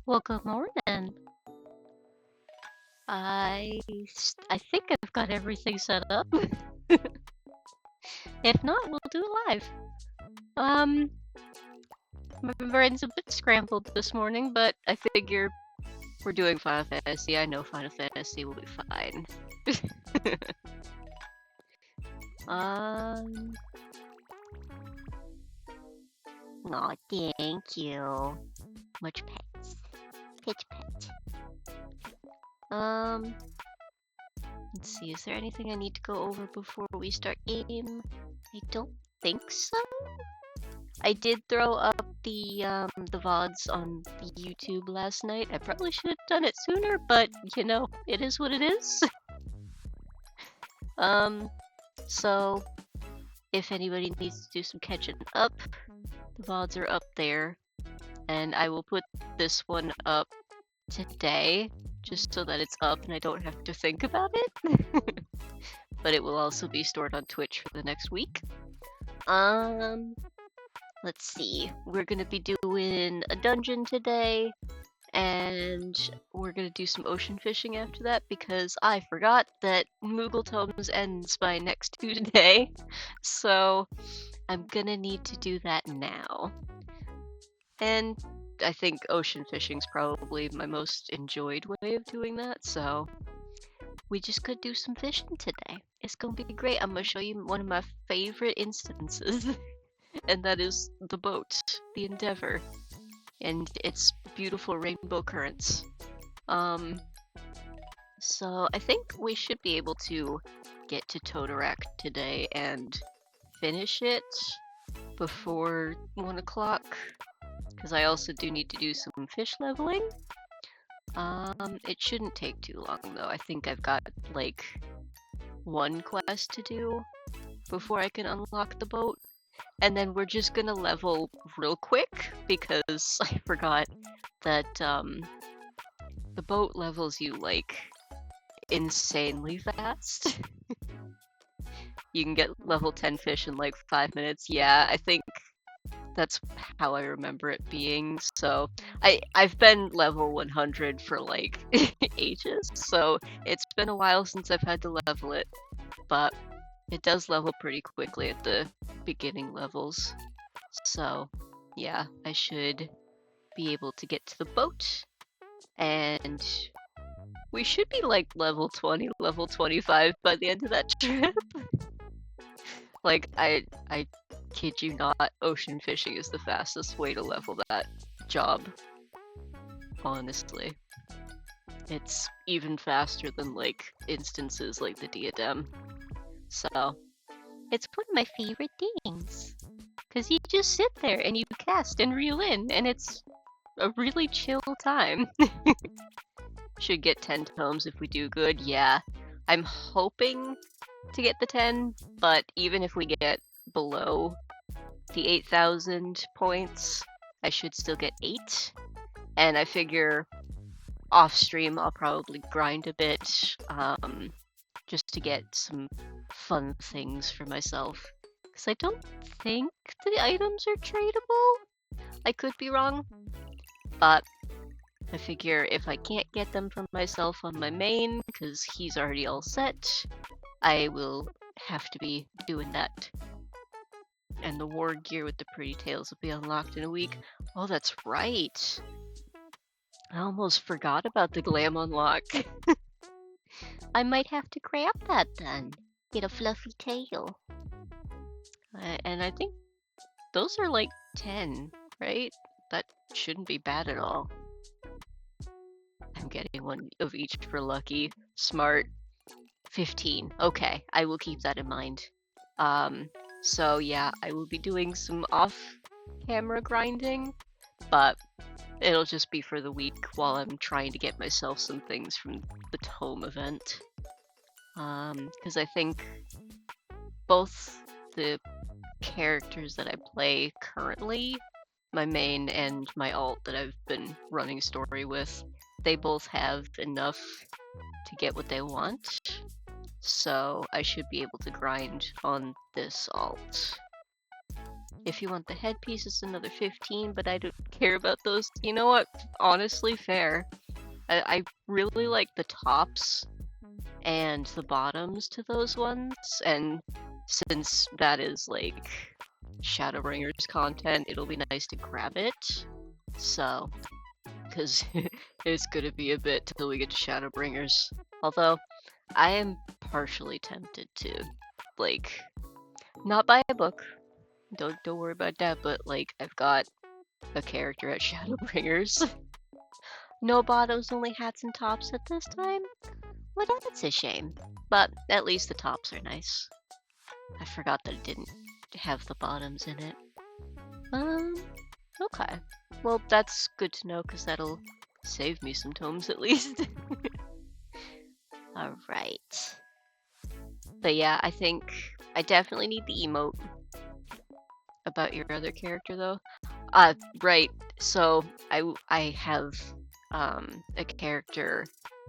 Well, good morning. I think I've got everything set up. If not, we'll do it live. My brain's a bit scrambled this morning, but I figure we're doing Final Fantasy. I know Final Fantasy will be fine. Aw, thank you. Much pets. Pitch pet. Let's see, is there anything I need to go over before we start game? I don't think so. I did throw up the VODs on the YouTube last night. I probably should have done it sooner, but you know, it is what it is. So if anybody needs to do some catching up, the VODs are up there, and I will put this one up today just so that it's up and I don't have to think about it. But it will also be stored on Twitch for the next week. Let's see. We're gonna be doing a dungeon today, and we're gonna do some ocean fishing after that because I forgot that Moogle Tomes ends by next Tuesday. So I'm gonna need to do that now. And I think ocean fishing's probably my most enjoyed way of doing that, so we just could do some fishing today. It's gonna be great. I'm gonna show you one of my favorite instances, and that is the boat, the Endeavor, and its beautiful rainbow currents. So I think we should be able to get to Toto-Rak today and finish it before 1 o'clock, because I also do need to do some fish leveling. It shouldn't take too long though. I think I've got like one quest to do before I can unlock the boat, and then we're just gonna level real quick because I forgot that the boat levels you like insanely fast. You can get level 10 fish in like 5 minutes. Yeah, I think that's how I remember it being. So I've been level 100 for like ages, so it's been a while since I've had to level it, but it does level pretty quickly at the beginning levels. So yeah, I should be able to get to the boat, and we should be like level 20, level 25 by the end of that trip. Like, I kid you not, ocean fishing is the fastest way to level that job. Honestly. It's even faster than, like, instances like the diadem. So, it's one of my favorite things. Because you just sit there and you cast and reel in, and it's a really chill time. Should get 10 tomes if we do good, yeah. I'm hoping to get the 10, but even if we get below the 8,000 points, I should still get 8. And I figure off stream I'll probably grind a bit, just to get some fun things for myself. Because I don't think the items are tradable. I could be wrong, but I figure if I can't get them for myself on my main, because he's already all set, I will have to be doing that. And the war gear with the pretty tails will be unlocked in a week. Oh, that's right. I almost forgot about the glam unlock. I might have to grab that then. Get a fluffy tail. And I think those are like 10, right? That shouldn't be bad at all. I'm getting one of each for lucky. Smart. 15. Okay, I will keep that in mind. So yeah, I will be doing some off-camera grinding, but it'll just be for the week while I'm trying to get myself some things from the tome event. Because I think both the characters that I play currently, my main and my alt that I've been running story with, they both have enough to get what they want. So I should be able to grind on this alt. If you want the headpiece, it's another 15, but I don't care about those. You know what? Honestly, fair. I really like the tops and the bottoms to those ones, and since that is like Shadowbringers content, it'll be nice to grab it. So, because it's gonna be a bit till we get to Shadowbringers. Although, I am partially tempted to, like, not buy a book. Don't worry about that, but like, I've got a character at Shadowbringers. No bottoms, only hats and tops at this time. Well, that's a shame. But at least the tops are nice. I forgot that it didn't have the bottoms in it. Okay. Well, that's good to know because that'll save me some tomes at least. Alright. But yeah, I think I definitely need the emote. About your other character though? Right. So I have a character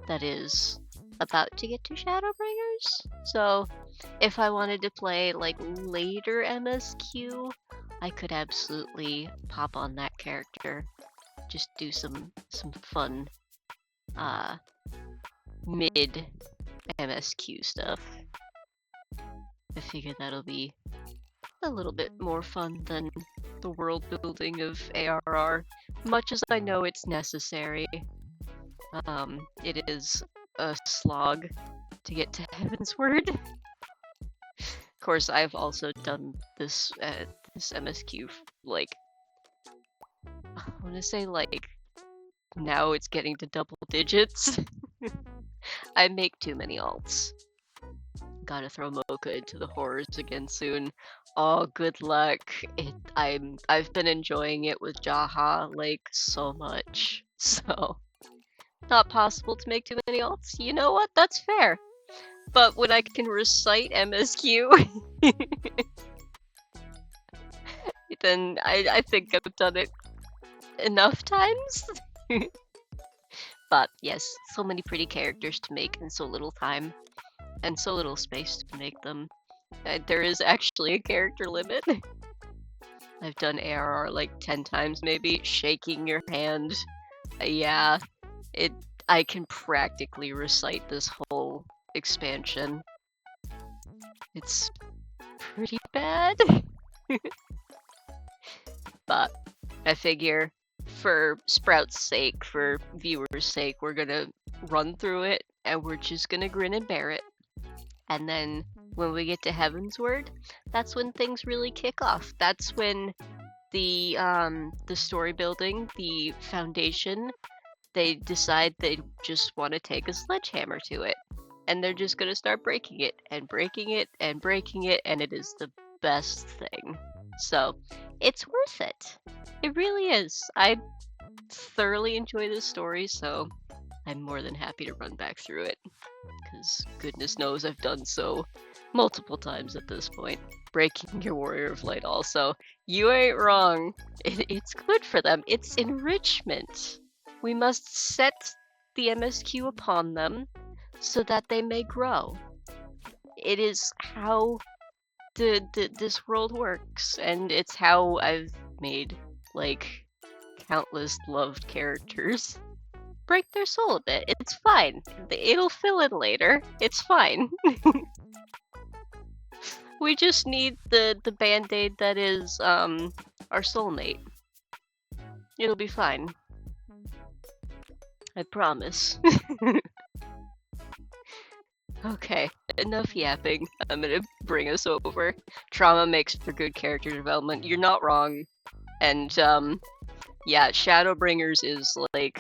that is about to get to Shadowbringers. So if I wanted to play like later MSQ, I could absolutely pop on that character. Just do some fun mid MSQ stuff. I figure that'll be a little bit more fun than the world building of ARR, much as I know it's necessary. It is a slog to get to Heavensward. Of course, I've also done this this MSQ like I want to say like now it's getting to double digits. I make too many alts. Gotta throw Mocha into the horrors again soon. Oh, good luck. I've been enjoying it with Jaha like so much. So not possible to make too many alts. You know what? That's fair. But when I can recite MSQ, then I think I've done it enough times. But yes, so many pretty characters to make in so little time. And so little space to make them. There is actually a character limit. I've done ARR like 10 times maybe, shaking your hand. Yeah, I can practically recite this whole expansion. It's pretty bad. But I figure for Sprout's sake, for viewers' sake, we're gonna run through it and we're just gonna grin and bear it. And then when we get to Heavensward, that's when things really kick off. That's when the story building, the foundation, they decide they just want to take a sledgehammer to it. And they're just going to start breaking it and breaking it and breaking it, and it is the best thing. So, it's worth it. It really is. I thoroughly enjoy this story, so I'm more than happy to run back through it. Because goodness knows I've done so multiple times at this point. Breaking your Warrior of Light also. You ain't wrong. It's good for them. It's enrichment. We must set the MSQ upon them so that they may grow. It is how this world works, and it's how I've made, like, countless loved characters. Break their soul a bit. It's fine. It'll fill in later. It's fine. We just need the band-aid that is our soulmate. It'll be fine. I promise. Okay, enough yapping. I'm gonna bring us over. Trauma makes for good character development. You're not wrong. And yeah, Shadowbringers is like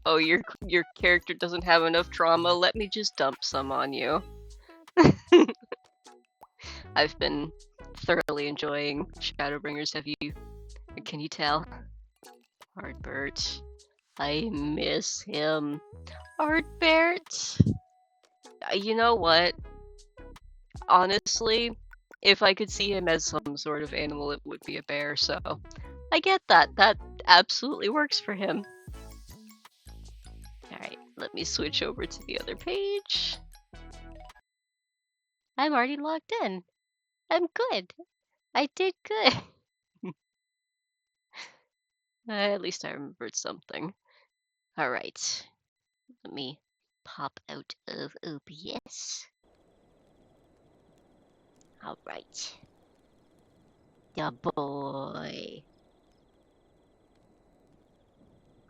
oh, your character doesn't have enough trauma, let me just dump some on you. I've been thoroughly enjoying Shadowbringers. Can you tell? Ardbert. I miss him. Ardbert! You know what? Honestly, if I could see him as some sort of animal, it would be a bear, so I get that. That absolutely works for him. Alright, let me switch over to the other page. I'm already logged in. I'm good. I did good. At least I remembered something. Alright, let me pop out of OBS. Alright. Yeah, boy.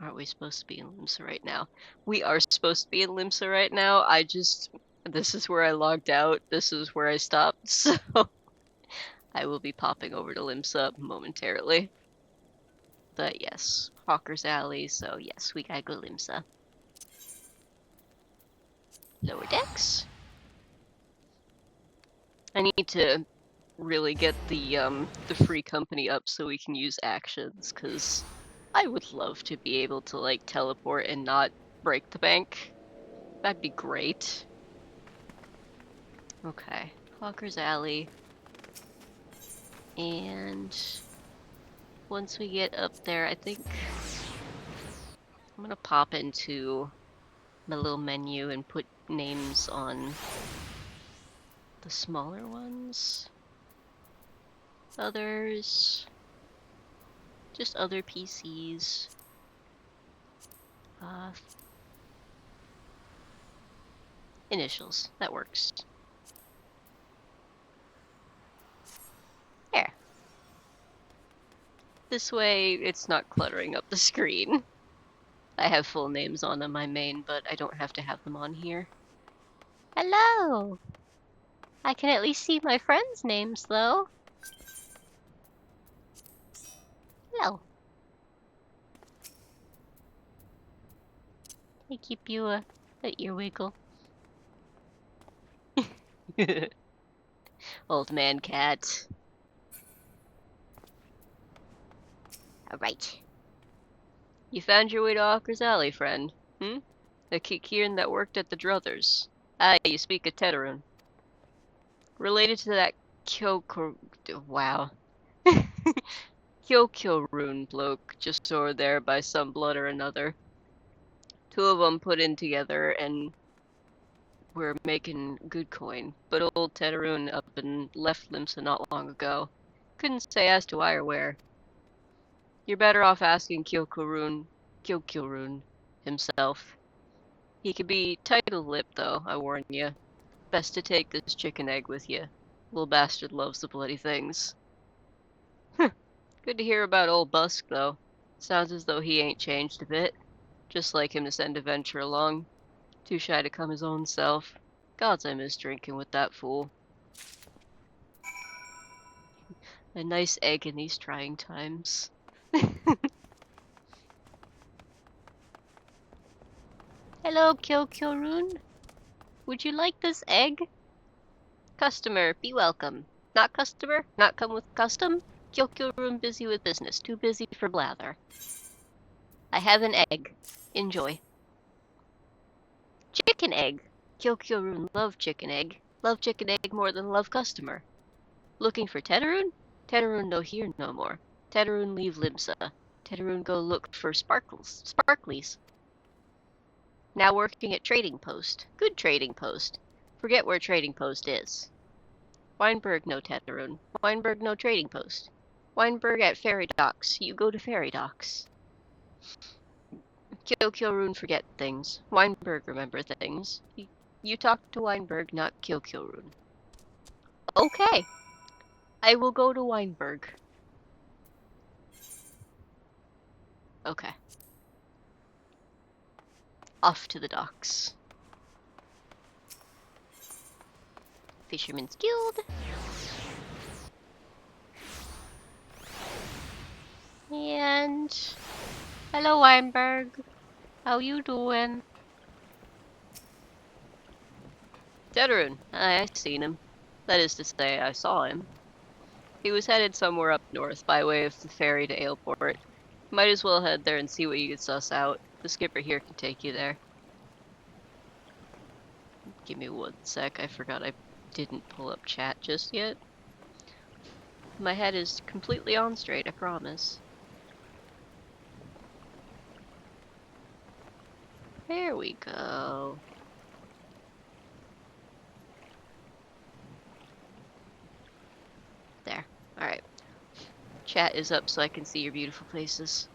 Aren't we supposed to be in Limsa right now? We are supposed to be in Limsa right now. This is where I logged out. This is where I stopped. So I will be popping over to Limsa momentarily. But yes, Hawker's Alley. So yes, we gotta go Limsa. Lower decks. I need to really get the free company up so we can use actions, because I would love to be able to like teleport and not break the bank. That'd be great. Okay, Hawker's Alley. And once we get up there, I think I'm gonna pop into my little menu and put names on the smaller ones. Others. Just other PCs. Initials. That works. There. This way, it's not cluttering up the screen. I have full names on my main, but I don't have to have them on here. Hello! I can at least see my friends' names, though. Well. I keep you a ear wiggle. Old man cat. Alright. You found your way to Hawker's Alley, friend. I keep hearing that worked at the Druthers. Ah, you speak of Teterun. Related to that wow. Kyokyo-rune bloke just over there by some blood or another. Two of them put in together and we're making good coin. But old Teterun up and left Limsa not long ago. Couldn't say as to why or where. You're better off asking Kyokyo-rune himself. He could be tight-lipped though, I warn you. Best to take this chicken egg with you. Little bastard loves the bloody things. Good to hear about old Busk, though. Sounds as though he ain't changed a bit. Just like him to send a venture along. Too shy to come his own self. Gods, I miss drinking with that fool. A nice egg in these trying times. Hello, Kyokyo-rune. Would you like this egg? Customer, be welcome. Not customer, not come with custom. Kyokyo-rune busy with business, too busy for blather. I have an egg. Enjoy. Chicken egg. Kyokyo-rune love chicken egg. Love chicken egg more than love customer. Looking for Teterun? Teterun no here no more. Teterun leave Limsa. Teterun go look for sparklies. Now working at Trading Post. Good Trading Post. Forget where Trading Post is. Weinberg no Teterun. Weinberg no Trading Post. Weinberg at Ferry Docks. You go to Ferry Docks. Kyokyo-rune forget things. Weinberg remember things. You talk to Weinberg, not Kyokyo-rune. Okay. I will go to Weinberg. Okay. Off to the docks. Fisherman's Guild. And hello, Weinberg. How you doing? Teterun. I seen him. That is to say, I saw him. He was headed somewhere up north by way of the ferry to Aleport. Might as well head there and see what you can suss out. The skipper here can take you there. Give me 1 sec. I forgot I didn't pull up chat just yet. My head is completely on straight, I promise. There we go. There. Alright. Chat is up so I can see your beautiful faces.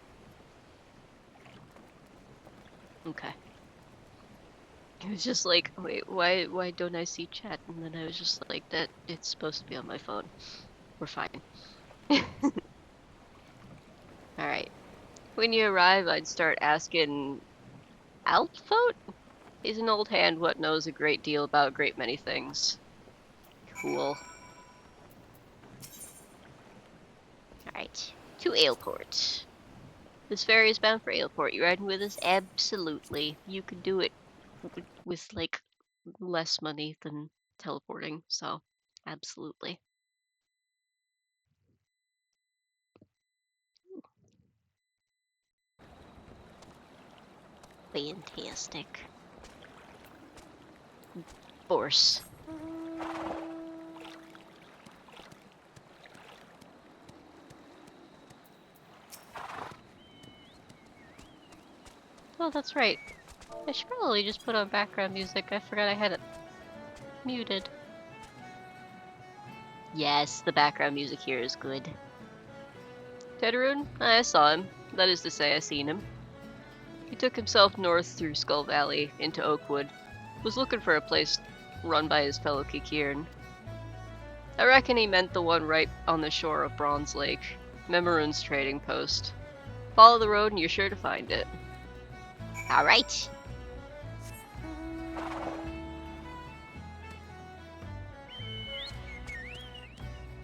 Okay. It was just like, wait, why don't I see chat? And then I was just like, that it's supposed to be on my phone. We're fine. Alright. When you arrive, I'd start asking Altvote? He's an old hand what knows a great deal about a great many things. Cool. Alright. To Aleport. This ferry is bound for Aleport. You riding with us? Absolutely. You can do it with like less money than teleporting, so absolutely. Fantastic. Force. Oh, that's right. I should probably just put on background music. I forgot I had it muted. Yes, the background music here is good. Tedarun? I saw him. That is to say, I seen him. He took himself north through Skull Valley into Oakwood. Was looking for a place run by his fellow Kikiern. I reckon he meant the one right on the shore of Bronze Lake, Memorin's trading post. Follow the road and you're sure to find it. Alright.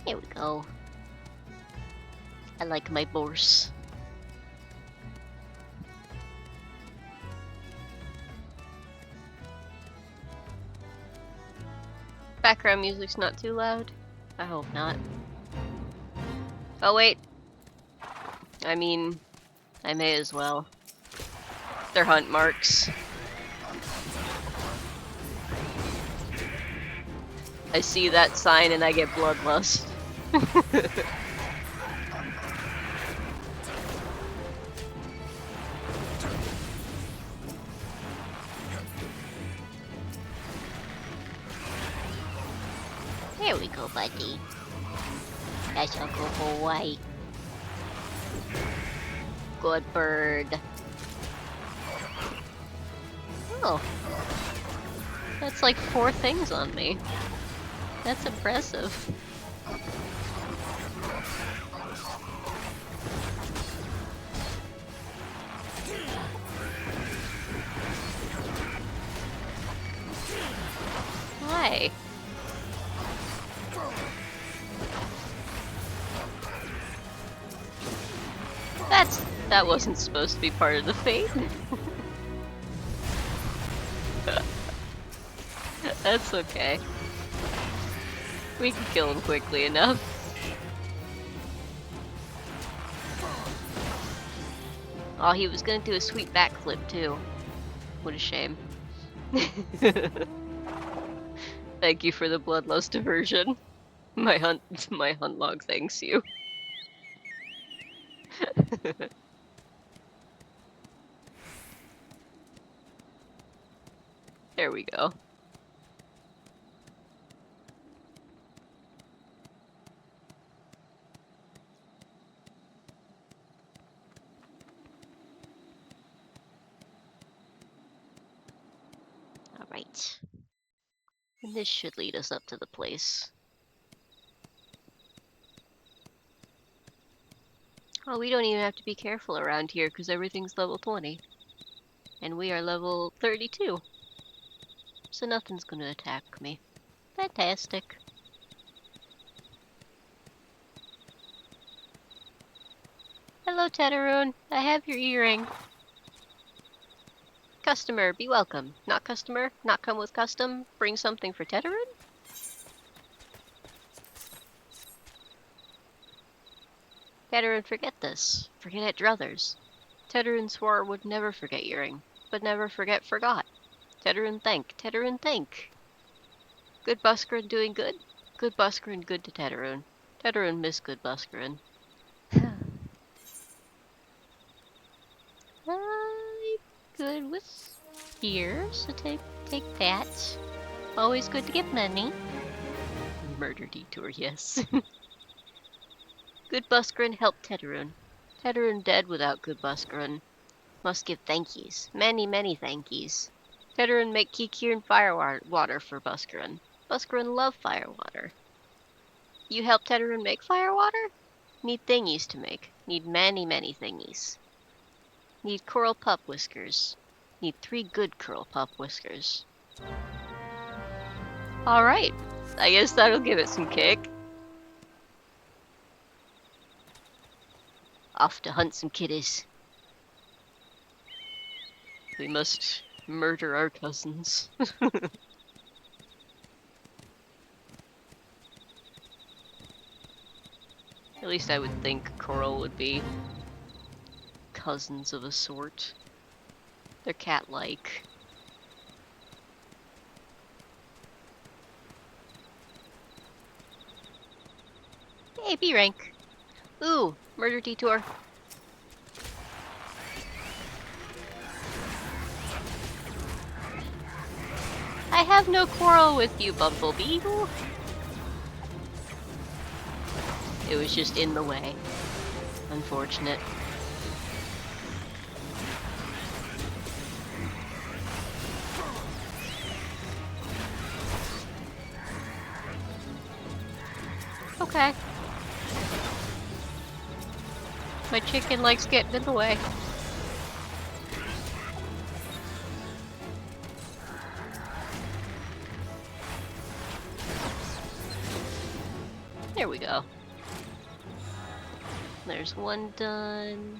Here we go. I like my bourse. Background music's not too loud? I hope not. Oh wait. I mean, I may as well. They're hunt marks. I see that sign and I get bloodlust. There we go, buddy. That's a good boy. Good bird. Oh. That's like 4 things on me. That's impressive. Why? That wasn't supposed to be part of the fate. That's okay. We can kill him quickly enough. Oh, he was gonna do a sweet backflip too. What a shame. Thank you for the bloodlust diversion. My hunt log thanks you. There we go. Alright. And this should lead us up to the place. Oh, we don't even have to be careful around here because everything's level 20. And we are level 32. So nothing's gonna attack me. Fantastic. Hello, Tedarun. I have your earring. Customer, be welcome. Not customer, not come with custom. Bring something for Tedarun? Tedarun, forget this. Forget it, druthers. Tedarun swore would never forget earring, but never forget forgot. Tedarun thank. Tedarun thank. Good Buscarron doing good? Good Buscarron good to Tedarun. Tedarun miss good Buscarron. I'm good with here, so take that. Always good to get money. Murder detour, yes. Good Buscarron help Tedarun. Tedarun dead without good Buscarron. Must give thankies. Many, many thankies. Tedarun make Kikiern firewater for Buscarron. Buscarron love firewater. You help Tedarun make firewater? Need thingies to make. Need many, many thingies. Need coral pup whiskers. Need 3 good coral pup whiskers. Alright. I guess that'll give it some kick. Off to hunt some kitties. We must murder our cousins. At least I would think coral would be cousins of a sort. They're cat-like. Hey, B rank. Ooh, murder detour. I have no quarrel with you, Bumblebee. It was just in the way. Unfortunate. Okay. My chicken likes getting in the way. There we go. There's one done.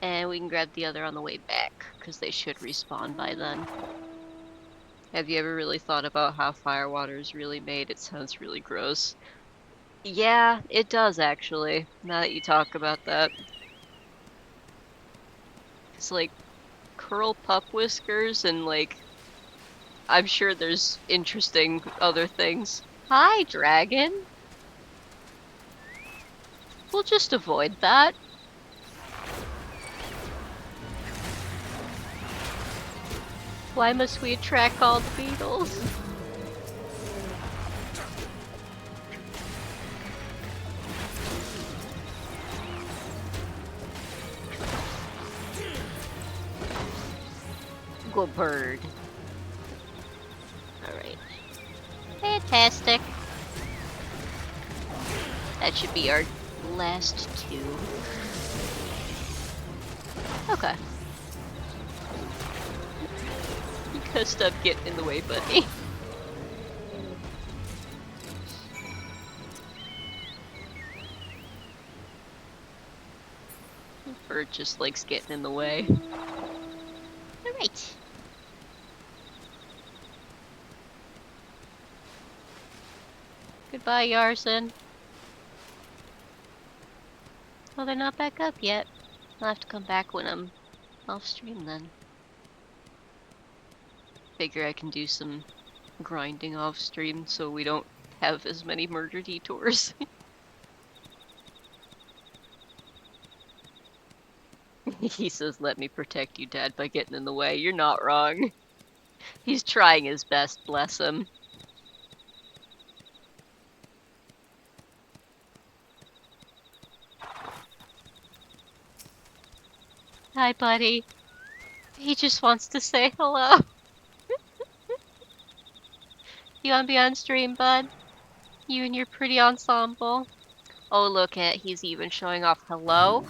And we can grab the other on the way back, because they should respawn by then. Have you ever really thought about how firewater is really made? It sounds really gross. Yeah, it does actually, now that you talk about that. It's like curl pup whiskers and like, I'm sure there's interesting other things. Hi, dragon! We'll just avoid that. Why must we attract all the beetles? Good bird. Alright. Fantastic. That should be our last two. Okay. You gotta stop getting in the way, buddy. Bird just likes getting in the way. Alright. Goodbye, Yarson. Well, they're not back up yet. I'll have to come back when I'm off stream then. Figure I can do some grinding off stream so we don't have as many murder detours. He says, let me protect you, Dad, by getting in the way. You're not wrong. He's trying his best, bless him. Hi, buddy. He just wants to say hello. You wanna be on stream, bud? You and your pretty ensemble. Oh, look at, he's even showing off hello.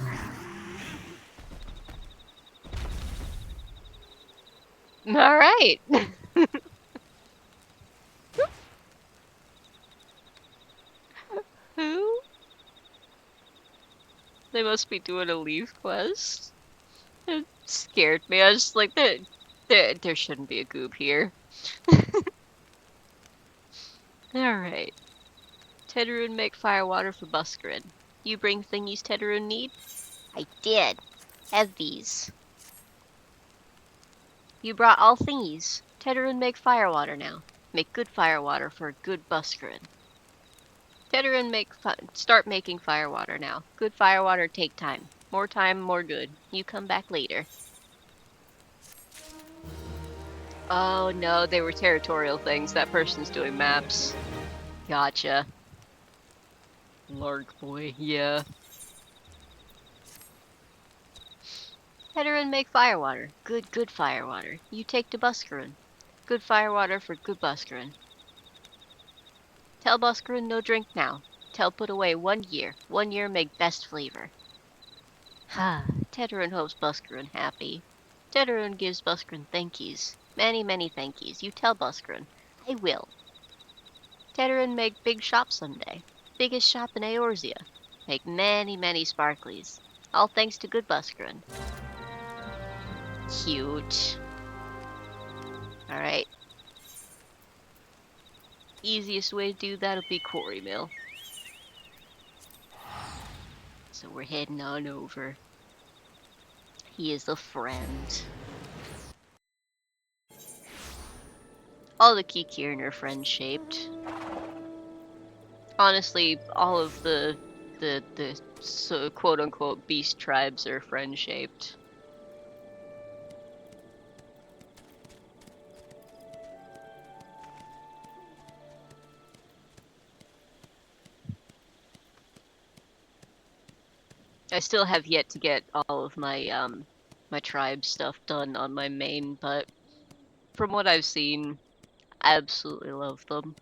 Alright. Who? They must be doing a leave quest. It scared me. I was just like, there shouldn't be a goob here. Alright. Tedderun make firewater for Buscarron. You bring thingies Tedderun need? I did. Have these. You brought all thingies. Tedderun make firewater now. Make good firewater for a good Buscarron. Tedderun start making firewater now. Good firewater take time. More time, more good. You come back later. Oh no, they were territorial things. That person's doing maps. Gotcha. Lark boy, yeah. Tedderun make firewater. Good firewater. You take to Buscarron. Good firewater for good Buscarron. Tell Buscarron no drink now. Tell put away 1 year. 1 year make best flavor. Ha. Tedderun hopes Buscarron happy. Tedderun gives Buscarron thankies. Many thankies. You tell Buscarron. I will. Tedderun make big shop someday. Biggest shop in Eorzea. Make many sparklies. All thanks to good Buscarron. Cute. Alright. Easiest way to do that'll be quarry mill. So we're heading on over. He is a friend. All the Kikirin are friend-shaped. Honestly, all of the so quote-unquote beast tribes are friend-shaped. I still have yet to get all of my my tribe stuff done on my main, but from what I've seen, I absolutely love them.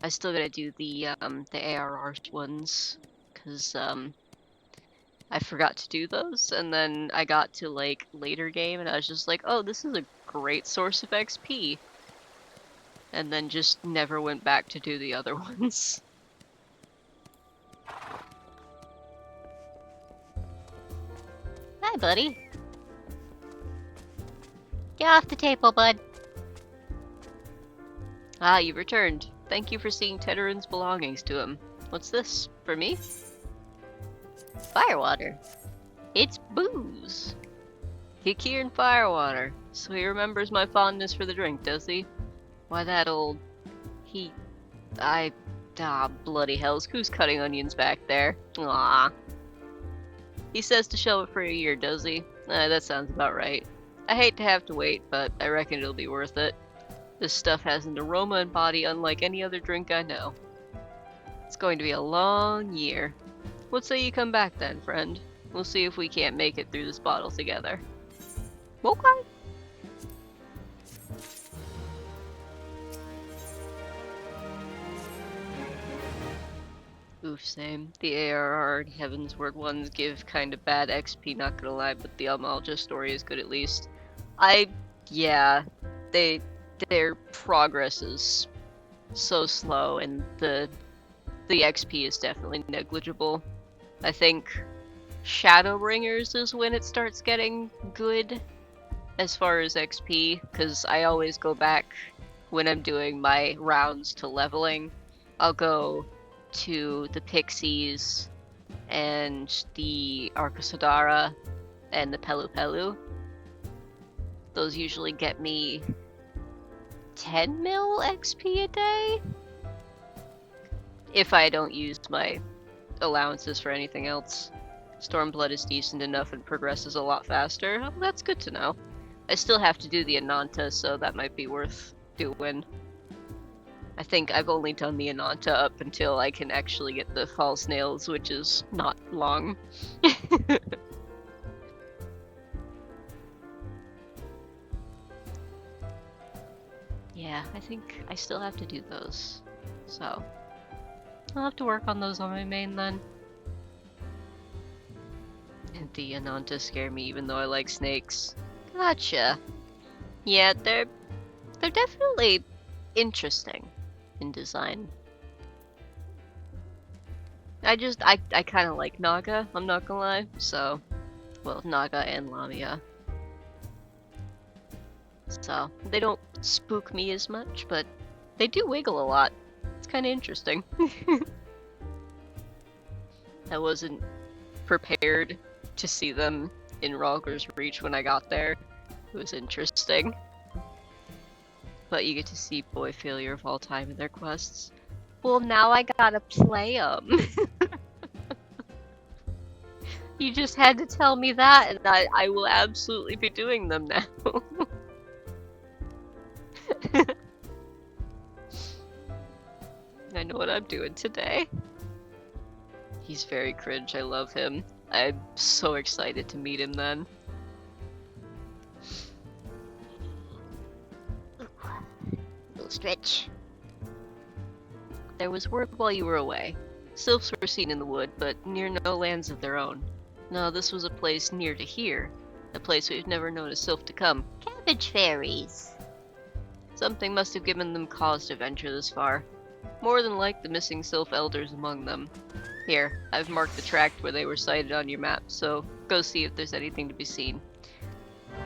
I still gotta do the ARR ones, cause I forgot to do those, and then I got to like later game, and I was just like, oh, this is a great source of XP, and then just never went back to do the other ones. Hi, buddy. Get off the table, bud. Ah, you've returned. Thank you for seeing Teteran's belongings to him. What's this? For me? Firewater. It's booze. Kikirin firewater. So he remembers my fondness for the drink, does he? Why that old... bloody hells. Who's cutting onions back there? Aww. He says to shelve it for a year, does he? That sounds about right. I hate to have to wait, but I reckon it'll be worth it. This stuff has an aroma and body unlike any other drink I know. It's going to be a long year. What say you come back then, friend? We'll see if we can't make it through this bottle together. Okay. Oof, same. The ARR and Heavensward ones give kind of bad XP, not gonna lie, but the Almalja story is good at least. Yeah, their progress is so slow, and the XP is definitely negligible. I think Shadowbringers is when it starts getting good as far as XP, because I always go back when I'm doing my rounds to leveling. I'll go to the Pixies and the Arcosodara and the Pelu Pelu. Those usually get me 10 mil XP a day if I don't use my allowances for anything else. Stormblood is decent enough and progresses a lot faster. Oh, that's good to know. I still have to do the Ananta, so that might be worth doing. I think I've only done the Ananta up until I can actually get the false nails, which is not long. Yeah, I think I still have to do those. So, I'll have to work on those on my main then. And the Ananta scare me even though I like snakes. Gotcha. Yeah, they're definitely interesting in design. I kind of like Naga, I'm not gonna lie. So, well, Naga and Lamia. So, they don't spook me as much, but they do wiggle a lot. It's kind of interesting. I wasn't prepared to see them in Rhalgr's Reach when I got there. It was interesting. But you get to see boy failure of all time in their quests. Well, now I gotta play them. You just had to tell me that, and I will absolutely be doing them now. I know what I'm doing today. He's very cringe, I love him. I'm so excited to meet him then. Little stretch. There was word while you were away. Sylphs were seen in the wood, but near no lands of their own. No, this was a place near to here. A place we've never known a sylph to come. Cabbage fairies! Something must have given them cause to venture this far. More than like the missing sylph elders among them. Here, I've marked the tract where they were sighted on your map, so go see if there's anything to be seen.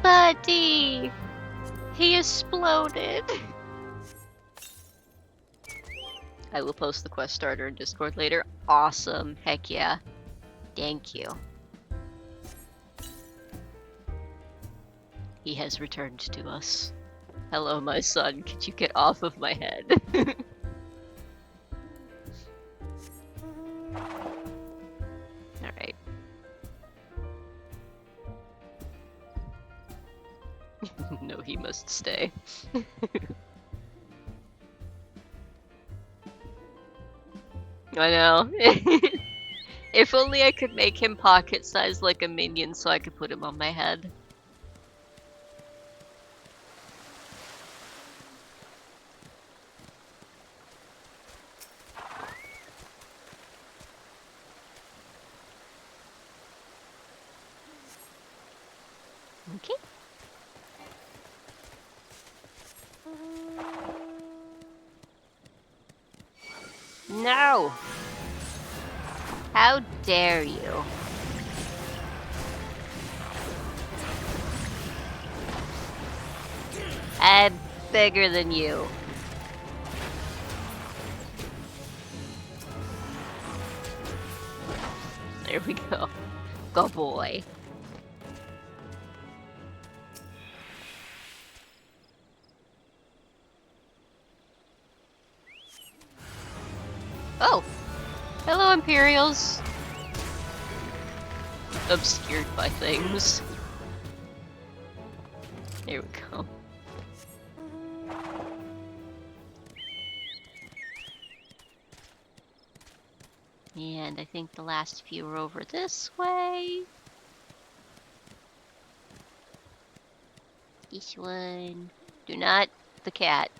Buddy! He exploded! I will post the quest starter in Discord later. Awesome. Heck yeah. Thank you. He has returned to us. Hello, my son. Could you get off of my head? Alright. No, he must stay. I know. If only I could make him pocket-sized like a minion so I could put him on my head. Okay. No! How dare you? I'm bigger than you. There we go. Go boy. Oh! Hello, Imperials! Obscured by things. There we go. And I think the last few are over this way. This one. Do not the cat.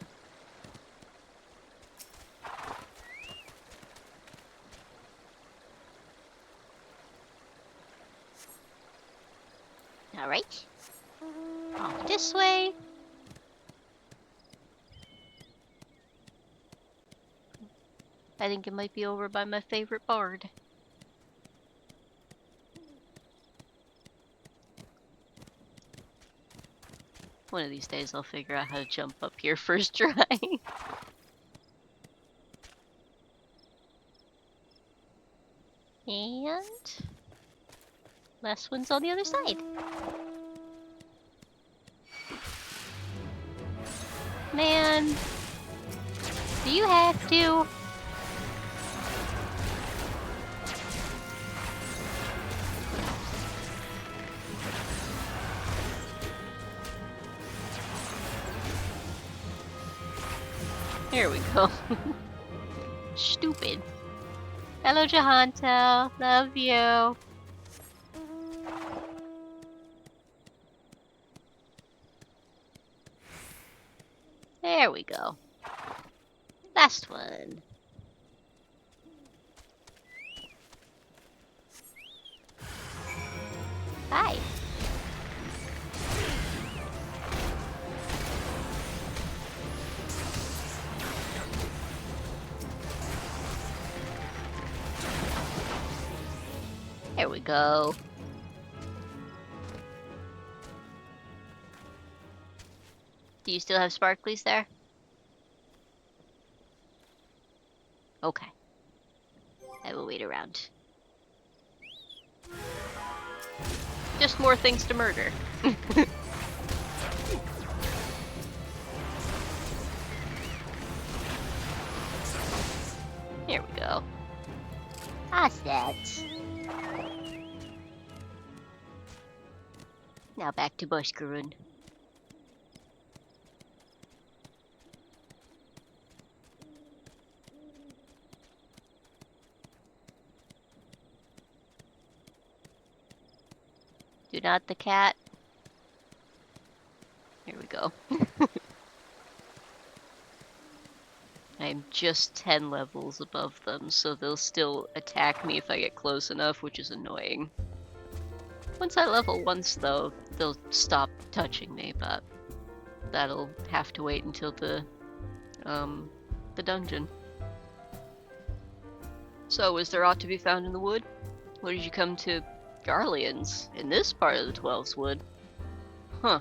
Alright. Off this way. I think it might be over by my favorite bard. One of these days I'll figure out how to jump up here first try. And last one's on the other side. Man, do you have to? There we go. Stupid. Hello, Jahanto. Love you. There we go. Last one. Hi. There we go. Do you still have sparklies there? Okay. I will wait around. Just more things to murder. Here we go. Asset. Now back to Buscarron. Do not the cat. Here we go. I'm just 10 levels above them, so they'll still attack me if I get close enough, which is annoying. Once I level once, though, they'll stop touching me, but that'll have to wait until the dungeon. So, is there aught to be found in the wood? What did you come to? Garleans in this part of the 12's wood. Huh.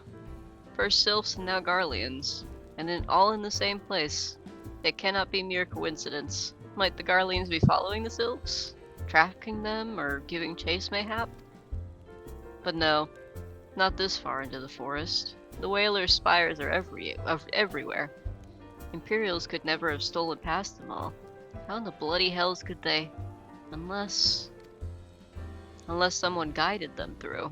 First sylphs and now Garleans. And then all in the same place. It cannot be mere coincidence. Might the Garleans be following the sylphs? tracking them or giving chase mayhap? But no, not this far into the forest. The whalers' spires are everywhere. Imperials could never have stolen past them all. How in the bloody hells could they? Unless someone guided them through.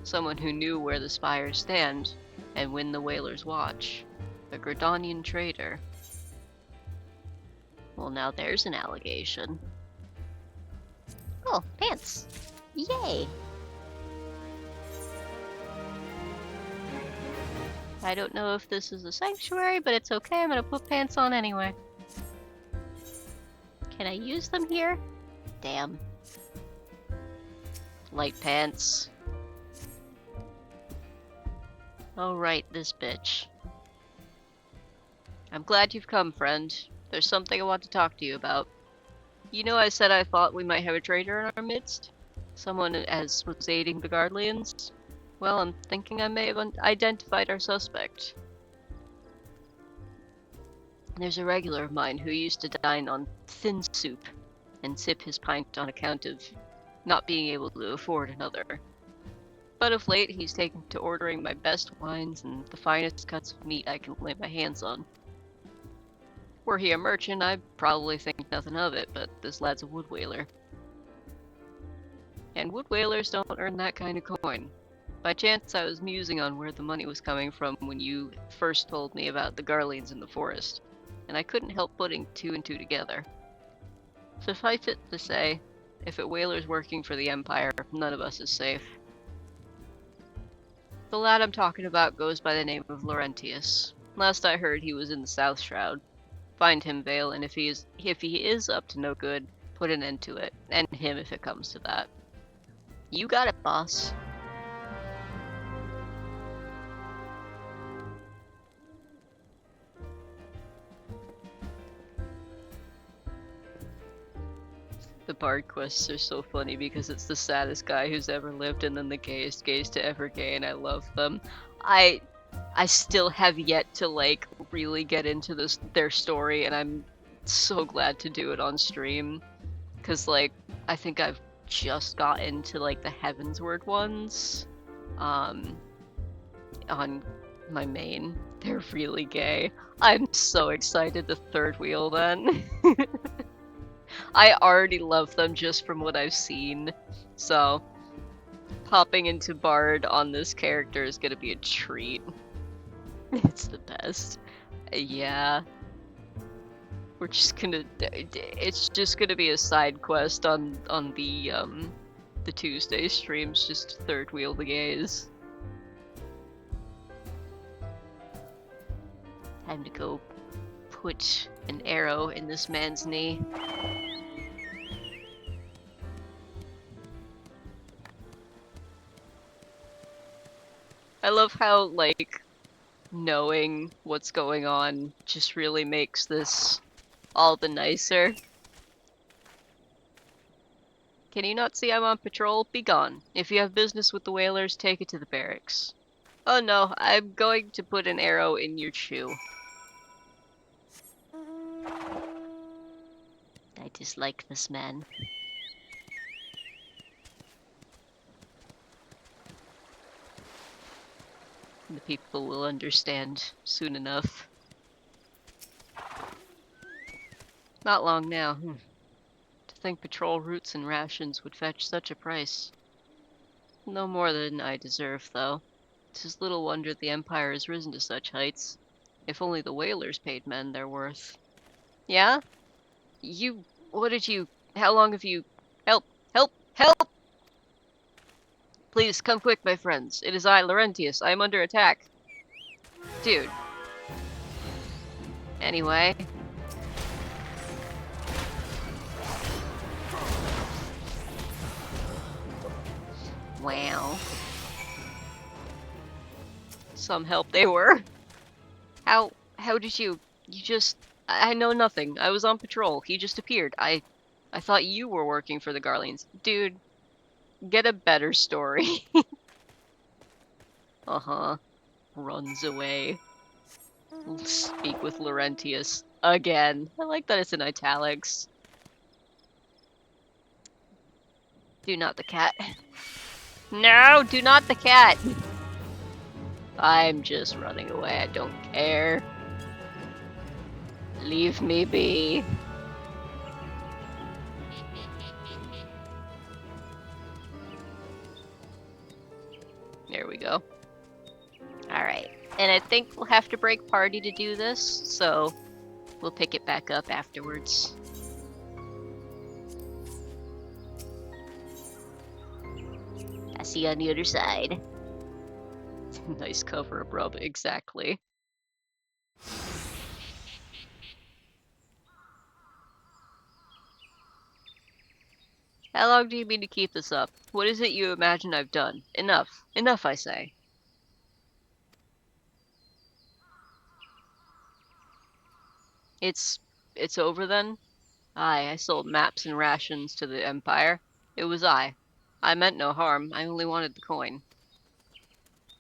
Someone who knew where the spires stand and when the whalers watch. A Gridanian trader. Well, now there's an allegation. Oh, pants! Yay! I don't know if this is a sanctuary, but it's okay, I'm gonna put pants on anyway. Can I use them here? Damn. Light pants. Oh right, this bitch. I'm glad you've come, friend. There's something I want to talk to you about. You know I said I thought we might have a traitor in our midst? Someone as was aiding the Guardians? Well, I'm thinking I may have identified our suspect. There's a regular of mine who used to dine on thin soup and sip his pint on account of not being able to afford another. But of late he's taken to ordering my best wines and the finest cuts of meat I can lay my hands on. Were he a merchant, I'd probably think nothing of it, but this lad's a wood whaler. And wood whalers don't earn that kind of coin. By chance, I was musing on where the money was coming from when you first told me about the Garleans in the forest, and I couldn't help putting two and two together. Suffice it to say, if a whaler's working for the Empire, none of us is safe. The lad I'm talking about goes by the name of Laurentius. Last I heard, he was in the South Shroud. Find him, Vale, and if he is up to no good, put an end to it. End him if it comes to that. You got it, boss. The bard quests are so funny because it's the saddest guy who's ever lived and then the gayest gays to ever gay, and I love them. I still have yet to like really get into their story, and I'm so glad to do it on stream. Cause like I think I've just got into like the Heavensward ones on my main. They're really gay. I'm so excited to third wheel then. I already love them just from what I've seen, so popping into Bard on this character is gonna be a treat. It's the best. Yeah. We're just gonna... It's just gonna be a side quest on the Tuesday streams, just to third wheel the gays. Time to go put an arrow in this man's knee. I love how, like, knowing what's going on just really makes this all the nicer. Can you not see I'm on patrol? Be gone. If you have business with the whalers, take it to the barracks. Oh no, I'm going to put an arrow in your shoe. I dislike this man. The people will understand soon enough. Not long now. To think patrol routes and rations would fetch such a price. No more than I deserve, though. 'Tis little wonder the Empire has risen to such heights. If only the whalers paid men their worth. Yeah? How long have you... Help! Help! Help! Please, come quick, my friends. It is I, Laurentius. I am under attack. Dude. Anyway. Wow. Some help they were. How did you just... I know nothing. I was on patrol. He just appeared. I thought you were working for the Garleans. Dude, get a better story. Uh-huh. Runs away. Speak with Laurentius. Again. I like that it's in italics. Do not the cat. No, do not the cat! I'm just running away, I don't care. Leave me be. There we go. Alright, and I think we'll have to break party to do this, so we'll pick it back up afterwards. I see you on the other side. Nice cover-up rub, exactly. How long do you mean to keep this up? What is it you imagine I've done? Enough. Enough, I say. It's over then? Aye, I sold maps and rations to the Empire. It was I. I meant no harm, I only wanted the coin.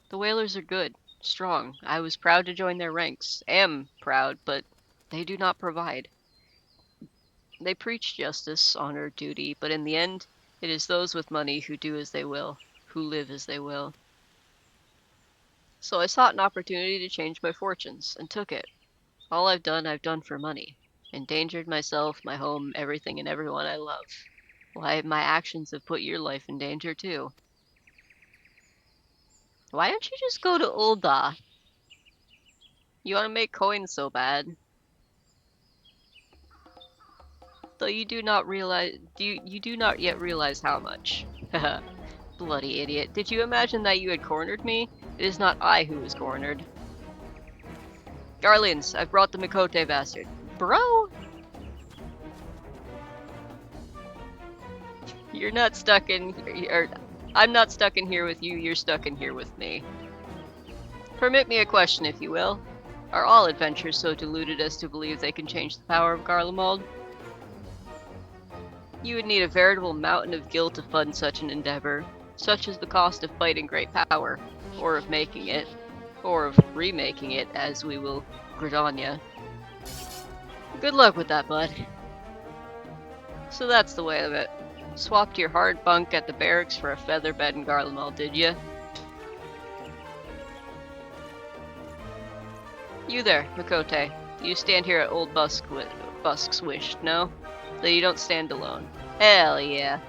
The whalers are good, strong. I was proud to join their ranks. Am proud, but they do not provide. They preach justice, honor, duty, but in the end, it is those with money who do as they will, who live as they will. So I sought an opportunity to change my fortunes, and took it. All I've done for money. Endangered myself, my home, everything and everyone I love. Why, my actions have put your life in danger too. Why don't you just go to Ul'dah? You want to make coins so bad. Though you do not realize, you do not yet realize how much. Haha. Bloody idiot. Did you imagine that you had cornered me? It is not I who is cornered. Garleans, I've brought the Mikote bastard. Bro! You're not stuck in here, I'm not stuck in here with you, you're stuck in here with me. Permit me a question, if you will. Are all adventurers so deluded as to believe they can change the power of Garlemald? You would need a veritable mountain of guilt to fund such an endeavor. Such is the cost of fighting great power, or of making it, or of remaking it, as we will Gridania. Good luck with that, bud. So that's the way of it. Swapped your hard bunk at the barracks for a feather bed in Garlemald, did ya? You there, Mikote. You stand here at Old Busk's wish, no? Though you don't stand alone. Hell yeah.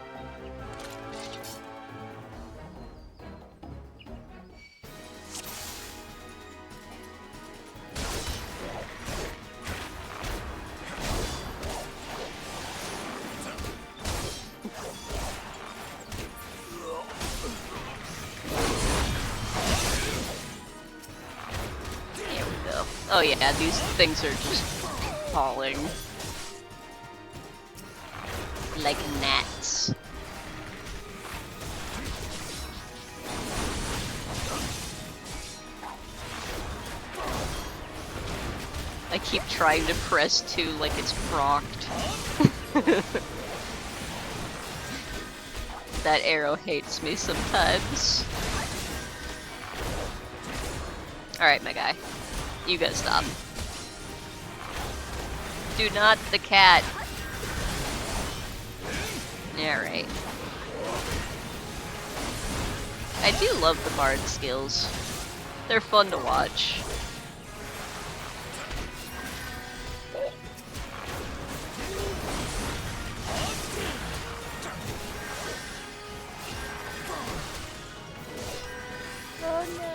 Oh yeah, these things are just falling. Like gnats. I keep trying to press 2 like it's procced. That arrow hates me sometimes. Alright, my guy. You gotta stop. Do not the cat. Alright. I do love the bard skills. They're fun to watch. Oh no.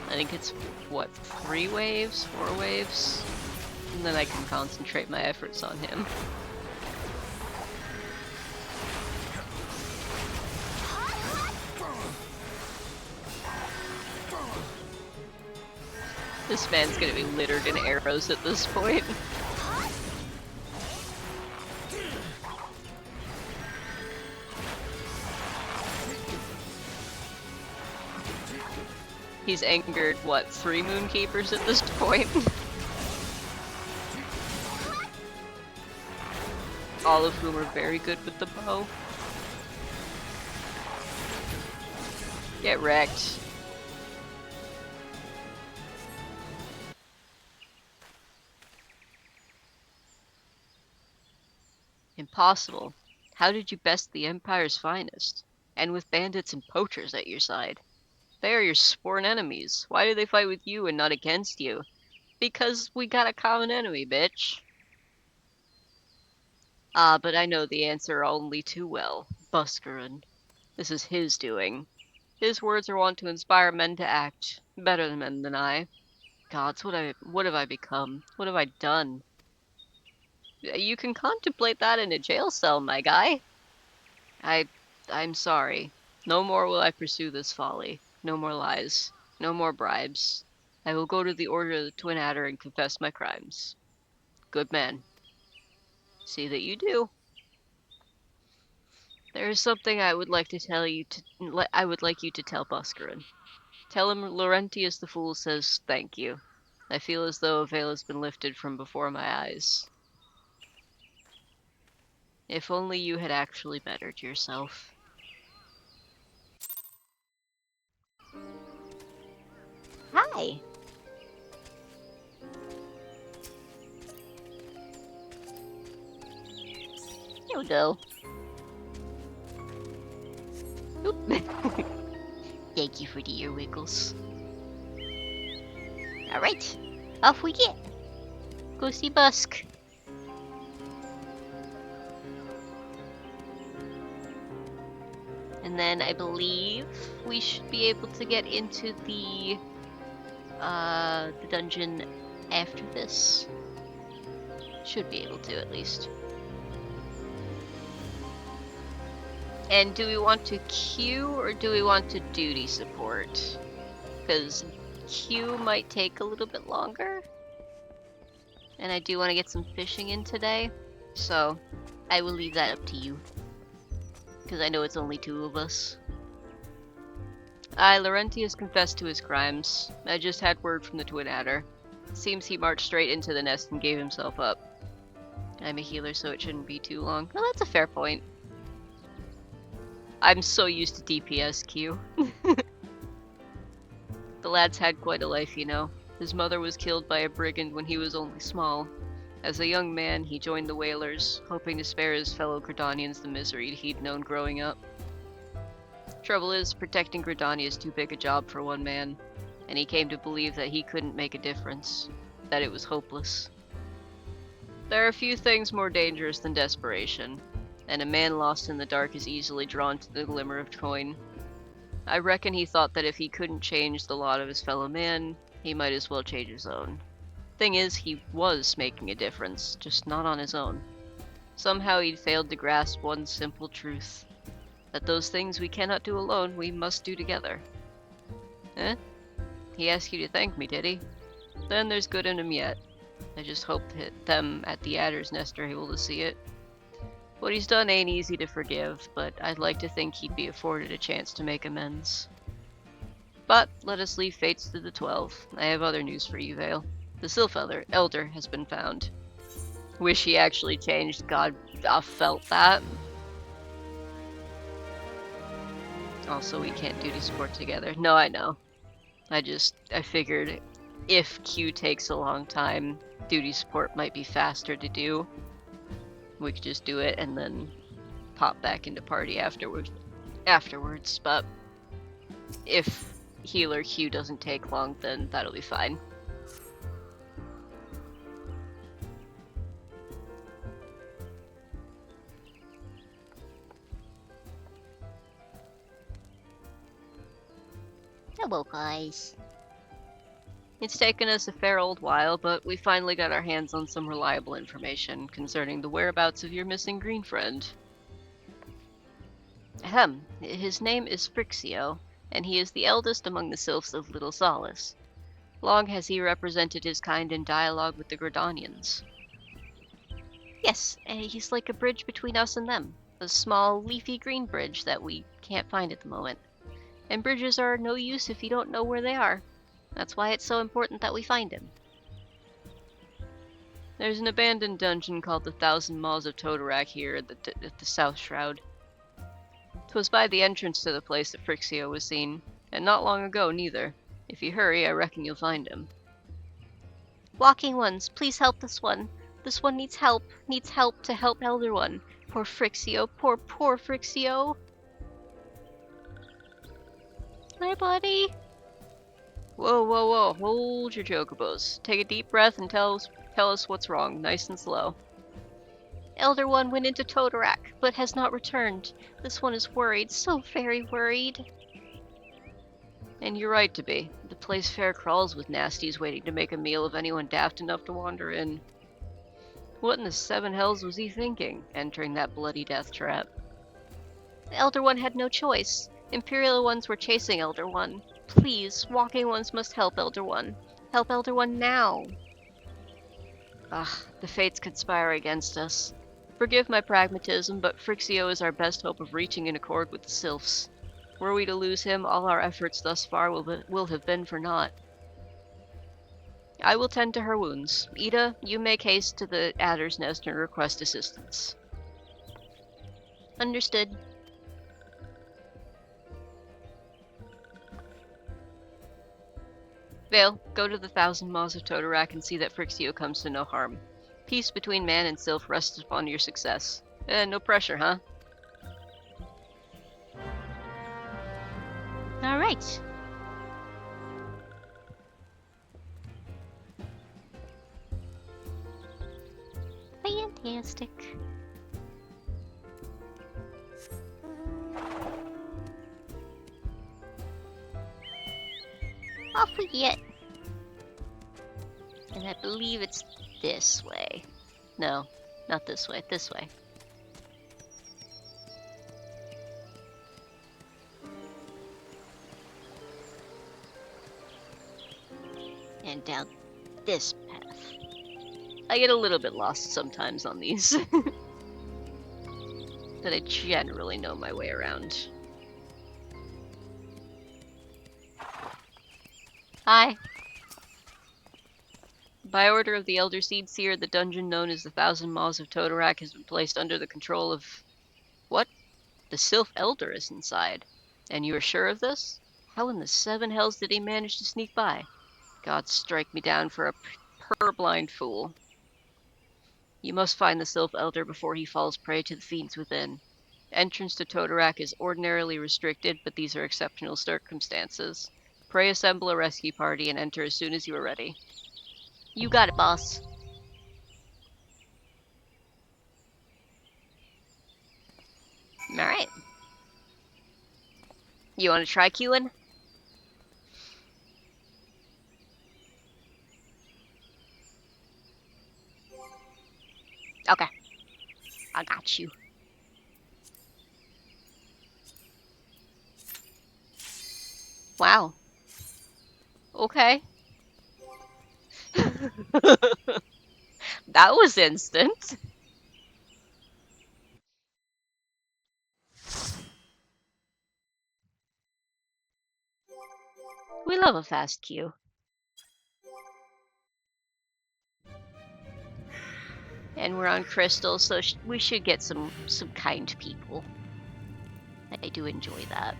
I think it's, what, 3 waves? 4 waves? And then I can concentrate my efforts on him. This man's gonna be littered in arrows at this point. He's angered, what, 3 Moonkeepers at this point? All of whom are very good with the bow. Get wrecked. Impossible. How did you best the Empire's finest? And with bandits and poachers at your side? They are your sworn enemies. Why do they fight with you and not against you? Because we got a common enemy, bitch. Ah, but I know the answer only too well. Buscarron. This is his doing. His words are wont to inspire men to act. Better men than I. Gods, what have I become? What have I done? You can contemplate that in a jail cell, my guy. I'm sorry. No more will I pursue this folly. No more lies. No more bribes. I will go to the Order of the Twin Adder and confess my crimes. Good man. See that you do. There is something I would like to tell you I would like you to tell Buscarron. Tell him Laurentius the Fool says thank you. I feel as though a veil has been lifted from before my eyes. If only you had actually bettered yourself. Hi! Hello. Oop. Thank you for the ear wiggles. Alright, off we get. Go see Busk. And then I believe we should be able to get into the dungeon after this. Should be able to, at least. And do we want to queue or do we want to duty support? Because queue might take a little bit longer. And I do want to get some fishing in today. So I will leave that up to you. Because I know it's only 2 of us. Laurentius confessed to his crimes. I just had word from the Twin Adder. Seems he marched straight into the nest and gave himself up. I'm a healer, so it shouldn't be too long. Well, that's a fair point. I'm so used to DPS Q. The lad's had quite a life, you know. His mother was killed by a brigand when he was only small. As a young man, he joined the Whalers, hoping to spare his fellow Gridanians the misery he'd known growing up. Trouble is, protecting Gridania is too big a job for one man, and he came to believe that he couldn't make a difference, that it was hopeless. There are few things more dangerous than desperation, and a man lost in the dark is easily drawn to the glimmer of coin. I reckon he thought that if he couldn't change the lot of his fellow man, he might as well change his own. Thing is, he was making a difference, just not on his own. Somehow he'd failed to grasp one simple truth. That those things we cannot do alone, we must do together. Eh? He asked you to thank me, did he? Then there's good in him yet. I just hope that them at the Adder's Nest are able to see it. What he's done ain't easy to forgive, but I'd like to think he'd be afforded a chance to make amends. But let us leave fates to the 12. I have other news for you, Vale. The Sylph Elder has been found. Wish he actually changed. God, I felt that. Also, we can't duty support together. No, I know. I figured if Q takes a long time, duty support might be faster to do. We could just do it and then pop back into party afterwards. But if healer Q doesn't take long, then that'll be fine. Hello, guys. It's taken us a fair old while, but we finally got our hands on some reliable information concerning the whereabouts of your missing green friend. Ahem. His name is Phrixio, and he is the eldest among the Sylphs of Little Solace. Long has he represented his kind in dialogue with the Gridanians. Yes, he's like a bridge between us and them. A small, leafy green bridge that we can't find at the moment. And bridges are no use if you don't know where they are. That's why it's so important that we find him. There's an abandoned dungeon called the Thousand Maws of Toto-Rak here at the South Shroud. 'Twas by the entrance to the place that Phrixio was seen, and not long ago neither. If you hurry, I reckon you'll find him. Walking ones, please help this one. This one needs help to help Elder One. Poor Frixio, poor Frixio. Hi, buddy. Whoa, hold your chocobos. Take a deep breath and tell us what's wrong, nice and slow. Elder One went into Toto-Rak, but has not returned. This one is worried, so very worried. And you're right to be. The place fair crawls with nasties waiting to make a meal of anyone daft enough to wander in. What in the seven hells was he thinking, entering that bloody death trap? The Elder One had no choice. Imperial ones were chasing Elder One. Please, walking ones must help Elder One. Help Elder One now. The fates conspire against us. Forgive my pragmatism, but Frixio is our best hope of reaching an accord with the Sylphs. Were we to lose him, all our efforts thus far will have been for naught. I will tend to her wounds. Ida, you make haste to the Adder's Nest and request assistance. Understood. Vale, go to the Thousand Maws of Toto-Rak and see that Frixio comes to no harm. Peace between man and sylph rests upon your success. No pressure, huh? Alright. Fantastic. Off we get. And I believe it's this way. No, not this way, this way. And down this path. I get a little bit lost sometimes on these. But I generally know my way around. Hi. By order of the Elder Seedseer, the dungeon known as the Thousand Maws of Toto-Rak has been placed under the control of... What? The Sylph Elder is inside. And you are sure of this? How in the seven hells did he manage to sneak by? God strike me down for a purblind fool. You must find the Sylph Elder before he falls prey to the fiends within. Entrance to Toto-Rak is ordinarily restricted, but these are exceptional circumstances. Pray assemble a rescue party and enter as soon as you are ready. You got it, boss. Alright. You want to try queuing? Okay. I got you. Wow. Okay. That was instant. We love a fast queue. And we're on Crystal, so we should get some kind people. I do enjoy that.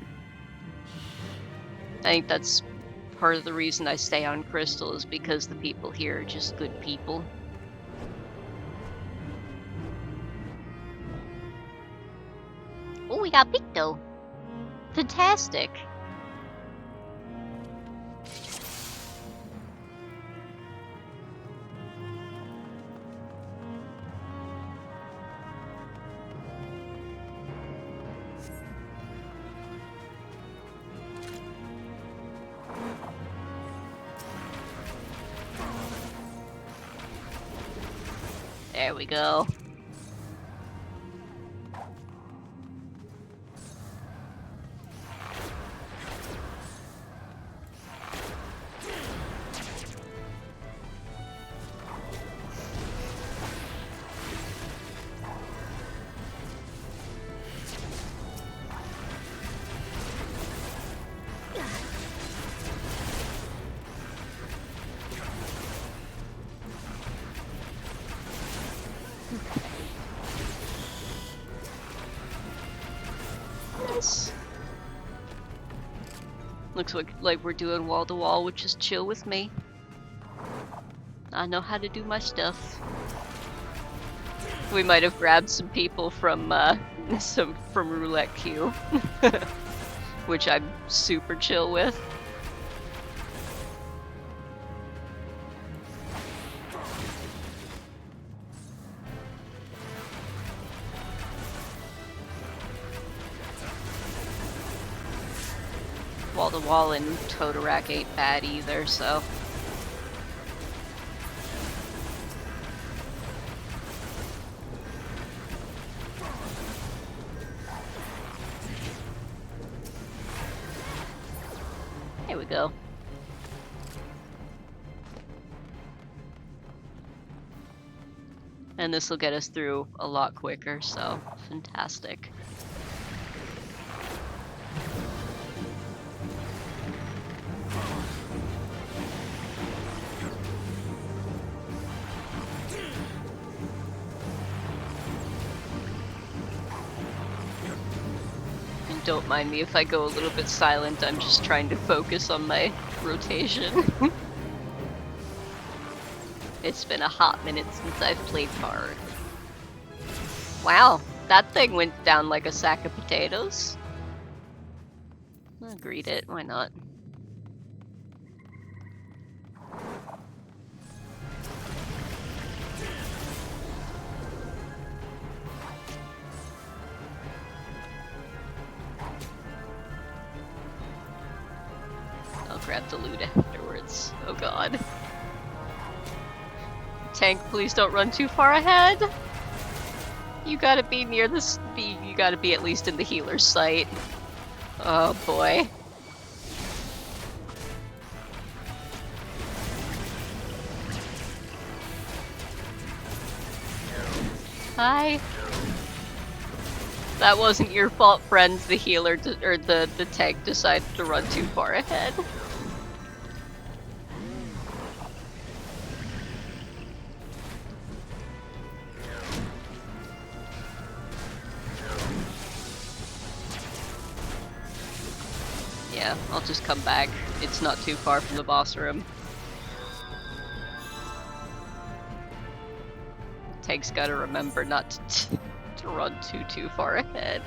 I think that's part of the reason I stay on Crystal, is because the people here are just good people. Oh, we got Picto. Fantastic. There we go. Looks like we're doing wall to wall, which is chill with me. I know how to do my stuff. We might have grabbed some people from roulette queue, which I'm super chill with. Wall-to-wall and Toto-Rak ain't bad either, so. There we go. And this will get us through a lot quicker, so fantastic. Don't mind me if I go a little bit silent, I'm just trying to focus on my rotation. It's been a hot minute since I've played card. Wow, that thing went down like a sack of potatoes. I'll greet it, why not? Grab the loot afterwards. Oh god. Tank, please don't run too far ahead. You gotta be near this. You gotta be at least in the healer's sight. Oh boy. Hi. That wasn't your fault, friends. The healer or the tank decided to run too far ahead. Yeah, I'll just come back. It's not too far from the boss room. Tank's gotta remember not to run too far ahead.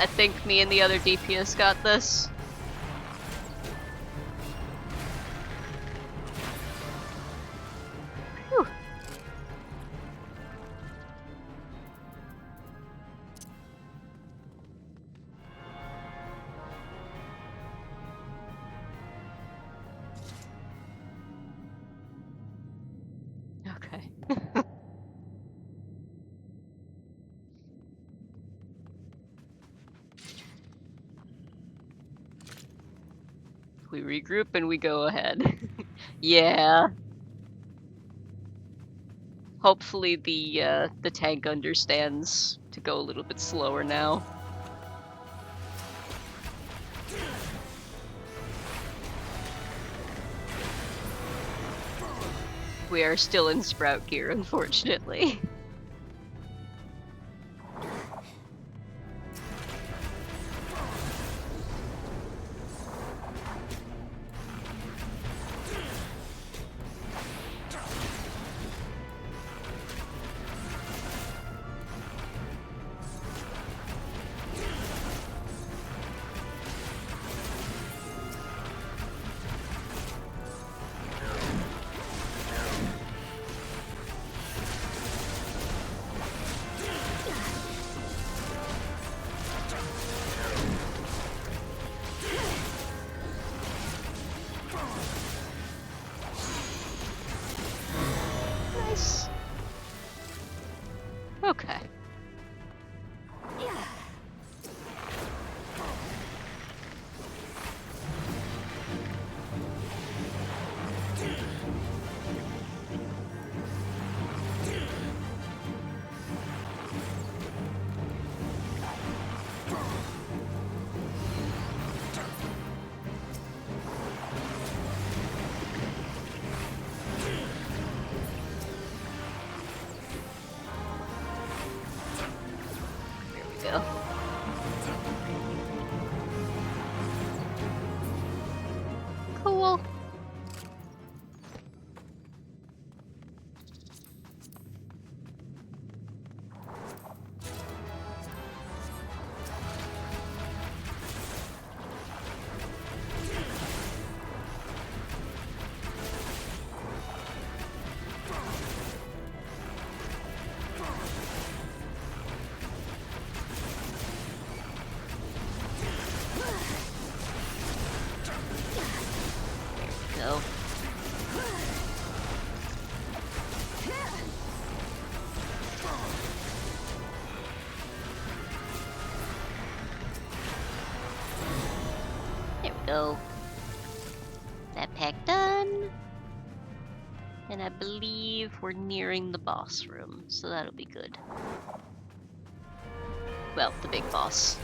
I think me and the other DPS got this. Whew. Okay. We regroup and we go ahead. Yeah. Hopefully the tank understands to go a little bit slower now. We are still in Sprout gear, unfortunately. There we go. That pack done. And I believe we're nearing the boss room, so that'll be good. Well, the big boss.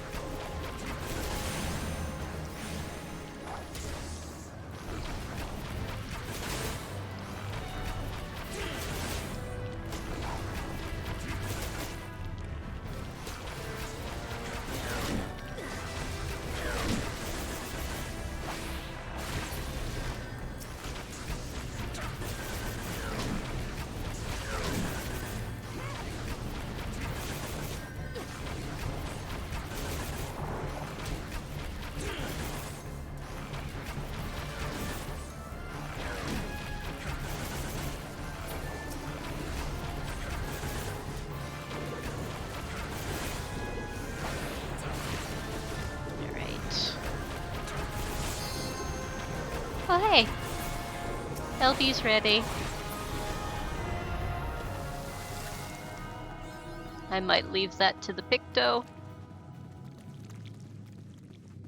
Oh hey! LB's ready. I might leave that to the Picto.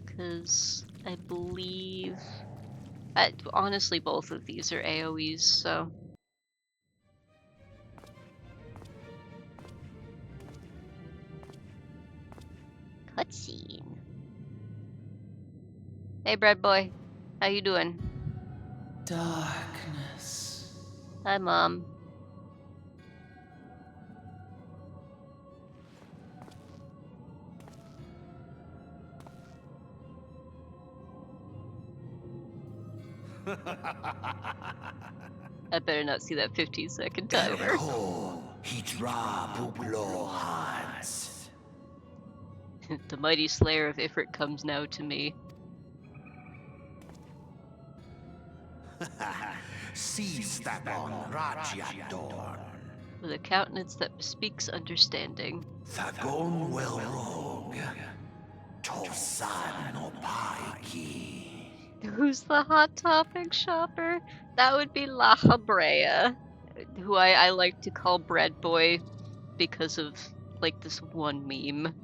Because I believe... honestly, both of these are AoEs, so... Cutscene. Hey, bread boy. How you doing? Darkness. Hi, Mom. I better not see that 15-second timer. The mighty slayer of Ifrit comes now to me. With a countenance that bespeaks understanding. Who's the Hot Topic shopper? That would be La Habrea, who I like to call Bread Boy because of, like, this one meme.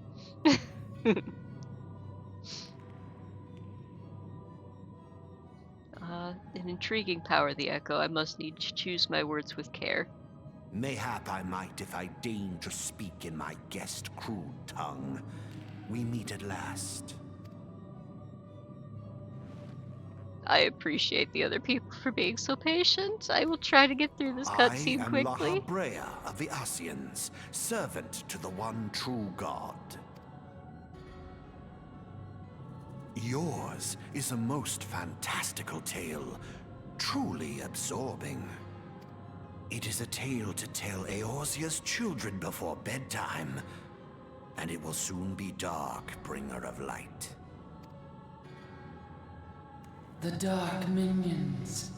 An intriguing power, the Echo. I must need to choose my words with care. Mayhap I might if I deign to speak in my guest crude tongue. We meet at last. I appreciate the other people for being so patient. I will try to get through this cutscene quickly. I am La Habrea of the Asians, servant to the one true god. Yours is a most fantastical tale, truly absorbing. It is a tale to tell Eorzea's children before bedtime, and it will soon be dark, bringer of light. The dark minions.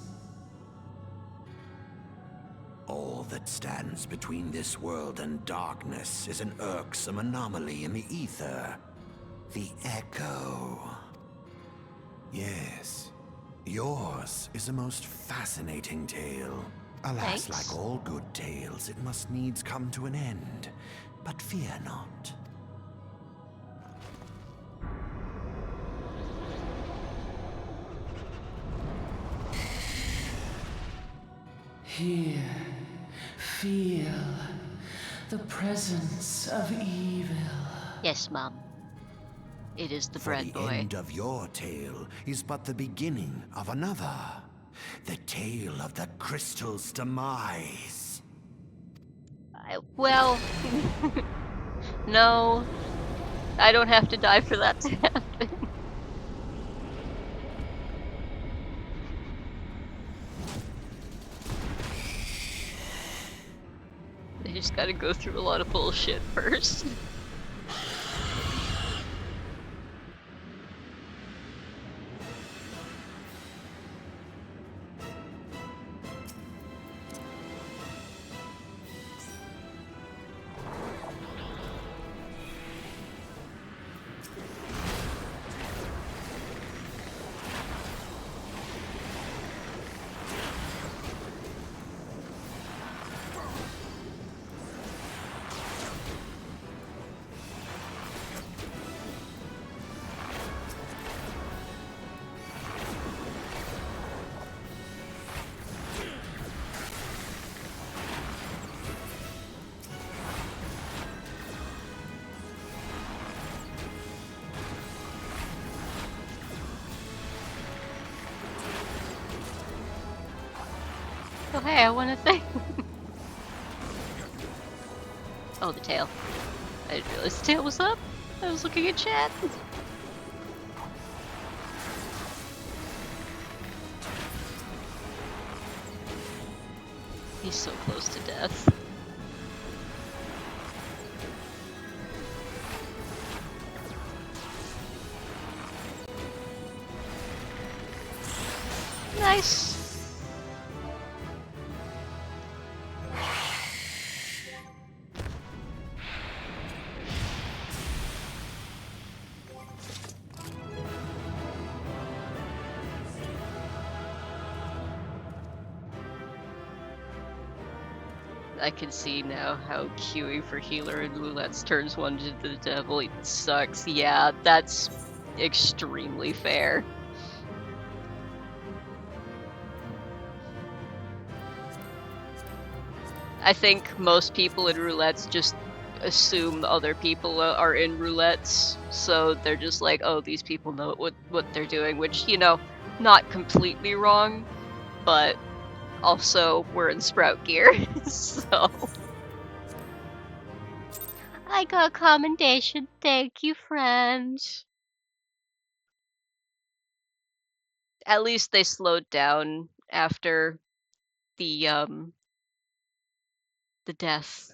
All that stands between this world and darkness is an irksome anomaly in the ether. The Echo. Yes, yours is a most fascinating tale. Alas, Thanks. like all good tales, it must needs come to an end. But fear not. Here, feel the presence of evil. Yes, Mom. It is the bread For the boy. end of your tale is but the beginning of another. The tale of the crystal's demise. Well, no. I don't have to die for that to happen. They just gotta go through a lot of bullshit first. Oh hey, I want a thing. Oh, the tail. I didn't realize the tail was up. I was looking at chat. He's so close to death. Nice. I can see now how queuing for healer and roulettes turns one into the devil. It sucks. Yeah, that's extremely fair. I think most people in roulettes just assume other people are in roulettes, so they're just like, oh, these people know what they're doing, which, you know, not completely wrong, but also we're in Sprout gear, so... I got commendation, thank you, friend. At least they slowed down after the death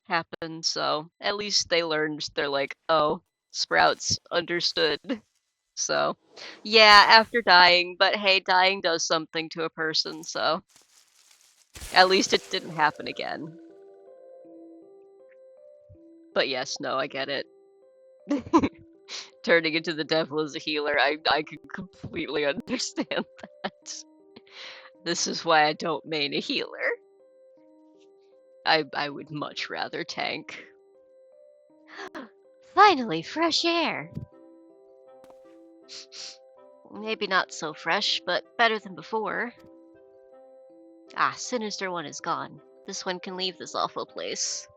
happened, so at least they learned. They're like, oh, Sprouts understood. So, yeah, after dying, but hey, dying does something to a person, so at least it didn't happen again. But yes, no, I get it. Turning into the devil as a healer, I can completely understand that. This is why I don't main a healer. I would much rather tank. Finally, fresh air! Maybe not so fresh, but better than before. Ah, Sinister One is gone. This one can leave this awful place.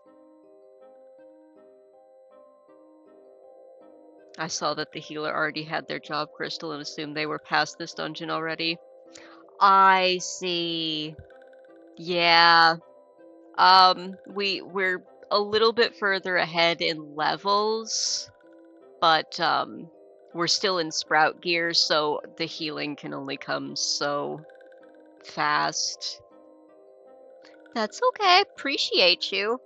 I saw that the healer already had their job crystal and assumed they were past this dungeon already. I see. Yeah. We're a little bit further ahead in levels, but we're still in Sprout gear, so the healing can only come so fast. That's okay. Appreciate you.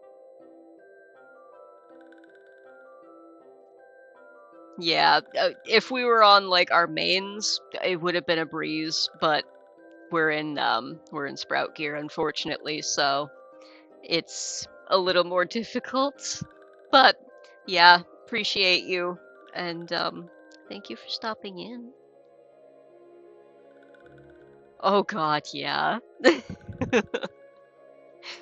Yeah, if we were on like our mains, it would have been a breeze, but we're in Sprout gear, unfortunately, so it's a little more difficult. But yeah, appreciate you, and thank you for stopping in. Oh god, yeah.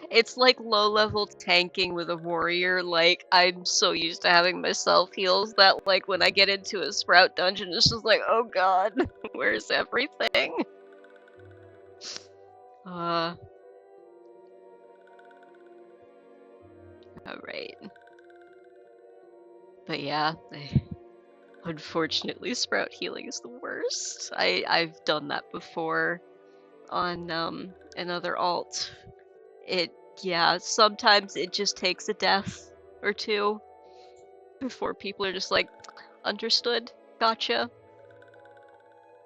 It's like low-level tanking with a warrior. Like, I'm so used to having myself heals that, like, when I get into a Sprout dungeon, it's just like, oh god, where's everything? Alright. But yeah, unfortunately, Sprout healing is the worst. I've done that before on another alt. Yeah, sometimes it just takes a death or two before people are just like, understood, gotcha.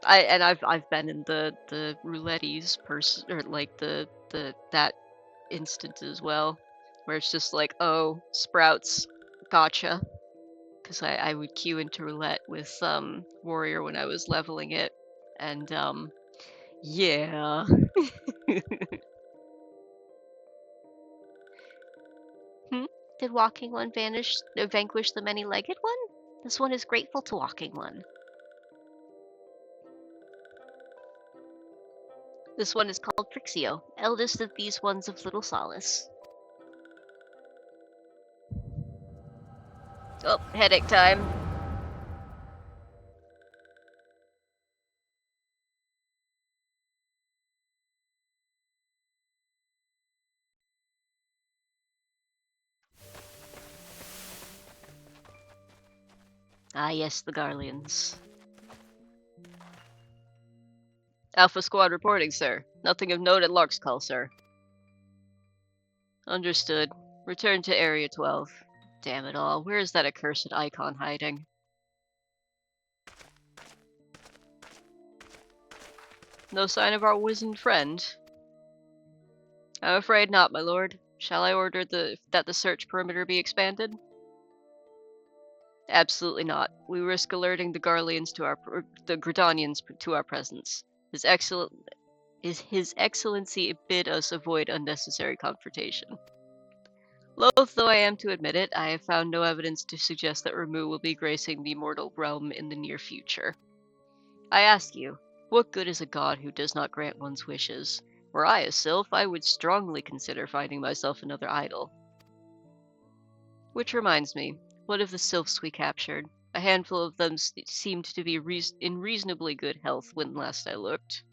I've been in the roulette's person, or like that instant as well, where it's just like, oh, Sprouts, gotcha. Because I would queue into roulette with warrior when I was leveling it, and yeah. Hmm? Did Walking One vanquish the many-legged one? This one is grateful to Walking One. This one is called Trixio, eldest of these ones of little solace. Oh, headache time. Ah yes, the Garleans. Alpha Squad reporting, sir. Nothing of note at Lark's Call, sir. Understood. Return to Area 12. Damn it all, where is that accursed icon hiding? No sign of our wizened friend? I'm afraid not, my lord. Shall I order that the search perimeter be expanded? Absolutely not. We risk alerting the Garleans to the Gridanians to our presence. His Excellency bid us avoid unnecessary confrontation. Loath though I am to admit it, I have found no evidence to suggest that Ramu will be gracing the mortal realm in the near future. I ask you, what good is a god who does not grant one's wishes? Were I a sylph, I would strongly consider finding myself another idol. Which reminds me, what of the sylphs we captured? A handful of them seemed to be in reasonably good health when last I looked.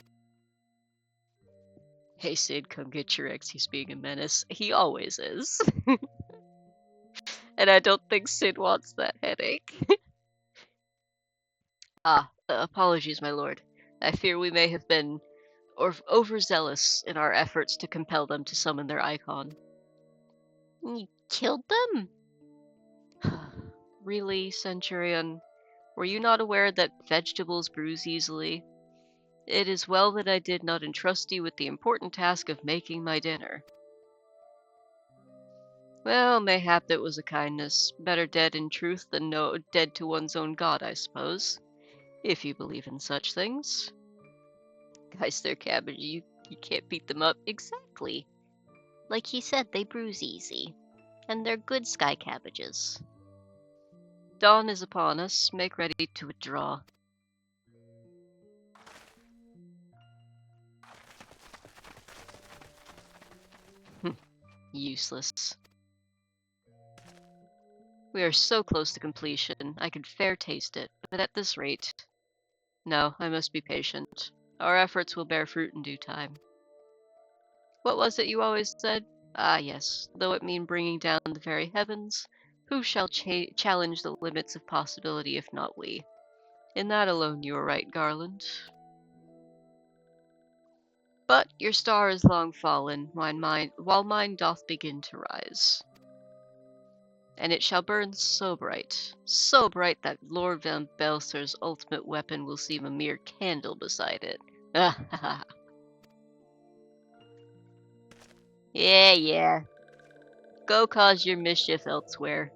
Hey Sid, come get your ex, he's being a menace. He always is. And I don't think Sid wants that headache. Apologies, my lord. I fear we may have been overzealous in our efforts to compel them to summon their icon. You killed them? Really, Centurion? Were you not aware that vegetables bruise easily? It is well that I did not entrust you with the important task of making my dinner. Well, mayhap it was a kindness. Better dead in truth than dead to one's own god, I suppose. If you believe in such things. Guys, they're cabbage. You can't beat them up. Exactly. Like he said, they bruise easy. And they're good sky cabbages. Dawn is upon us. Make ready to withdraw. Useless. We are so close to completion. I could fair taste it, but at this rate... No, I must be patient. Our efforts will bear fruit in due time. What was it you always said? Ah, yes. Though it mean bringing down the very heavens, who shall challenge the limits of possibility if not we? In that alone you are right, Garland. But your star is long fallen, while mine doth begin to rise. And it shall burn so bright that Lord Van Belser's ultimate weapon will seem a mere candle beside it. Yeah. Go cause your mischief elsewhere.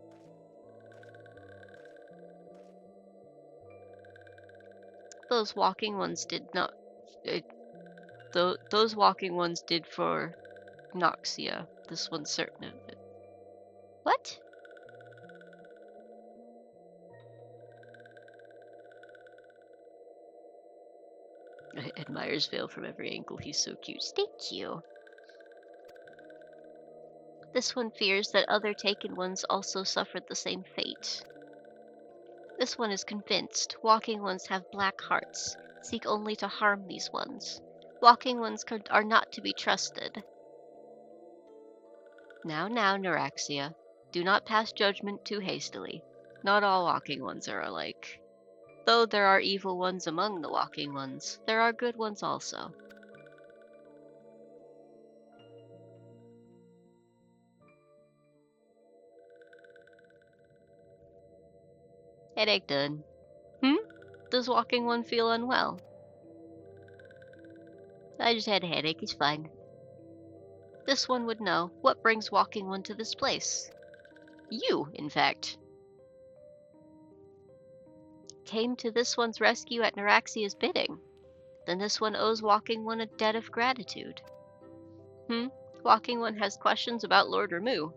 Those walking ones did not... those walking ones did for Noxia. This one's certain of it. What? Admires Vale from every angle. He's so cute. Thank you. This one fears that other taken ones also suffered the same fate. This one is convinced. Walking ones have black hearts, seek only to harm these ones. Walking ones are not to be trusted. Now, Neuraxia. Do not pass judgment too hastily. Not all walking ones are alike. Though there are evil ones among the walking ones, there are good ones also. Headache done. Does walking one feel unwell? I just had a headache, it's fine. This one would know. What brings walking one to this place? You, in fact. Came to this one's rescue at Neuraxia's bidding. Then this one owes walking one a debt of gratitude. Walking one has questions about Lord Ramu.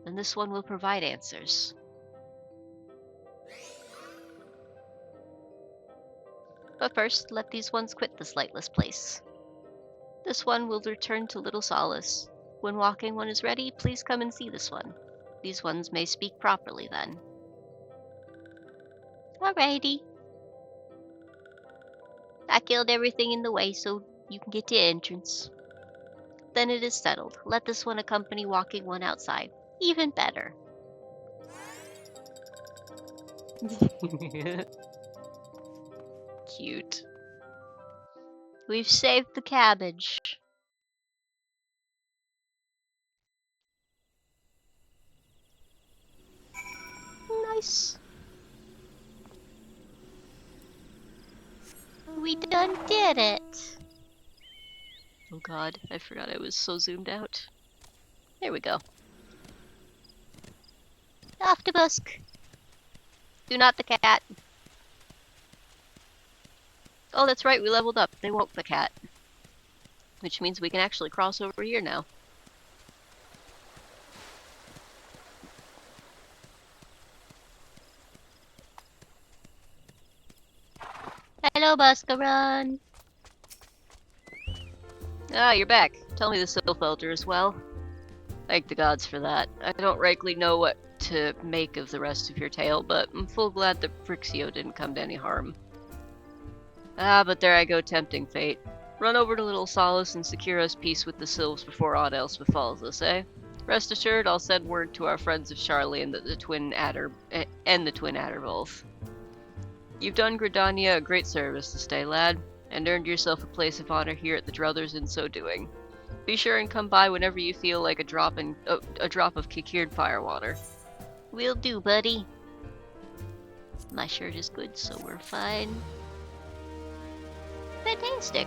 Then this one will provide answers. But first, let these ones quit this lightless place. This one will return to Little Solace. When walking one is ready, please come and see this one. These ones may speak properly then. Alrighty. I killed everything in the way so you can get to entrance. Then it is settled. Let this one accompany walking one outside. Even better. Cute. We've saved the cabbage. Nice. We done did it. Oh god, I forgot I was so zoomed out. There we go. Off to Busk. Do not the cat. Oh, that's right, we leveled up. They woke the cat. Which means we can actually cross over here now. Hello, Buscarron. Ah, you're back. Tell me the Sylph Elder as well. Thank the gods for that. I don't rightly know what to make of the rest of your tale, but I'm full glad that Brixio didn't come to any harm. Ah, but there I go tempting fate. Run over to Little Solace and secure us peace with the Sylphs before aught else befalls us, eh? Rest assured, I'll send word to our friends of Charlie and the Twin Adder both. You've done Gridania a great service this day, lad, and earned yourself a place of honor here at the Druthers in so doing. Be sure and come by whenever you feel like a drop of Kikired firewater. Will do, buddy. My shirt is good, so we're fine. Fantastic.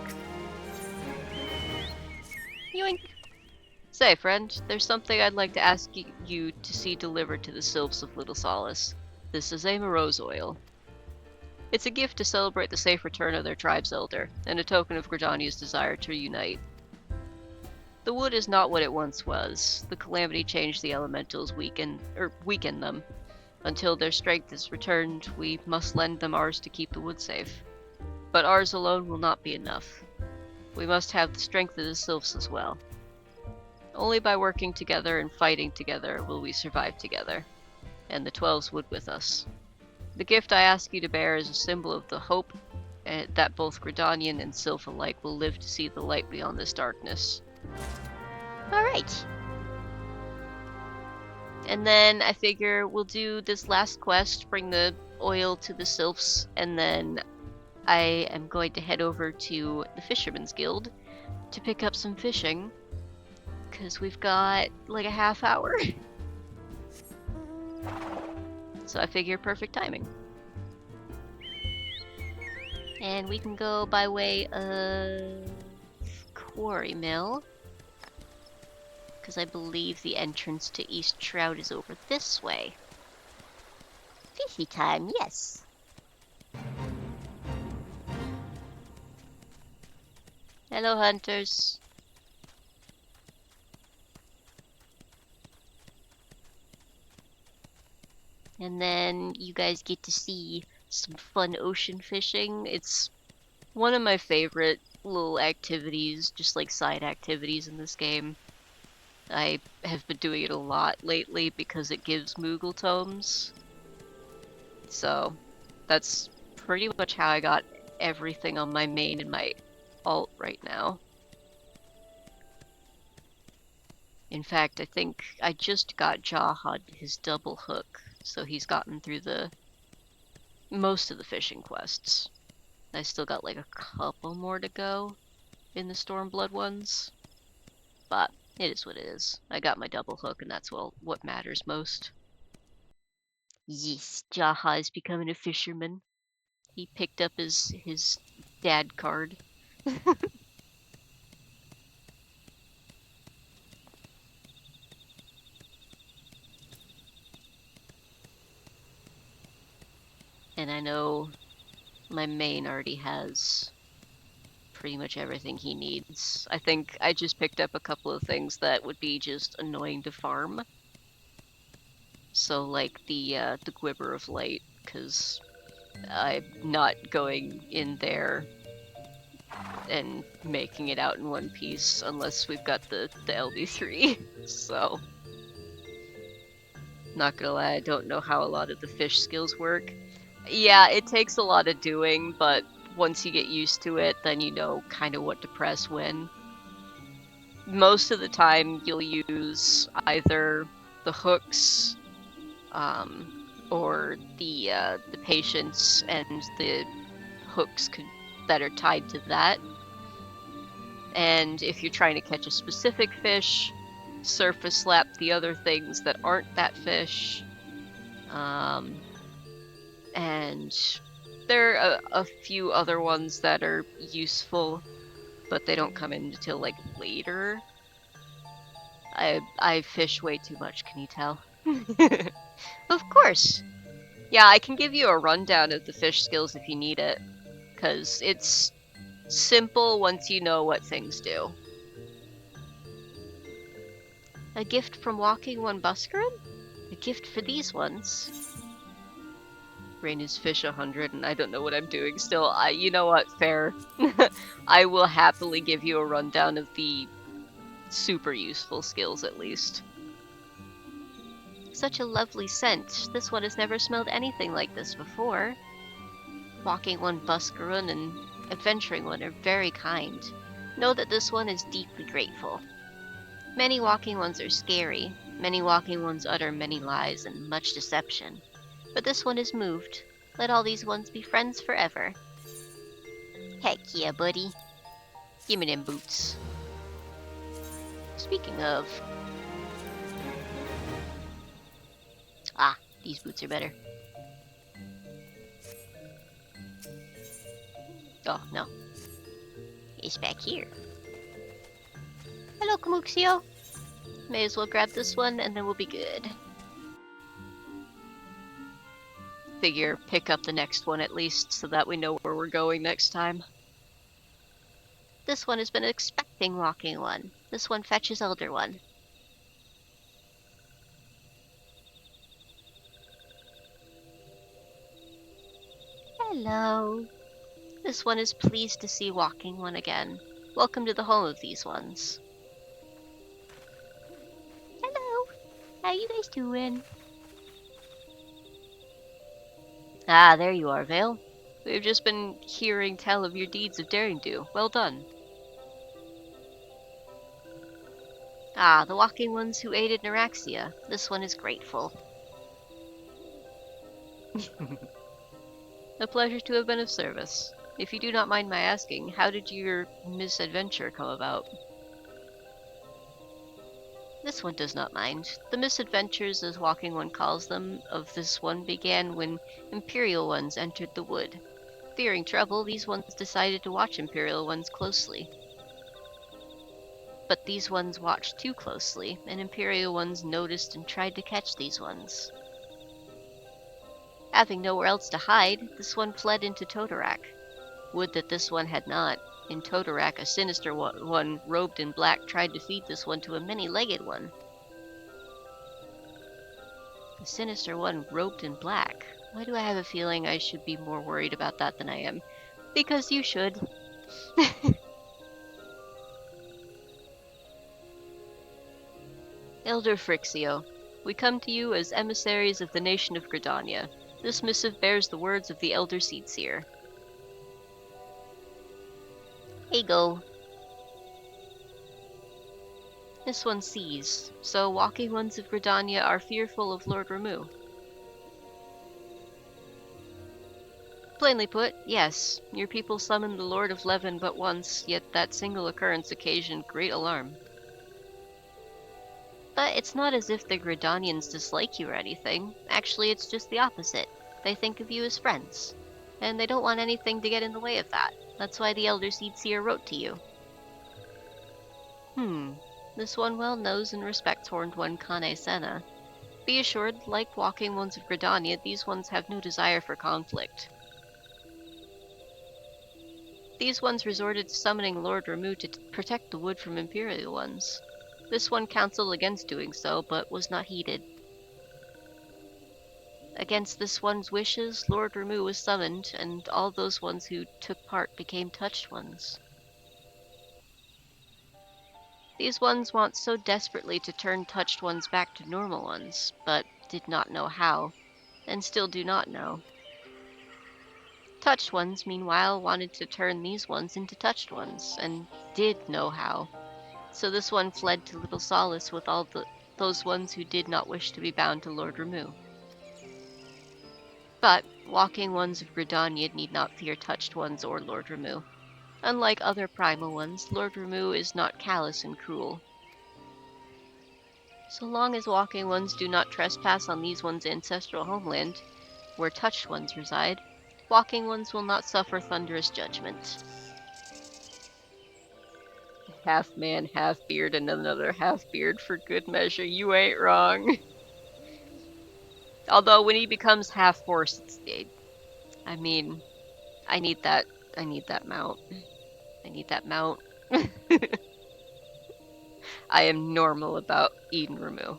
Yoink. Say, friend, there's something I'd like to ask you to see delivered to the Sylphs of Little Solace. This is a Morose oil. It's a gift to celebrate the safe return of their tribe's elder, and a token of Gridania's desire to unite. The wood is not what it once was. The calamity changed the elementals, weakened them. Until their strength is returned, we must lend them ours to keep the wood safe. But ours alone will not be enough. We must have the strength of the Sylphs as well. Only by working together and fighting together will we survive together, and the 12s would with us. The gift I ask you to bear is a symbol of the hope that both Gridanian and Sylph alike will live to see the light beyond this darkness. Alright. And then I figure we'll do this last quest, bring the oil to the Sylphs, and then I am going to head over to the Fisherman's Guild to pick up some fishing, because we've got like a half hour. So I figure perfect timing. And we can go by way of Quarry Mill, because I believe the entrance to East Shroud is over this way. Fishy time, yes. Hello, hunters. And then you guys get to see some fun ocean fishing. It's one of my favorite little activities, just like side activities in this game. I have been doing it a lot lately because it gives Moogle tomes. So that's pretty much how I got everything on my main and my alt right now. In fact, I think I just got Jahad his double hook, so he's gotten through most of the fishing quests. I still got like a couple more to go in the Stormblood ones, but it is what it is. I got my double hook, and that's what matters most. Yes, Jaha is becoming a fisherman. He picked up his dad card. And I know my main already has pretty much everything he needs. I think I just picked up a couple of things that would be just annoying to farm. So like the Gwibber of Light, because I'm not going in there and making it out in one piece unless we've got the LD3. So, not gonna lie, I don't know how a lot of the fish skills work. Yeah, it takes a lot of doing, but once you get used to it, then you know kind of what to press when. Most of the time, you'll use either the hooks, or the patience and the hooks that are tied to that, And if you're trying to catch a specific fish, surface slap the other things that aren't that fish. And there are a few other ones that are useful, but they don't come in until like later. I fish way too much, can you tell? Of course. Yeah, I can give you a rundown of the fish skills if you need it, because it's simple once you know what things do. A gift from Walking One Buscarron? A gift for these ones. Rain is fish 100, and I don't know what I'm doing still. You know what? Fair. I will happily give you a rundown of the super useful skills, at least. Such a lovely scent. This one has never smelled anything like this before. Walking One Buscarron and Adventuring One are very kind. Know that this one is deeply grateful. Many Walking Ones are scary. Many Walking Ones utter many lies and much deception. But this one is moved. Let all these ones be friends forever. Heck yeah, buddy. Give me them boots. Speaking of... Ah, these boots are better. Oh, no. It's back here. Hello, Kamuxio. May as well grab this one and then we'll be good. Figure pick up the next one at least so that we know where we're going next time. This one has been expecting Walking One. This one fetches Elder One. Hello. This one is pleased to see Walking One again. Welcome to the home of these ones. Hello. How you guys doing? Ah, there you are, Vale. We've just been hearing tell of your deeds of daring do. Well done. Ah, the Walking Ones who aided Neuraxia. This one is grateful. A pleasure to have been of service. If you do not mind my asking, how did your misadventure come about? This one does not mind. The misadventures, as Walking One calls them, of this one began when Imperial Ones entered the wood. Fearing trouble, these ones decided to watch Imperial Ones closely. But these ones watched too closely, and Imperial Ones noticed and tried to catch these ones. Having nowhere else to hide, this one fled into Toto-Rak. Would that this one had not. In Toto-Rak, a sinister one robed in black tried to feed this one to a many-legged one. A sinister one robed in black. Why do I have a feeling I should be more worried about that than I am? Because you should. Elder Frixio, we come to you as emissaries of the nation of Gridania. This missive bears the words of the Elder Seedseer. Hey go. This one sees, so Walking Ones of Gridania are fearful of Lord Ramu. Plainly put, yes, your people summoned the Lord of Levin but once, yet that single occurrence occasioned great alarm. But it's not as if the Gridanians dislike you or anything. Actually, it's just the opposite. They think of you as friends. And they don't want anything to get in the way of that. That's why the Elder Seedseer wrote to you. This one well knows and respects Horned One Kane Senna. Be assured, like Walking Ones of Gridania, these ones have no desire for conflict. These ones resorted to summoning Lord Ramu to protect the wood from Imperial Ones. This one counseled against doing so, but was not heeded. Against this one's wishes, Lord Ramu was summoned, and all those ones who took part became touched ones. These ones want so desperately to turn touched ones back to normal ones, but did not know how, and still do not know. Touched ones, meanwhile, wanted to turn these ones into touched ones, and did know how. So this one fled to little solace with all those ones who did not wish to be bound to Lord Ramu. But Walking Ones of Gridania need not fear touched ones or Lord Ramu. Unlike other primal ones, Lord Ramu is not callous and cruel. So long as walking ones do not trespass on these ones' ancestral homeland, where touched ones reside, walking ones will not suffer thunderous judgment. Half man, half beard, and another half beard for good measure. You ain't wrong. Although when he becomes half horse, I mean, I need that. I need that mount. I need that mount. I am normal about Eden Ramu.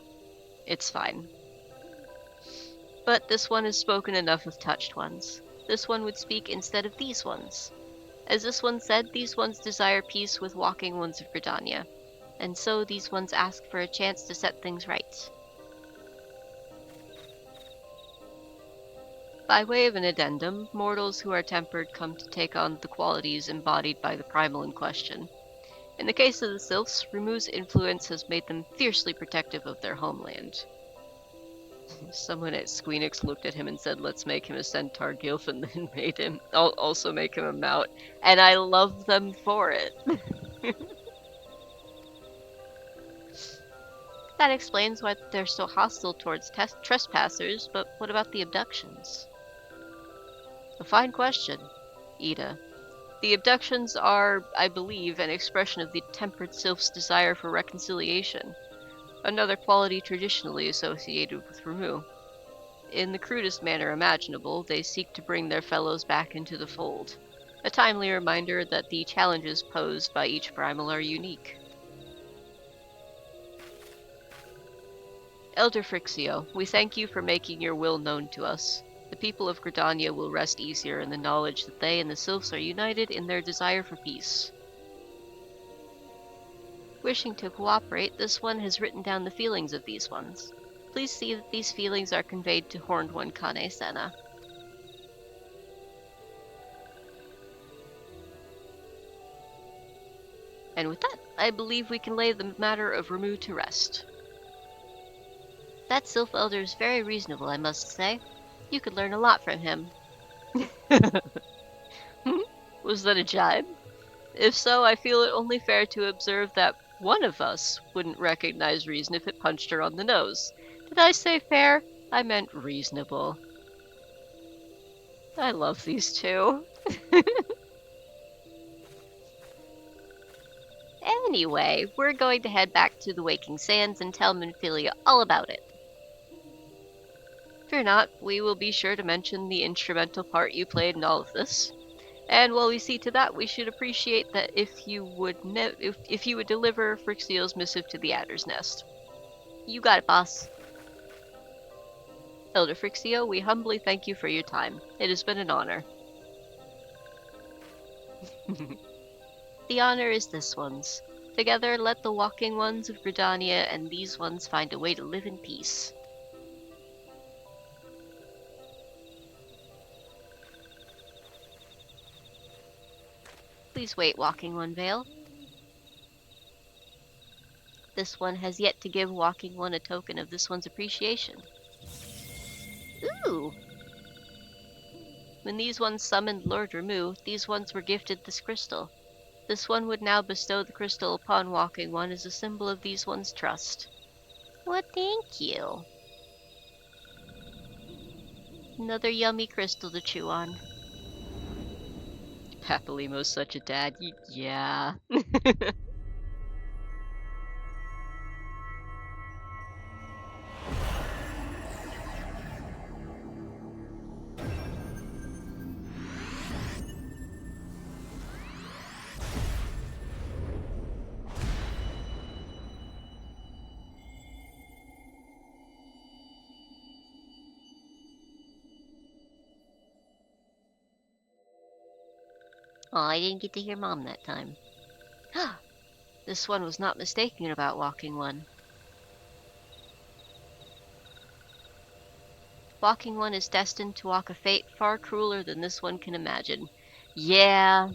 It's fine. But this one has spoken enough of touched ones. This one would speak instead of these ones. As this one said, these ones desire peace with walking ones of Gridania, and so these ones ask for a chance to set things right. By way of an addendum, mortals who are tempered come to take on the qualities embodied by the primal in question. In the case of the Sylphs, Ramu's influence has made them fiercely protective of their homeland. Someone at Squeenix looked at him and said, "Let's make him a centaur gilf," and then made him also make him a mount. And I love them for it. That explains why they're so hostile towards trespassers, but what about the abductions? A fine question, Ida. The abductions are, I believe, an expression of the tempered sylph's desire for reconciliation, another quality traditionally associated with Ramu. In the crudest manner imaginable, they seek to bring their fellows back into the fold, a timely reminder that the challenges posed by each primal are unique. Elder Frixio, we thank you for making your will known to us. The people of Gridania will rest easier in the knowledge that they and the Sylphs are united in their desire for peace. Wishing to cooperate, this one has written down the feelings of these ones. Please see that these feelings are conveyed to Horned One Kane Senna. And with that, I believe we can lay the matter of Ramu to rest. That Sylph Elder is very reasonable, I must say. You could learn a lot from him. Was that a jibe? If so, I feel it only fair to observe that one of us wouldn't recognize reason if it punched her on the nose. Did I say fair? I meant reasonable. I love these two. Anyway, we're going to head back to the Waking Sands and tell Minfilia all about it. Fear not, we will be sure to mention the instrumental part you played in all of this. And while we see to that, we should appreciate that if you would deliver Frixio's missive to the Adder's Nest. You got it, boss. Elder Frixio, we humbly thank you for your time. It has been an honor. The honor is this one's. Together, let the walking ones of Gridania and these ones find a way to live in peace. Please wait, Walking One Vale. This one has yet to give Walking One a token of this one's appreciation. Ooh! When these ones summoned Lord Ramu, these ones were gifted this crystal. This one would now bestow the crystal upon Walking One as a symbol of these one's trust. Well, thank you. Another yummy crystal to chew on. Papalimo's such a dad. Yeah. Oh, I didn't get to hear Mom that time. This one was not mistaken about Walking One. Walking One is destined to walk a fate far crueler than this one can imagine. Yeah.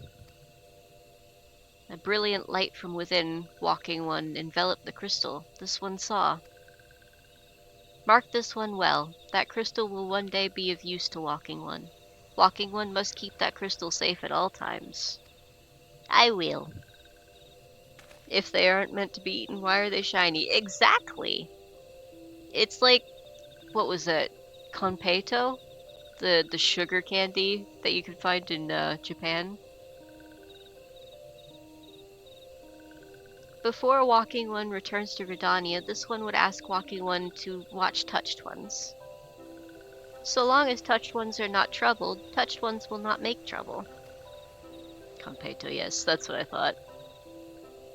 A brilliant light from within Walking One enveloped the crystal this one saw. Mark this one well. That crystal will one day be of use to Walking One. Walking One must keep that crystal safe at all times. I will. If they aren't meant to be eaten, why are they shiny? Exactly! It's like, what was it? Konpeito? The sugar candy that you can find in Japan. Before Walking One returns to Redania, this one would ask Walking One to watch Touched Ones. So long as Touched Ones are not troubled, Touched Ones will not make trouble. Konpeito, yes, that's what I thought.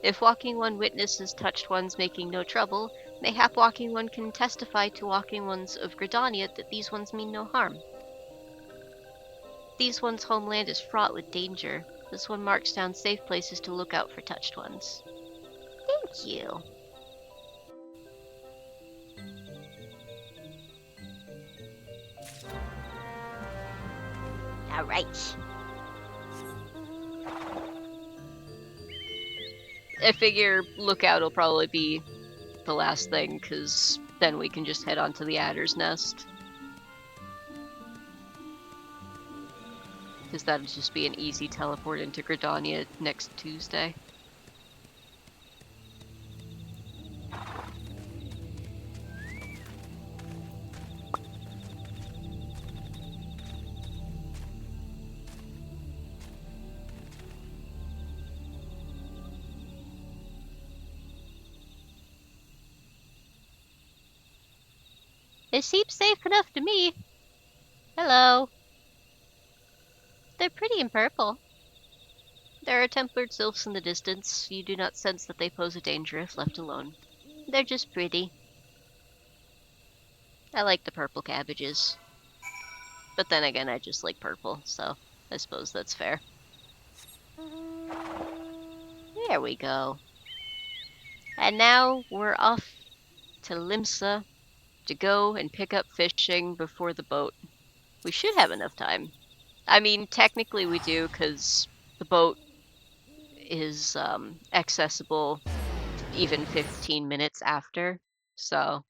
If Walking One witnesses Touched Ones making no trouble, mayhap Walking One can testify to Walking Ones of Gridania that these ones mean no harm. These ones' homeland is fraught with danger. This one marks down safe places to look out for Touched Ones. Thank you. Alright. I figure Lookout will probably be the last thing, because then we can just head on to the Adder's Nest. Because that'll just be an easy teleport into Gridania next Tuesday. It seems safe enough to me. Hello. They're pretty in purple. There are Templar sylphs in the distance. You do not sense that they pose a danger if left alone. They're just pretty. I like the purple cabbages. But then again, I just like purple, so I suppose that's fair. There we go. And now we're off to Limsa to go and pick up fishing before the boat. We should have enough time. I mean, technically we do, because the boat is accessible even 15 minutes after, so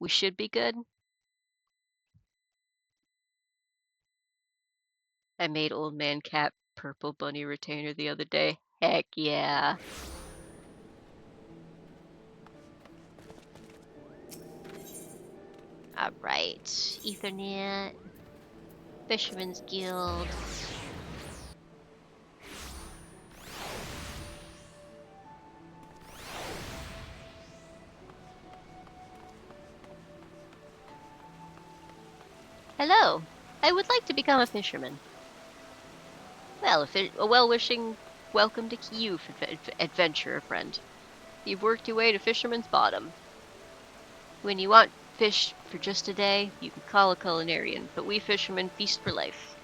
we should be good. I made Old Man Cat purple bunny retainer the other day. Heck yeah. Alright, Ethernet, Fisherman's Guild. Hello, I would like to become a fisherman. Well, a well-wishing welcome to you, adventurer friend. You've worked your way to Fisherman's Bottom. When you want fish for just a day, you can call a culinarian, but we fishermen feast for life.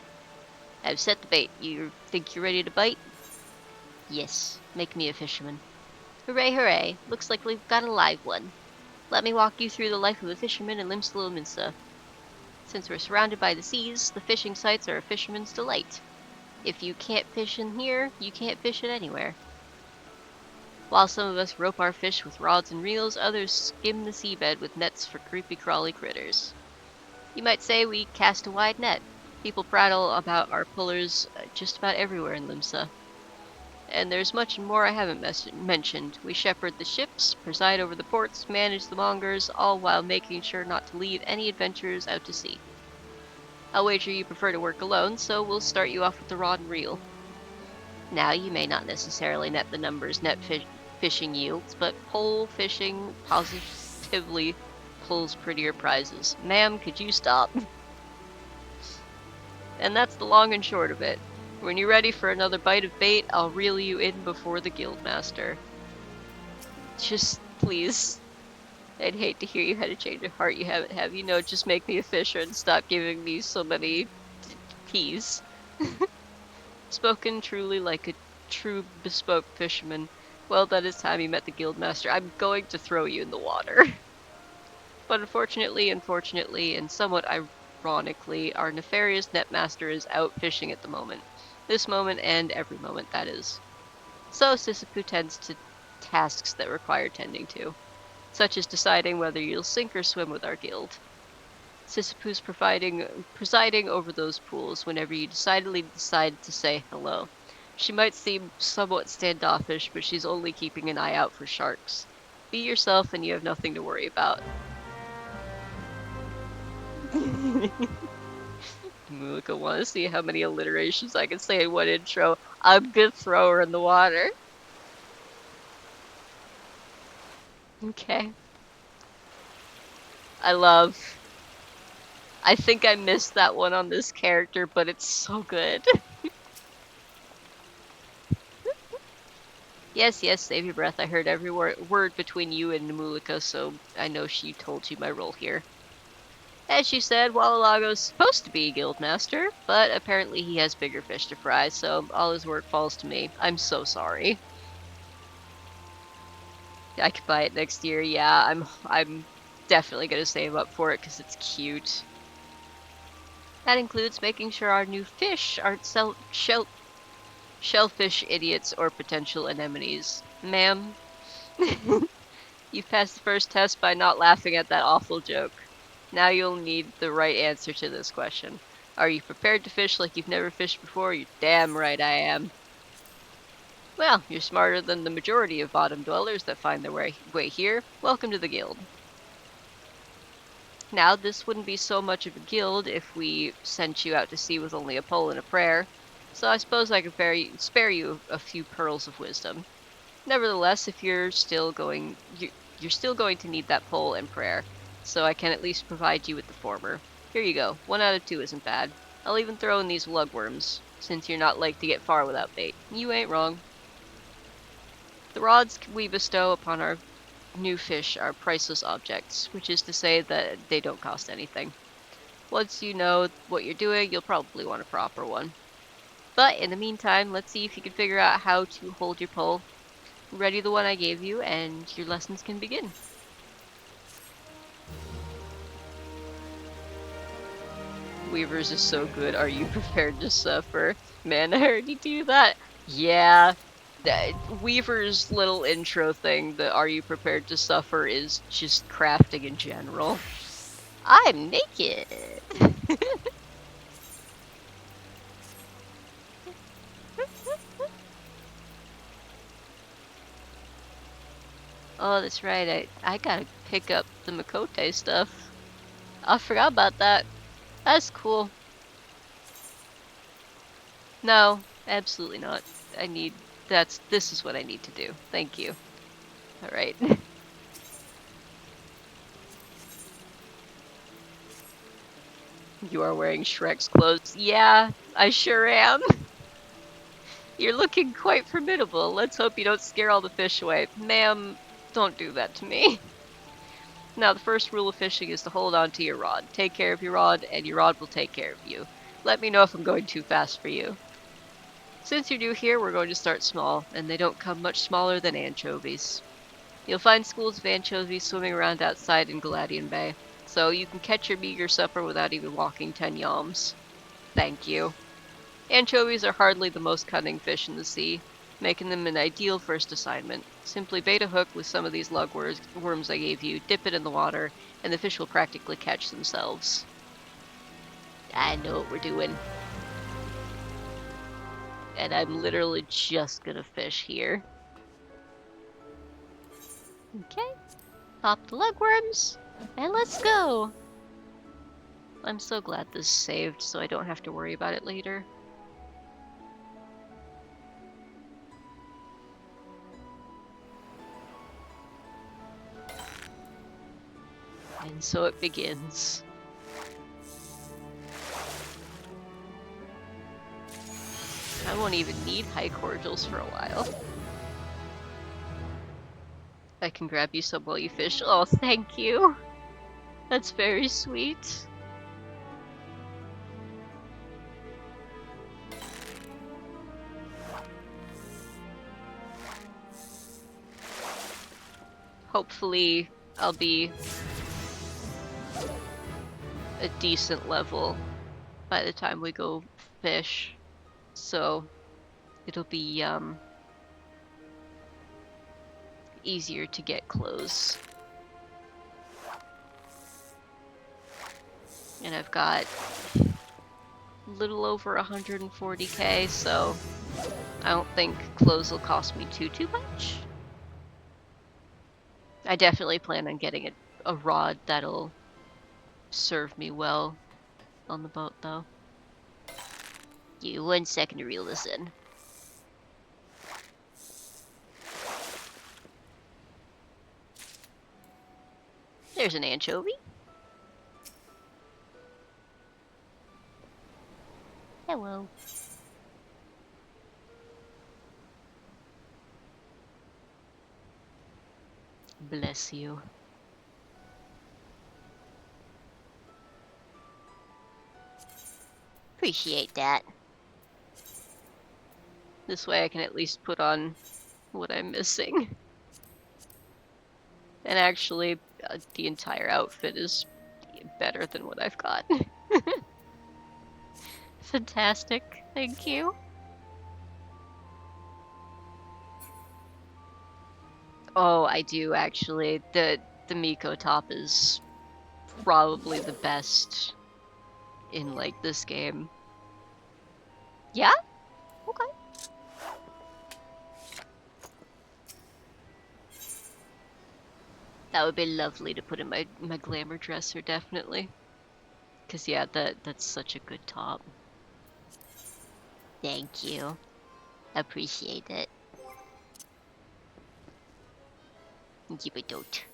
I've set the bait. You think you're ready to bite? Yes, make me a fisherman. Hooray, hooray. Looks like we've got a live one. Let me walk you through the life of a fisherman in Limsla Minsa. Since we're surrounded by the seas, the fishing sites are a fisherman's delight. If you can't fish in here, you can't fish it anywhere. While some of us rope our fish with rods and reels, others skim the seabed with nets for creepy-crawly critters. You might say we cast a wide net. People prattle about our pullers just about everywhere in Limsa. And there's much more I haven't mentioned. We shepherd the ships, preside over the ports, manage the mongers, all while making sure not to leave any adventurers out to sea. I'll wager you prefer to work alone, so we'll start you off with the rod and reel. Now, you may not necessarily net the numbers net fishing yields, but pole fishing positively pulls prettier prizes. Ma'am, could you stop? And that's the long and short of it. When you're ready for another bite of bait, I'll reel you in before the guildmaster. Just, please. I'd hate to hear you had a change of heart you haven't have. You know, just make me a fisher and stop giving me so many peas. Spoken truly like a true bespoke fisherman. Well done it's time you met the guildmaster. I'm going to throw you in the water. But unfortunately, and somewhat ironically, our nefarious netmaster is out fishing at the moment. This moment and every moment, that is. So Sisyphus tends to tasks that require tending to, such as deciding whether you'll sink or swim with our guild. Sisyphus presiding over those pools whenever you decide to say hello. She might seem somewhat standoffish, but she's only keeping an eye out for sharks. Be yourself and you have nothing to worry about. Mulika want to see how many alliterations I can say in one intro. I'm gonna throw her in the water. Okay. I think I missed that one on this character, but it's so good. Yes, save your breath. I heard every word between you and Mulika, so I know she told you my role here. As she said, Wallalago's supposed to be guildmaster, but apparently he has bigger fish to fry, so all his work falls to me. I'm so sorry. I could buy it next year. Yeah, I'm definitely gonna save up for it because it's cute. That includes making sure our new fish aren't shellfish idiots or potential anemones. Ma'am, you passed the first test by not laughing at that awful joke. Now you'll need the right answer to this question. Are you prepared to fish like you've never fished before? You're damn right I am. Well, you're smarter than the majority of bottom dwellers that find their way here. Welcome to the guild. Now, this wouldn't be so much of a guild if we sent you out to sea with only a pole and a prayer, so I suppose I could spare you a few pearls of wisdom. Nevertheless, if you're still going to need that pole and prayer, so I can at least provide you with the former. Here you go. 1 out of 2 isn't bad. I'll even throw in these lugworms, since you're not like to get far without bait. You ain't wrong. The rods we bestow upon our new fish are priceless objects, which is to say that they don't cost anything. Once you know what you're doing, you'll probably want a proper one. But in the meantime, let's see if you can figure out how to hold your pole. Ready the one I gave you, and your lessons can begin. Weavers is so good. Are you prepared to suffer? Man, I already do that. Yeah. Weaver's little intro thing, the are you prepared to suffer, is just crafting in general. I'm naked! Oh, that's right, I gotta pick up the Makote stuff. I forgot about that. That's cool. No, absolutely not. This is what I need to do. Thank you. Alright. You are wearing Shrek's clothes. Yeah, I sure am. You're looking quite formidable. Let's hope you don't scare all the fish away. Ma'am, don't do that to me. Now, the first rule of fishing is to hold on to your rod. Take care of your rod, and your rod will take care of you. Let me know if I'm going too fast for you. Since you're new here, we're going to start small, and they don't come much smaller than anchovies. You'll find schools of anchovies swimming around outside in Galadian Bay, so you can catch your meager supper without even walking 10 yalms. Thank you. Anchovies are hardly the most cunning fish in the sea, making them an ideal first assignment. Simply bait a hook with some of these lugworms I gave you, dip it in the water, and the fish will practically catch themselves. I know what we're doing. And I'm literally just gonna fish here. Okay. Pop the lugworms, and let's go! I'm so glad this saved, so I don't have to worry about it later. And so it begins. I won't even need high cordials for a while. I can grab you some while you fish. Oh, thank you! That's very sweet. Hopefully, I'll be a decent level by the time we go fish. So, it'll be, easier to get clothes. And I've got a little over 140k, so I don't think clothes will cost me too much. I definitely plan on getting a rod that'll serve me well on the boat, though. Give you 1 second to reel this in. There's an anchovy. Hello. Bless you. Appreciate that. This way I can at least put on what I'm missing. And actually, the entire outfit is better than what I've got. Fantastic. Thank you. Oh, I do actually. The Miko top is probably the best in like this game. Yeah? Okay. That would be lovely to put in my glamour dresser, definitely. Cause yeah, that's such a good top. Thank you. Appreciate it. Give it out.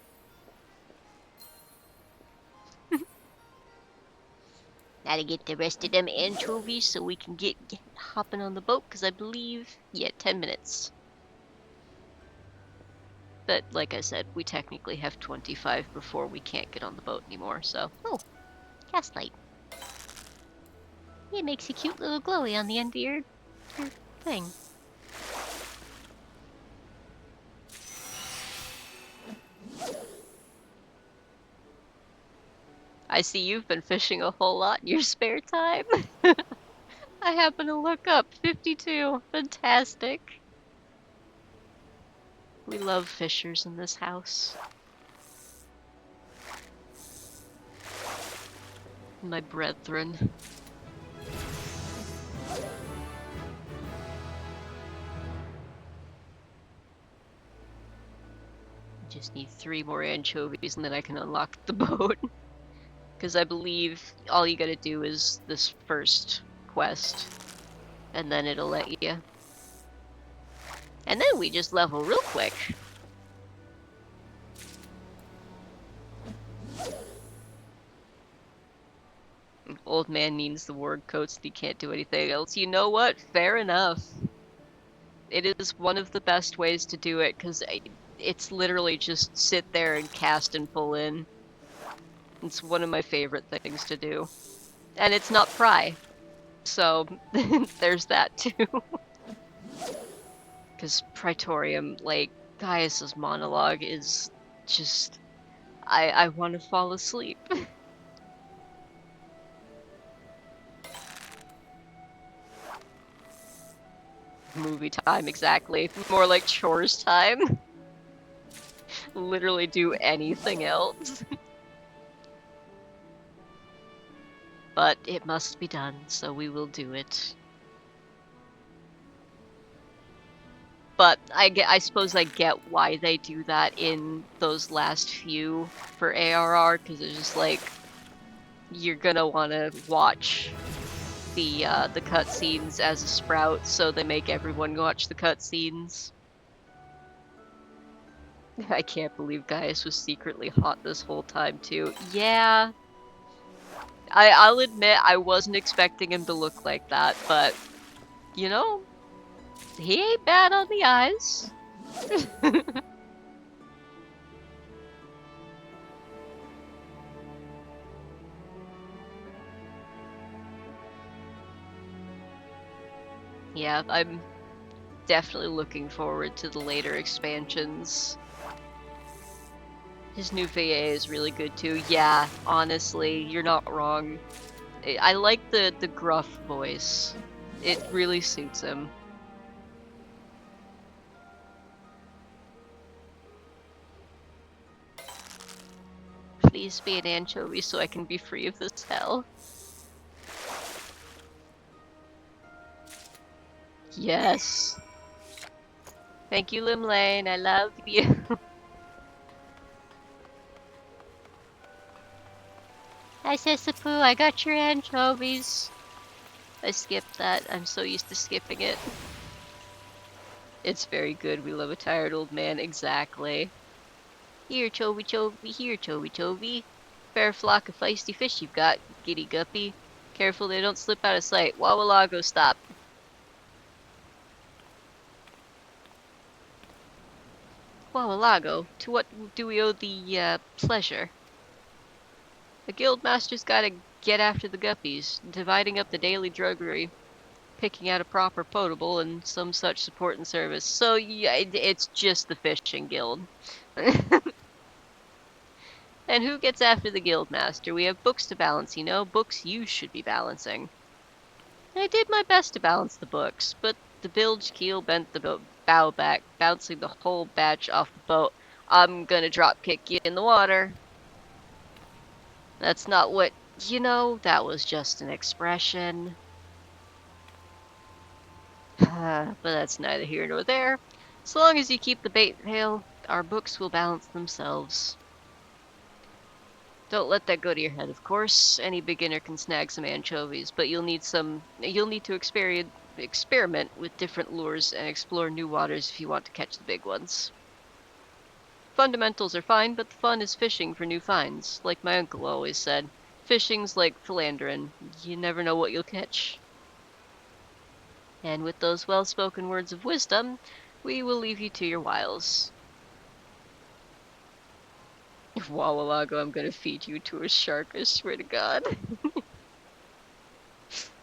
Now to get the rest of them anchovies so we can get hopping on the boat, because I believe, yeah, 10 minutes. But like I said, we technically have 25 before we can't get on the boat anymore, so... Oh, cast light. It makes a cute little glowy on the end of your thing. I see you've been fishing a whole lot in your spare time. I happen to look up 52. Fantastic. We love fishers in this house. My brethren. Just need 3 more anchovies and then I can unlock the boat. Because I believe all you gotta do is this first quest, and then it'll let you. And then we just level real quick. Old man needs the ward coats and he can't do anything else. You know what? Fair enough. It is one of the best ways to do it, because it's literally just sit there and cast and pull in. It's one of my favorite things to do. And it's not pry. So, there's that too. Because Praetorium, like, Gaius's monologue is just... I want to fall asleep. Movie time, exactly. More like chores time. Literally do anything else. But it must be done, so we will do it. But I suppose I get why they do that in those last few for ARR, because it's just like, you're gonna want to watch the cutscenes as a sprout, so they make everyone watch the cutscenes. I can't believe Gaius was secretly hot this whole time too. Yeah. I'll admit I wasn't expecting him to look like that, but, you know, he ain't bad on the eyes. Yeah, I'm definitely looking forward to the later expansions. His new VA is really good too. Yeah, honestly, you're not wrong. I like the gruff voice. It really suits him. Please be an anchovy so I can be free of this hell. Yes. Thank you, Limlane. I love you. Hi, Sissapoo. I got your anchovies. I skipped that. I'm so used to skipping it. It's very good. We love a tired old man. Exactly. Here, Chovy Chovy. Here, Chovy Chovy. Fair flock of feisty fish you've got, giddy guppy. Careful they don't slip out of sight. Wawalago, stop. Wawalago, to what do we owe the pleasure? The guildmaster's gotta get after the guppies, dividing up the daily druggery, picking out a proper potable, and some such support and service. So yeah, it's just the fishing guild. And who gets after the guildmaster? We have books to balance, you know, books you should be balancing. I did my best to balance the books, but the bilge keel bent the bow back, bouncing the whole batch off the boat. I'm gonna drop kick you in the water. That's not what, you know, that was just an expression. But that's neither here nor there. So long as you keep the bait pail, our books will balance themselves. Don't let that go to your head, of course. Any beginner can snag some anchovies, but you'll need to experiment with different lures and explore new waters if you want to catch the big ones. Fundamentals are fine, but the fun is fishing for new finds. Like my uncle always said, fishing's like philandering. You never know what you'll catch. And with those well-spoken words of wisdom, we will leave you to your wiles. Wawalago, I'm gonna feed you to a shark, I swear to God.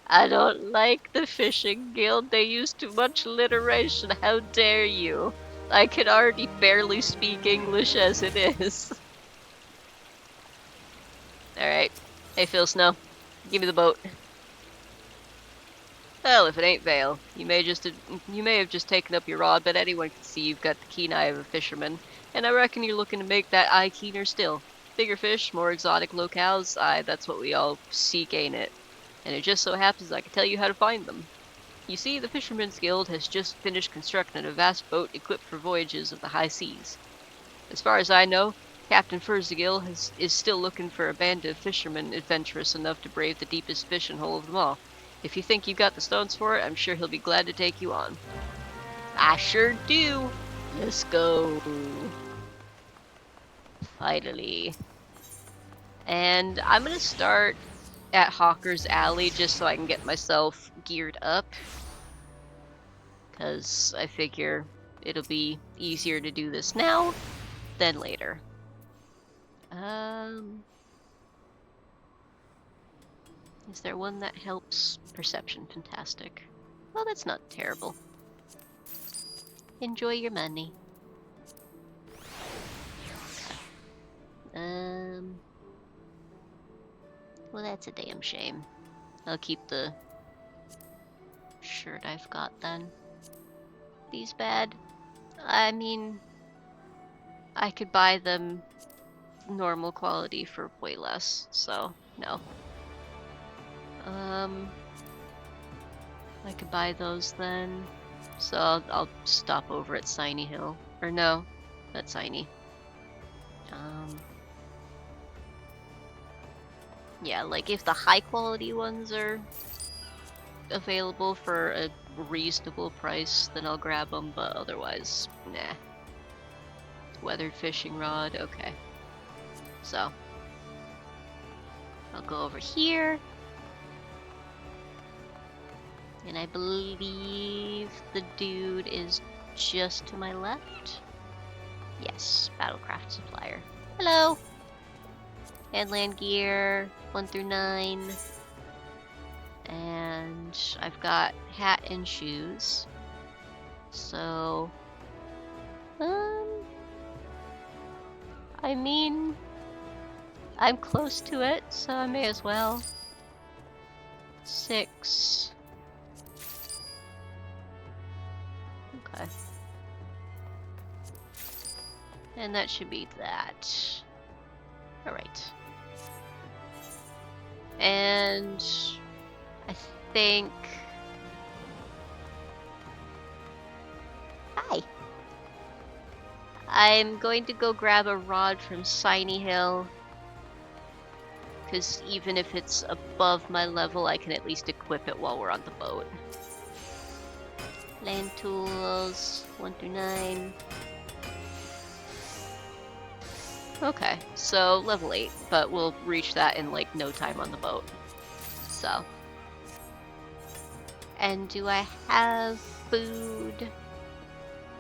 I don't like the fishing guild. They use too much alliteration. How dare you? I can already barely speak English as it is. Alright. Hey, Phil Snow. Give me the boat. Well, if it ain't Vale, you may have just taken up your rod, but anyone can see you've got the keen eye of a fisherman, and I reckon you're looking to make that eye keener still. Bigger fish, more exotic locales, aye, that's what we all seek, ain't it? And it just so happens I can tell you how to find them. You see, the Fishermen's Guild has just finished constructing a vast boat equipped for voyages of the high seas. As far as I know, Captain Furzigill is still looking for a band of fishermen adventurous enough to brave the deepest fishing hole of them all. If you think you got the stones for it, I'm sure he'll be glad to take you on. I sure do! Let's go! Finally. And I'm gonna start at Hawker's Alley just so I can get myself geared up. Because I figure it'll be easier to do this now than later. Is there one that helps? Perception, fantastic. Well, that's not terrible. Enjoy your money. Well, that's a damn shame. I'll keep the shirt I've got then. These bad? I mean, I could buy them normal quality for way less, so no. I could buy those then. So I'll stop over at Siney Hill. Or no, that's Siney. Yeah, like if the high quality ones are available for a reasonable price, then I'll grab them, but otherwise, nah. Weathered fishing rod, okay. So, I'll go over here. And I believe the dude is just to my left. Yes, Battlecraft Supplier. Hello! And land gear, 1 through 9. And I've got hat and shoes. So, I mean, I'm close to it, so I may as well. 6. Okay. And that should be that. Alright. And I think... Hi! I'm going to go grab a rod from Shiny Hill. Because even if it's above my level, I can at least equip it while we're on the boat. Land tools, 1 through 9. Okay, so level 8, but we'll reach that in like no time on the boat. So. And do I have food?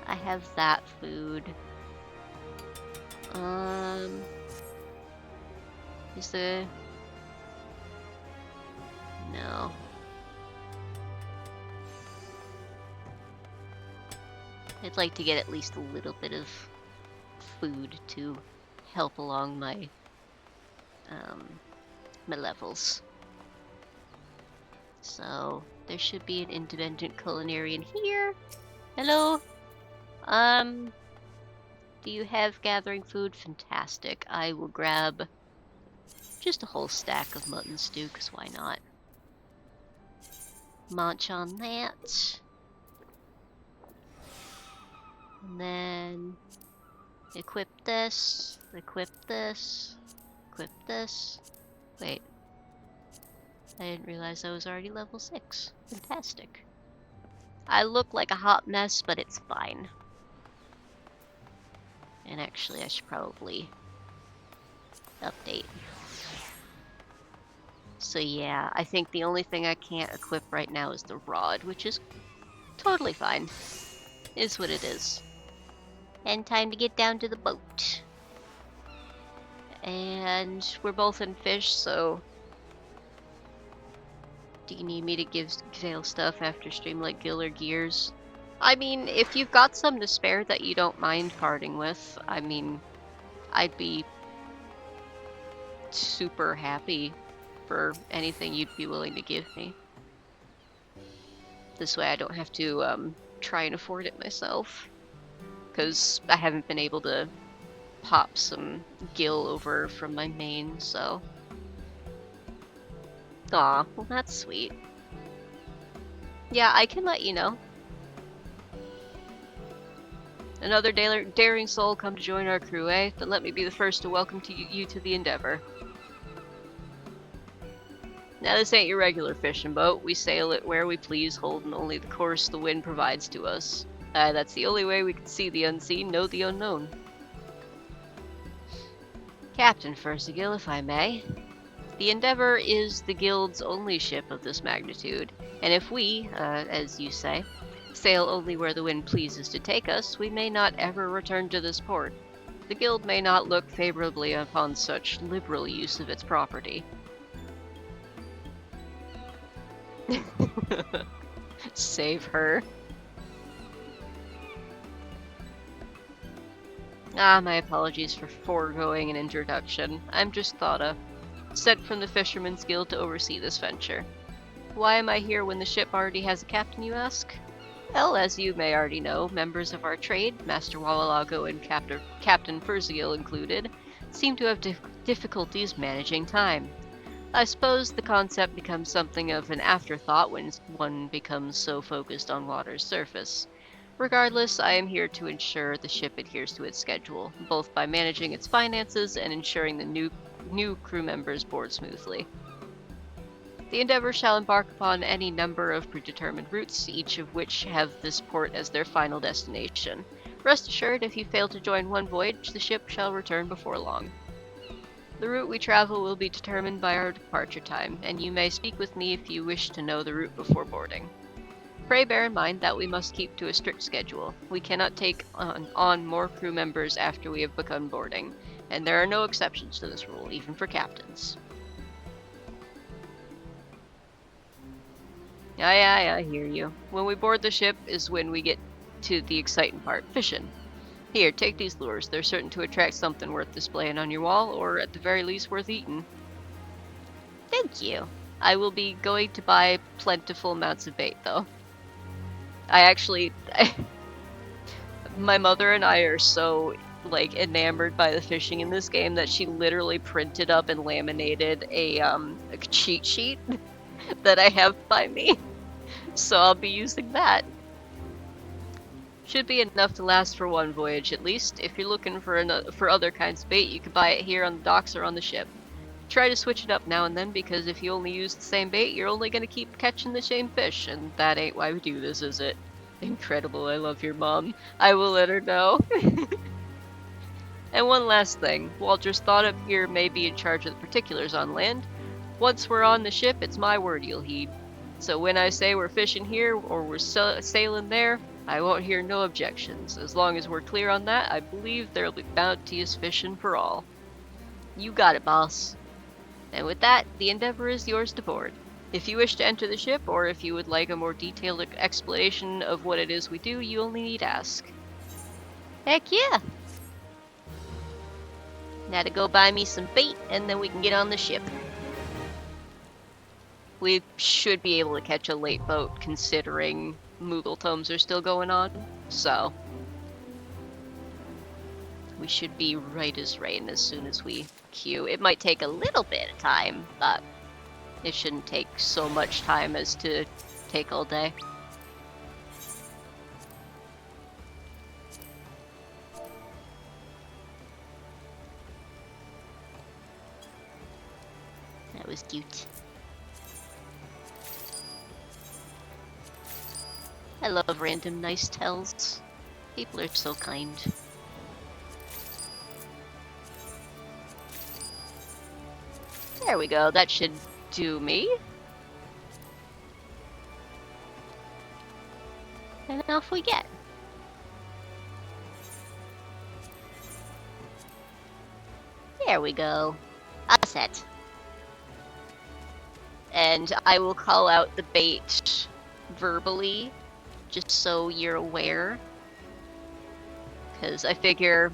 I have that food. Is the... No. I'd like to get at least a little bit of food to help along my my levels. So there should be an independent culinarian here. Hello. Do you have gathering food? Fantastic. I will grab just a whole stack of mutton stew, because why not? Munch on that. And then equip this, equip this, equip this. Wait. I didn't realize I was already level 6. Fantastic. I look like a hot mess, but it's fine. And actually, I should probably update. So yeah, I think the only thing I can't equip right now is the rod, which is totally fine. Is what it is. And time to get down to the boat. And we're both in fish, so... Do you need me to give Vale stuff after stream like Gil or Gears? I mean, if you've got some to spare that you don't mind parting with, I mean, I'd be super happy for anything you'd be willing to give me. This way I don't have to try and afford it myself. Because I haven't been able to pop some Gil over from my main, so... Aw, well that's sweet. Yeah, I can let you know. Another daring soul come to join our crew, eh? Then let me be the first to welcome you to the endeavor. Now this ain't your regular fishing boat. We sail it where we please, holding only the course the wind provides to us. That's the only way we can see the unseen, know the unknown. Captain Fursigil, if I may. The Endeavor is the Guild's only ship of this magnitude, and if we, as you say, sail only where the wind pleases to take us, we may not ever return to this port. The Guild may not look favorably upon such liberal use of its property. Save her. My apologies for foregoing an introduction. I'm just Thoughta, sent from the Fisherman's Guild to oversee this venture. Why am I here when the ship already has a captain, you ask? Well, as you may already know, members of our trade, Master Wawalago and Captain Fursigil included, seem to have difficulties managing time. I suppose the concept becomes something of an afterthought when one becomes so focused on water's surface. Regardless, I am here to ensure the ship adheres to its schedule, both by managing its finances and ensuring the new crew members board smoothly. The Endeavor shall embark upon any number of predetermined routes, each of which have this port as their final destination. Rest assured, if you fail to join one voyage, the ship shall return before long. The route we travel will be determined by our departure time, and you may speak with me if you wish to know the route before boarding. Pray bear in mind that we must keep to a strict schedule. We cannot take on more crew members after we have begun boarding, and there are no exceptions to this rule, even for captains. Aye, I hear you. When we board the ship is when we get to the exciting part, fishing. Here, take these lures. They're certain to attract something worth displaying on your wall, or at the very least worth eating. Thank you. I will be going to buy plentiful amounts of bait, though. My mother and I are so, enamored by the fishing in this game that she literally printed up and laminated a cheat sheet that I have by me. So I'll be using that. Should be enough to last for one voyage at least. If you're looking for other kinds of bait, you can buy it here on the docks or on the ship. Try to switch it up now and then, because if you only use the same bait, you're only going to keep catching the same fish, and that ain't why we do this, is it? Incredible, I love your mom. I will let her know. And one last thing, Walter's thought up here may be in charge of the particulars on land. Once we're on the ship, it's my word you'll heed. So when I say we're fishing here, or we're sailing there, I won't hear no objections. As long as we're clear on that, I believe there'll be bounteous fishing for all. You got it, boss. And with that, the Endeavor is yours to board. If you wish to enter the ship, or if you would like a more detailed explanation of what it is we do, you only need ask. Heck yeah! Now to go buy me some bait, and then we can get on the ship. We should be able to catch a late boat, considering Moogle tomes are still going on, so we should be right as rain as soon as we queue. It might take a little bit of time, but it shouldn't take so much time as to take all day. That was cute. I love random nice tells. People are so kind. There we go, that should do me. And off we get. There we go. All set. And I will call out the bait verbally, just so you're aware. Because I figure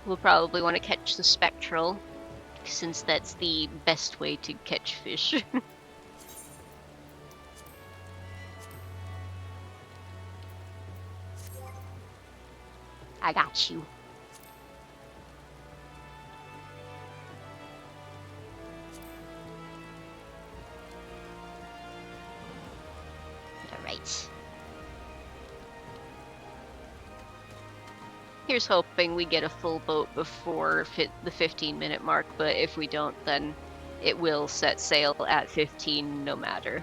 we'll probably want to catch the spectral, since that's the best way to catch fish. I got you. Alright. Here's hoping we get a full boat before the 15-minute mark, but if we don't, then it will set sail at 15 no matter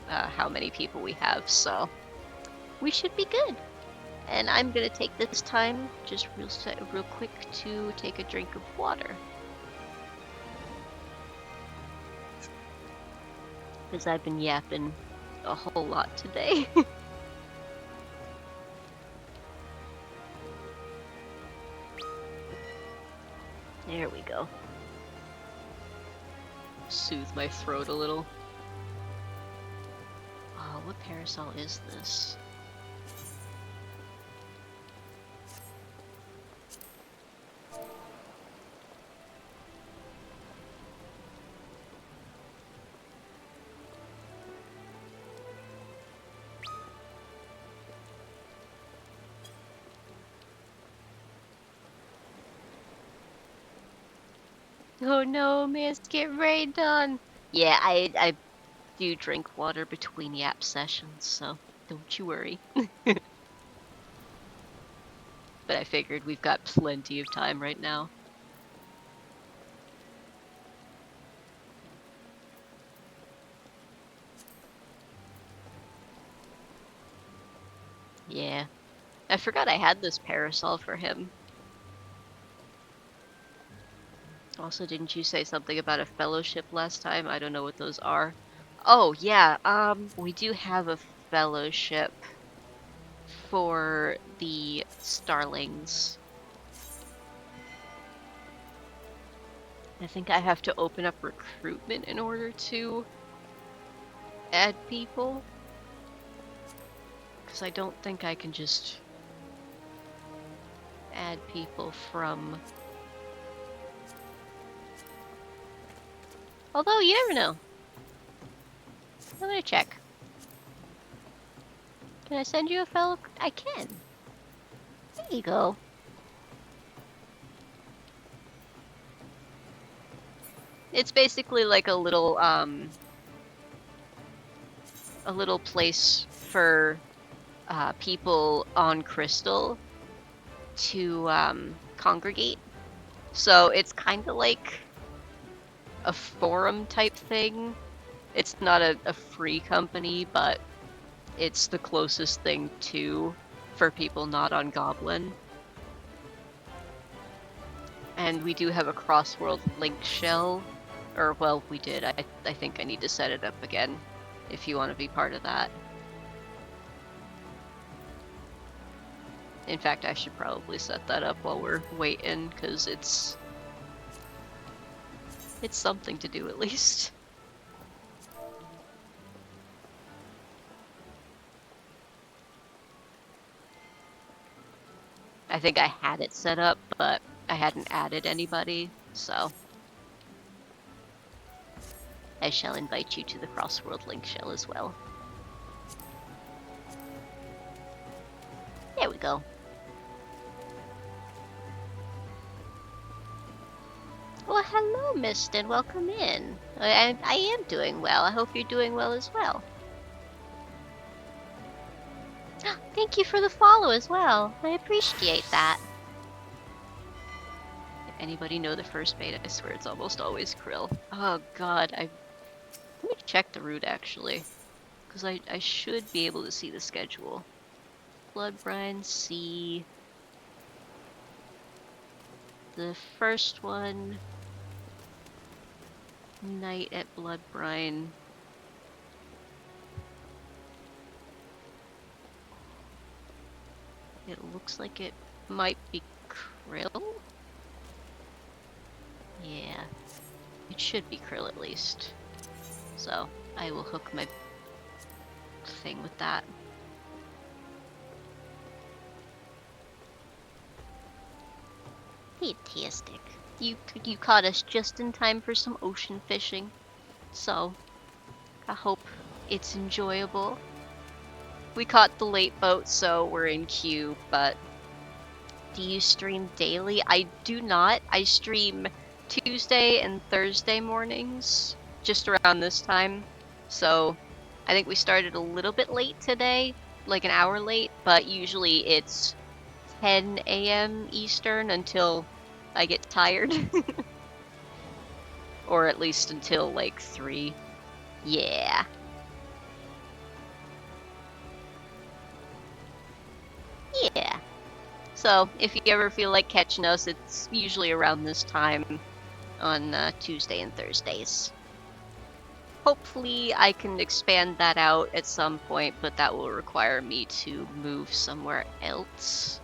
how many people we have, so we should be good. And I'm gonna take this time, just real quick, to take a drink of water. Because I've been yapping a whole lot today. There we go. Soothe my throat a little. Oh, what parasol is this? Oh no, man's get rained on. Yeah, I do drink water between yap sessions, so don't you worry. But I figured we've got plenty of time right now. Yeah. I forgot I had this parasol for him. Also, didn't you say something about a fellowship last time? I don't know what those are. Oh, yeah, we do have a fellowship for the starlings. I think I have to open up recruitment in order to add people. Because I don't think I can just add people from... Although, you never know. I'm gonna check. Can I send you a fellow? I can. There you go. It's basically like a little place for people on Crystal to congregate. So it's kind of like a forum type thing. It's not a free company, but it's the closest thing to for people not on Goblin. And we do have a cross-world link shell. Or, well, we did. I think I need to set it up again if you want to be part of that. In fact, I should probably set that up while we're waiting, because it's something to do at least. I think I had it set up, but I hadn't added anybody, so I shall invite you to the Crossworld link shell as well. There we go. Well, hello, Mistin. Welcome in. I am doing well. I hope you're doing well as well. Thank you for the follow as well. I appreciate that. Anybody know the first bait? I swear it's almost always Krill. Oh god, let me check the route actually, because I should be able to see the schedule. Bloodbrine, C. The first one, night at Bloodbrine. It looks like it might be Krill? Yeah, it should be Krill at least. So, I will hook my thing with that. Fantastic. You caught us just in time for some ocean fishing. So, I hope it's enjoyable. We caught the late boat, so we're in queue, but do you stream daily? I do not. I stream Tuesday and Thursday mornings, just around this time. So I think we started a little bit late today, like an hour late, but usually it's 10 a.m. Eastern until I get tired. Or at least until like 3. Yeah. Yeah. So, if you ever feel like catching us, it's usually around this time on Tuesday and Thursdays. Hopefully, I can expand that out at some point, but that will require me to move somewhere else.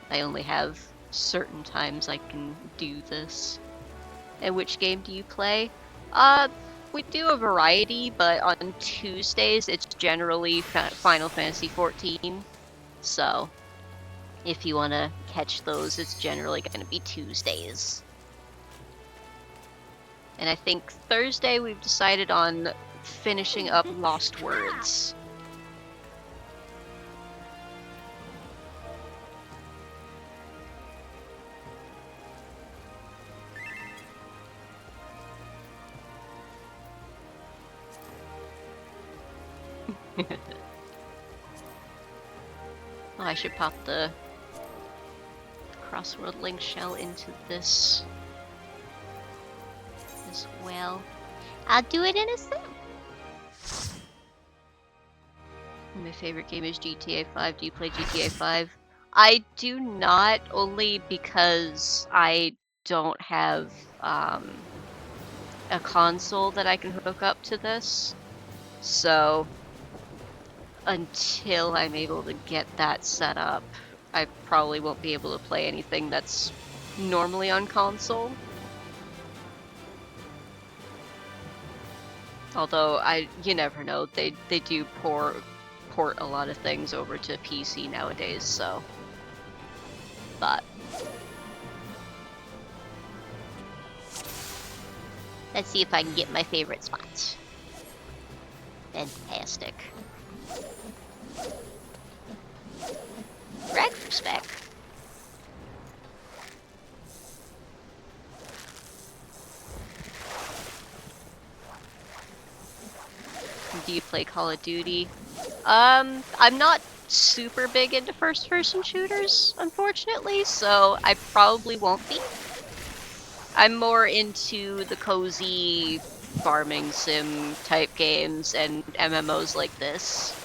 I only have certain times I can do this. And which game do you play? We do a variety, but on Tuesdays, it's generally Final Fantasy XIV. So, if you want to catch those, it's generally going to be Tuesdays. And I think Thursday we've decided on finishing up Lost Words. Oh, I should pop the Crossworld link shell into this as well. I'll do it in a sec. My favorite game is GTA 5. Do you play GTA 5? I do not, only because I don't have a console that I can hook up to this. So until I'm able to get that set up, I probably won't be able to play anything that's normally on console. Although you never know, they do port a lot of things over to PC nowadays, so. But let's see if I can get my favorite spots. Fantastic. Retrospect. Do you play Call of Duty? I'm not super big into first-person shooters, unfortunately, so I probably won't be. I'm more into the cozy farming sim type games and MMOs like this.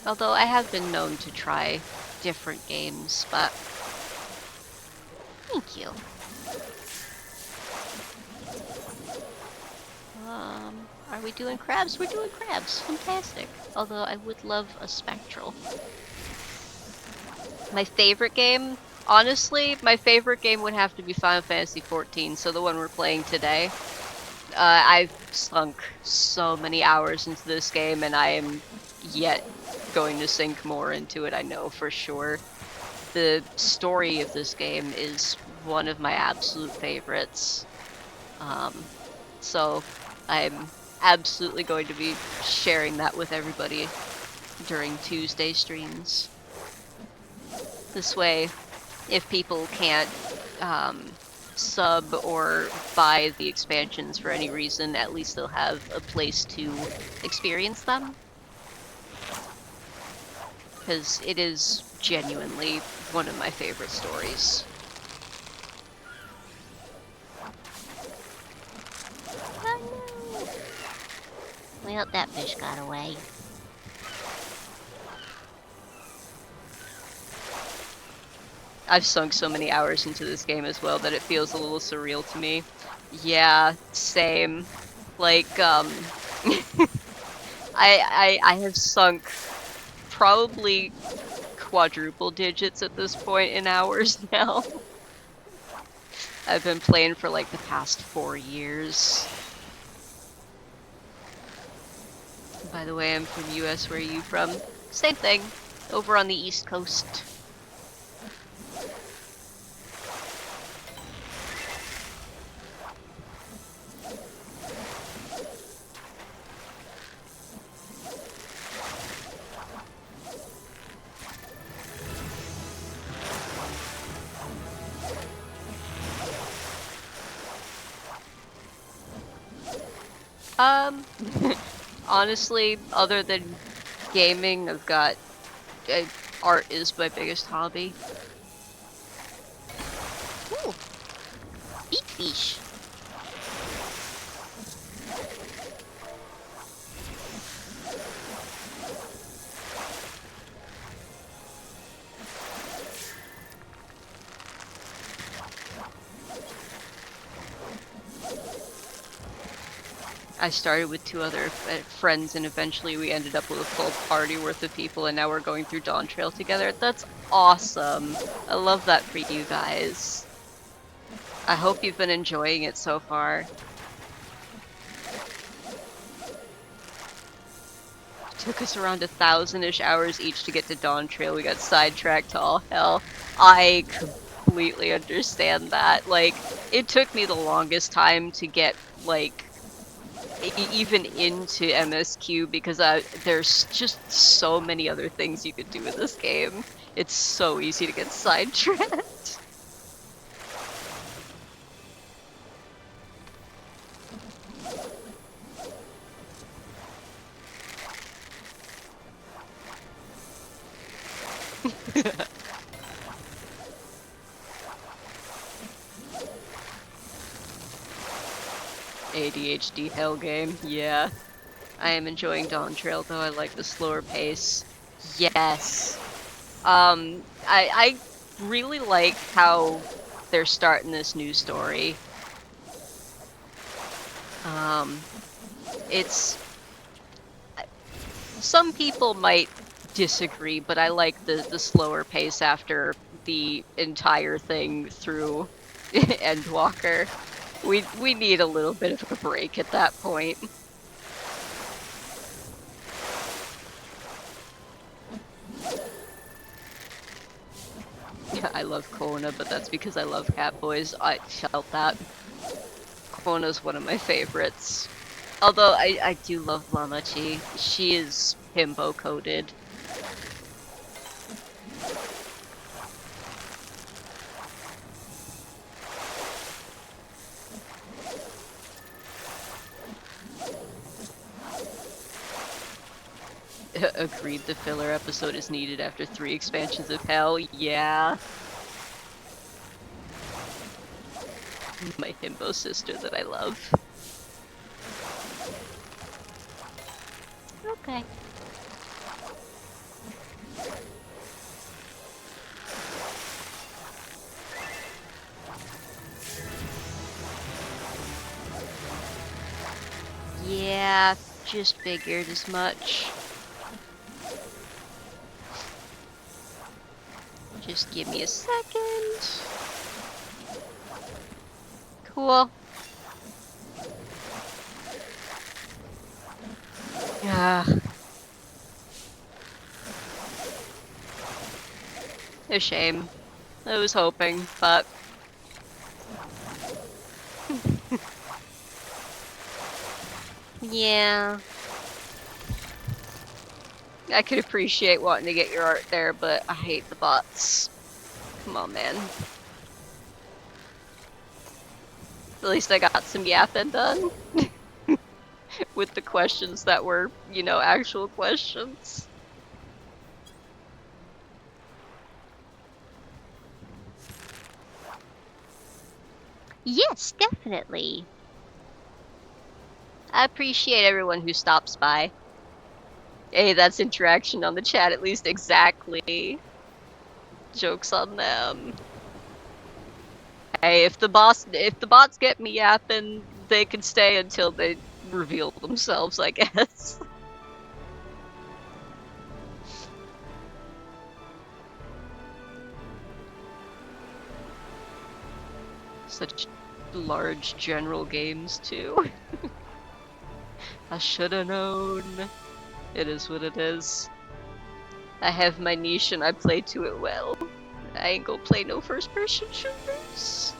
Although I have been known to try different games, but thank you. Are we doing crabs? We're doing crabs. Fantastic. Although I would love a spectral. My favorite game? Honestly, my favorite game would have to be Final Fantasy XIV, so the one we're playing today. I've sunk so many hours into this game, and I am yet going to sink more into it, I know for sure. The story of this game is one of my absolute favorites. So I'm absolutely going to be sharing that with everybody during Tuesday streams. This way, if people can't sub or buy the expansions for any reason, at least they'll have a place to experience them. Because it is genuinely one of my favorite stories. Oh no! Well, that fish got away. I've sunk so many hours into this game as well that it feels a little surreal to me. Yeah, same. Like, I have sunk probably quadruple digits at this point in hours now. I've been playing for like the past 4 years. By the way, I'm from US. Where are you from? Same thing. Over on the East Coast. Honestly, other than gaming, I've got art is my biggest hobby. Ooh, beak fish. I started with 2 other friends, and eventually we ended up with a full party worth of people, and now we're going through Dawn Trail together. That's awesome. I love that for you guys. I hope you've been enjoying it so far. It took us around 1,000-ish hours each to get to Dawn Trail. We got sidetracked to all hell. I completely understand that. Like, it took me the longest time to get, like, even into MSQ because there's just so many other things you could do in this game. It's so easy to get sidetracked. ADHD hell game, yeah. I am enjoying Dawn Trail though, I like the slower pace. Yes. I really like how they're starting this new story. It's... Some people might disagree, but I like the slower pace after the entire thing through Endwalker. We need a little bit of a break at that point. I love Kona, but that's because I love Catboys. I felt that. Kona's one of my favorites. Although I do love Lamachi. She is himbo coded. Agreed, the filler episode is needed after 3 expansions of hell. Yeah. My himbo sister that I love. Okay. Yeah, just figured as much. Just give me a second. Cool. Yeah. A shame. I was hoping, but... yeah. I could appreciate wanting to get your art there, but I hate the bots. Come on, man. At least I got some yapping done. With the questions that were, you know, actual questions. Yes, definitely. I appreciate everyone who stops by. Hey, that's interaction on the chat, at least. Exactly. Joke's on them. Hey, if the bots get me yapping, they can stay until they reveal themselves, I guess. Such large general games, too. I shoulda known. It is what it is. I have my niche and I play to it well. I ain't gonna play no first-person shooters.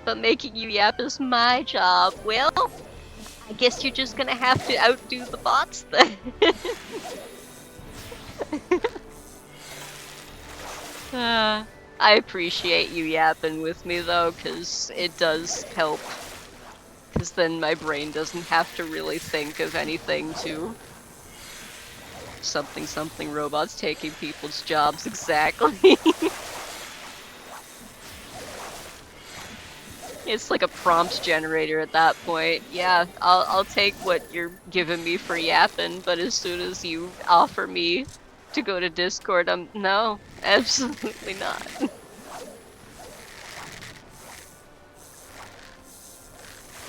But making you yap is my job. Well, I guess you're just gonna have to outdo the bots then. I appreciate you yapping with me though, cause it does help. Cause then my brain doesn't have to really think of anything to something robots taking people's jobs exactly. It's like a prompt generator at that point. Yeah, I'll take what you're giving me for yapping, but as soon as you offer me to go to Discord, no, absolutely not.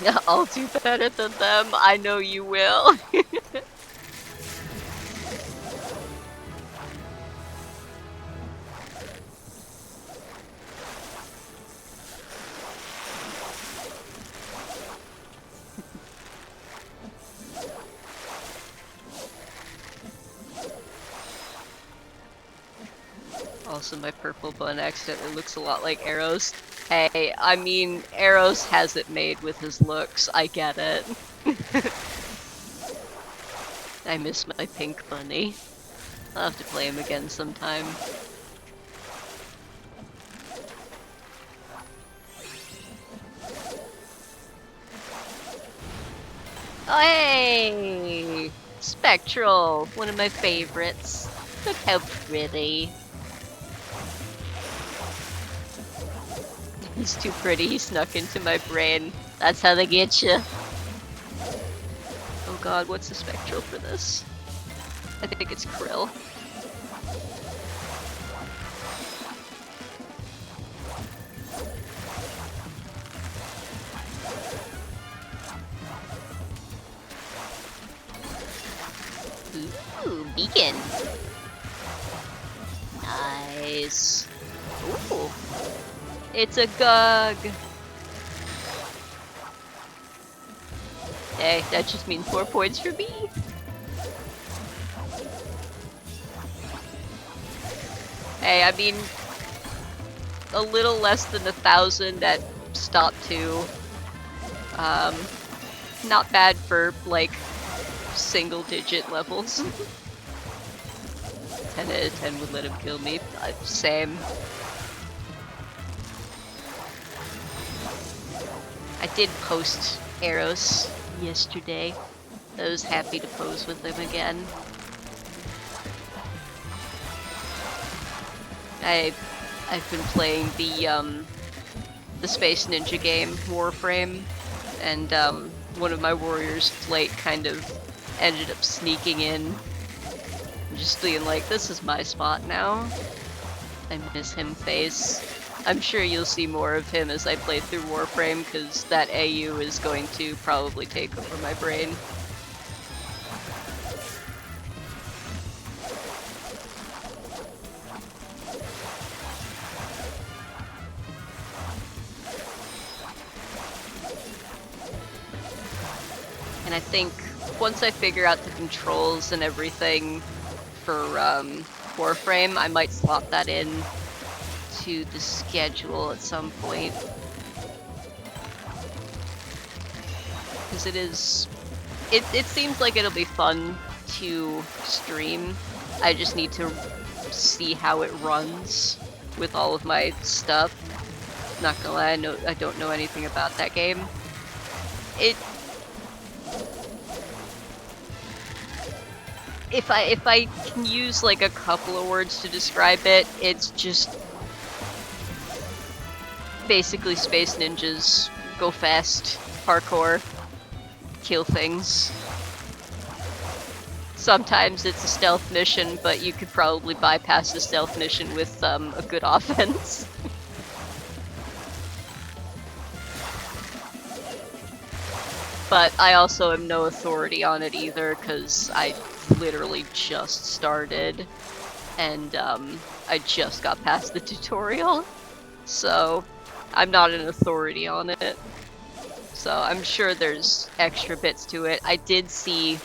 Yeah, I'll do better than them. I know you will. Also, my purple bun accidentally looks a lot like Arrow's. Hey, I mean, Arrow's has it made with his looks. I get it. I miss my pink bunny. I'll have to play him again sometime. Oh, hey! Spectral, one of my favorites. Look how pretty. He's too pretty, he snuck into my brain. That's how they get you. Oh god, what's the spectral for this? I think it's Krill. Ooh, beacon. Nice. Ooh. It's a Gug. Hey, that just means 4 points for me. Hey, I mean, a little less than 1,000 at stop 2. not bad for, like, single-digit levels. 10 out of 10 would let him kill me. Same. I did post Eros yesterday. I was happy to pose with him again. I've been playing the Space Ninja game, Warframe, and one of my warriors, Flake, kind of ended up sneaking in, just being like, this is my spot now. I miss him face. I'm sure you'll see more of him as I play through Warframe, because that AU is going to probably take over my brain. And I think once I figure out the controls and everything for Warframe, I might swap that in to the schedule at some point. Because it seems like it'll be fun to stream. I just need to see how it runs with all of my stuff. Not gonna lie, I don't know anything about that game. If I can use like a couple of words to describe it, it's just basically Space Ninjas, go fast, parkour, kill things. Sometimes it's a stealth mission, but you could probably bypass the stealth mission with a good offense. But I also am no authority on it either, because I literally just started, and I just got past the tutorial, so I'm not an authority on it. So I'm sure there's extra bits to it. I did see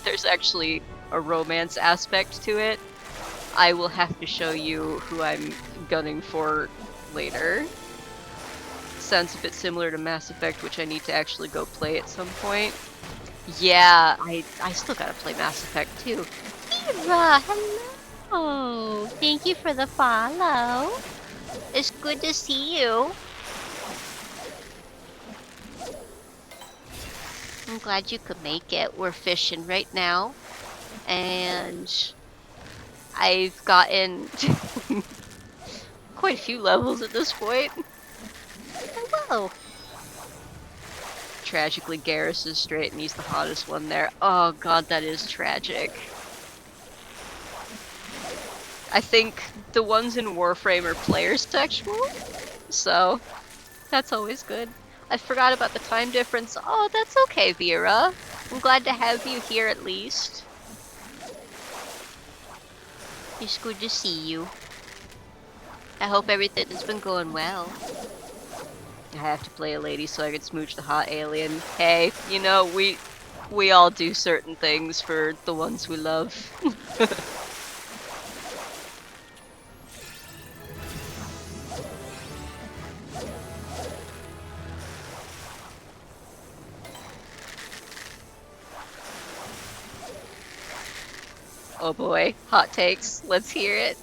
there's actually a romance aspect to it. I will have to show you who I'm gunning for later. Sounds a bit similar to Mass Effect, which I need to actually go play at some point. Yeah, I still gotta play Mass Effect too. Eva, hello! Thank you for the follow. It's good to see you. I'm glad you could make it. We're fishing right now. And I've gotten quite a few levels at this point. Hello! Tragically, Garrus is straight and he's the hottest one there. Oh god, that is tragic. I think the ones in Warframe are player sexual, so that's always good. I forgot about the time difference. Oh, that's okay, Vera. I'm glad to have you here at least. It's good to see you. I hope everything has been going well. I have to play a lady so I can smooch the hot alien. Hey, you know, we all do certain things for the ones we love. Oh boy, hot takes. Let's hear it.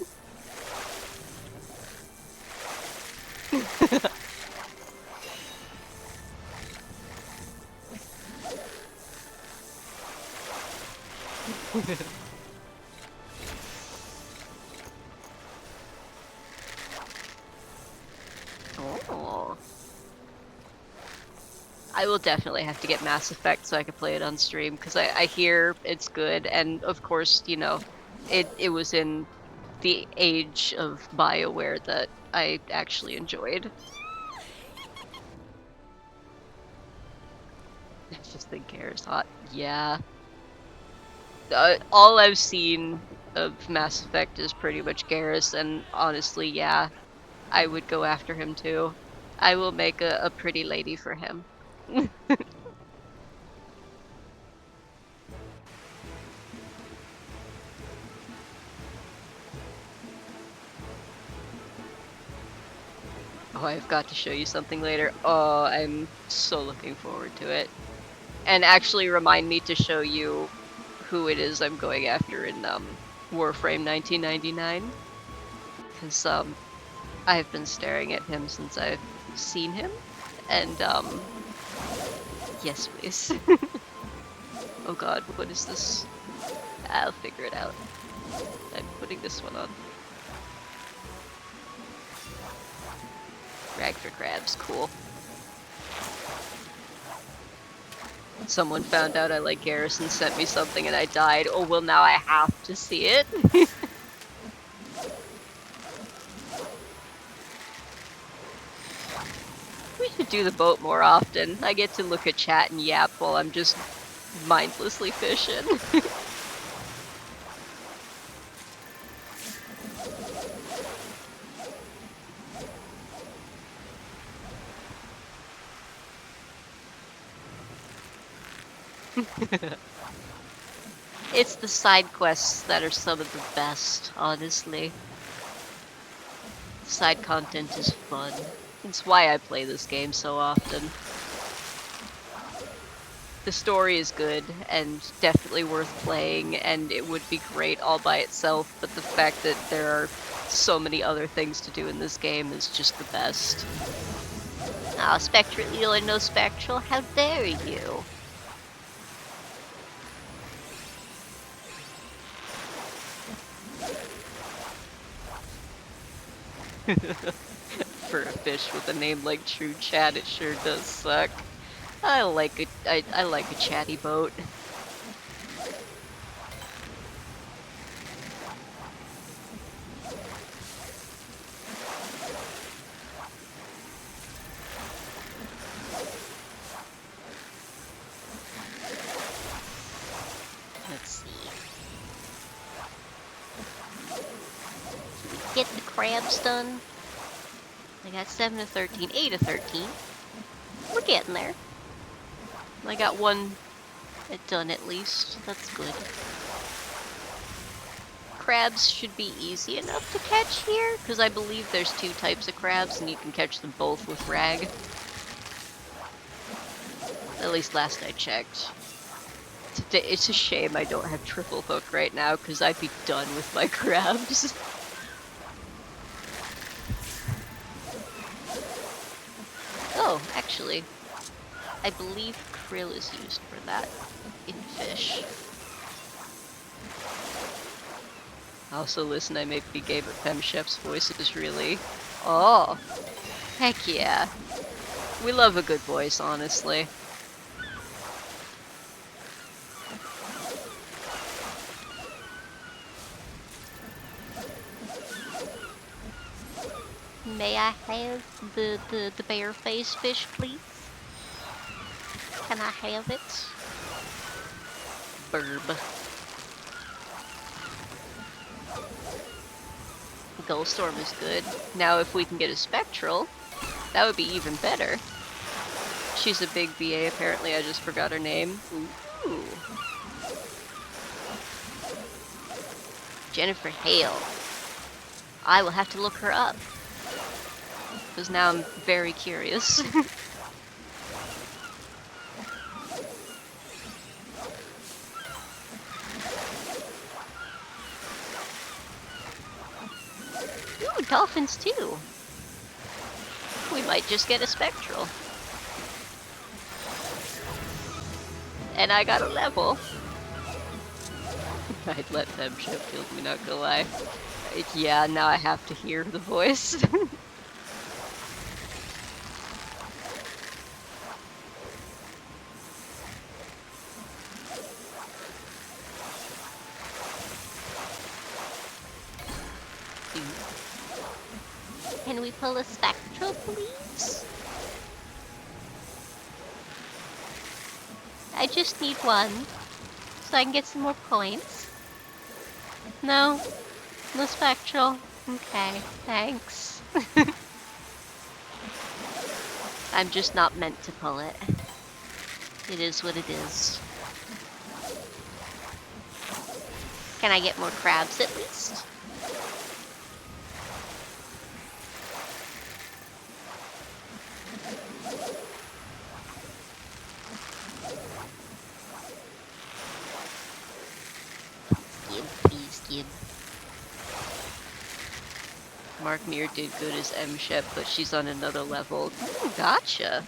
Oh. I will definitely have to get Mass Effect so I can play it on stream, because I hear it's good, and of course, you know, it was in the age of BioWare that I actually enjoyed. I just think Garrus hot. Yeah. All I've seen of Mass Effect is pretty much Garrus, and honestly, yeah, I would go after him too. I will make a pretty lady for him. Oh, I've got to show you something later. Oh, I'm so looking forward to it. And actually remind me to show you who it is I'm going after in Warframe 1999. Because I've been staring at him since I've seen him. And yes please. Oh god, what is this? I'll figure it out. I'm putting this one on. Rag for crabs, cool. Someone found out I like Garrison, sent me something, and I died. Oh, well, now I have to see it. We should do the boat more often. I get to look at chat and yap while I'm just mindlessly fishing. It's the side quests that are some of the best, honestly. Side content is fun. It's why I play this game so often. The story is good and definitely worth playing, and it would be great all by itself, but the fact that there are so many other things to do in this game is just the best. Oh, Spectral, you don't know Spectral? How dare you? For a fish with a name like True Chat, it sure does suck. I like a chatty boat. Let's see. Get the crabs done. I got 7 of 13, 8 of 13. We're getting there. I got one done at least. That's good. Crabs should be easy enough to catch here, because I believe there's 2 types of crabs and you can catch them both with rag. At least last I checked. It's a shame I don't have triple hook right now, because I'd be done with my crabs. Oh, actually, I believe krill is used for that in fish. Also, listen, I maybe gave it Fem Chef's voices, really. Oh, heck yeah. We love a good voice, honestly. May I have the bear face fish, please? Can I have it? Burb. Gullstorm is good. Now if we can get a Spectral, that would be even better. She's a big BA apparently, I just forgot her name. Ooh. Jennifer Hale. I will have to look her up. Because now I'm very curious. Ooh, dolphins too. We might just get a Spectral. And I got a level. I'd let them ship kill me, not gonna lie. Yeah, now I have to hear the voice. Can we pull a Spectral, please? I just need one, so I can get some more points. No? No Spectral? Okay, thanks. I'm just not meant to pull it. It is what it is. Can I get more crabs at least? Mark Mir did good as M-Shep, but she's on another level. Ooh, gotcha!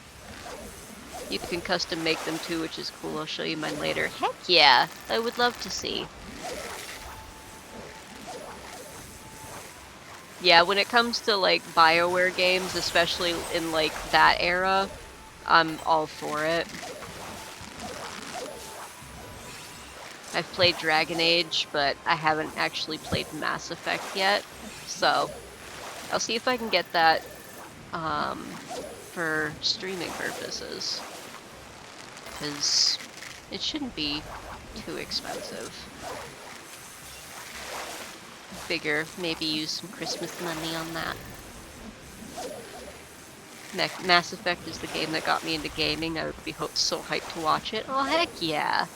You can custom make them too, which is cool. I'll show you mine later. Heck yeah! I would love to see. Yeah, when it comes to like BioWare games, especially in like that era, I'm all for it. I've played Dragon Age, but I haven't actually played Mass Effect yet, so I'll see if I can get that for streaming purposes, because it shouldn't be too expensive. Figure maybe use some Christmas money on that. Mass Effect is the game that got me into gaming. I would be so hyped to watch it. Oh heck yeah!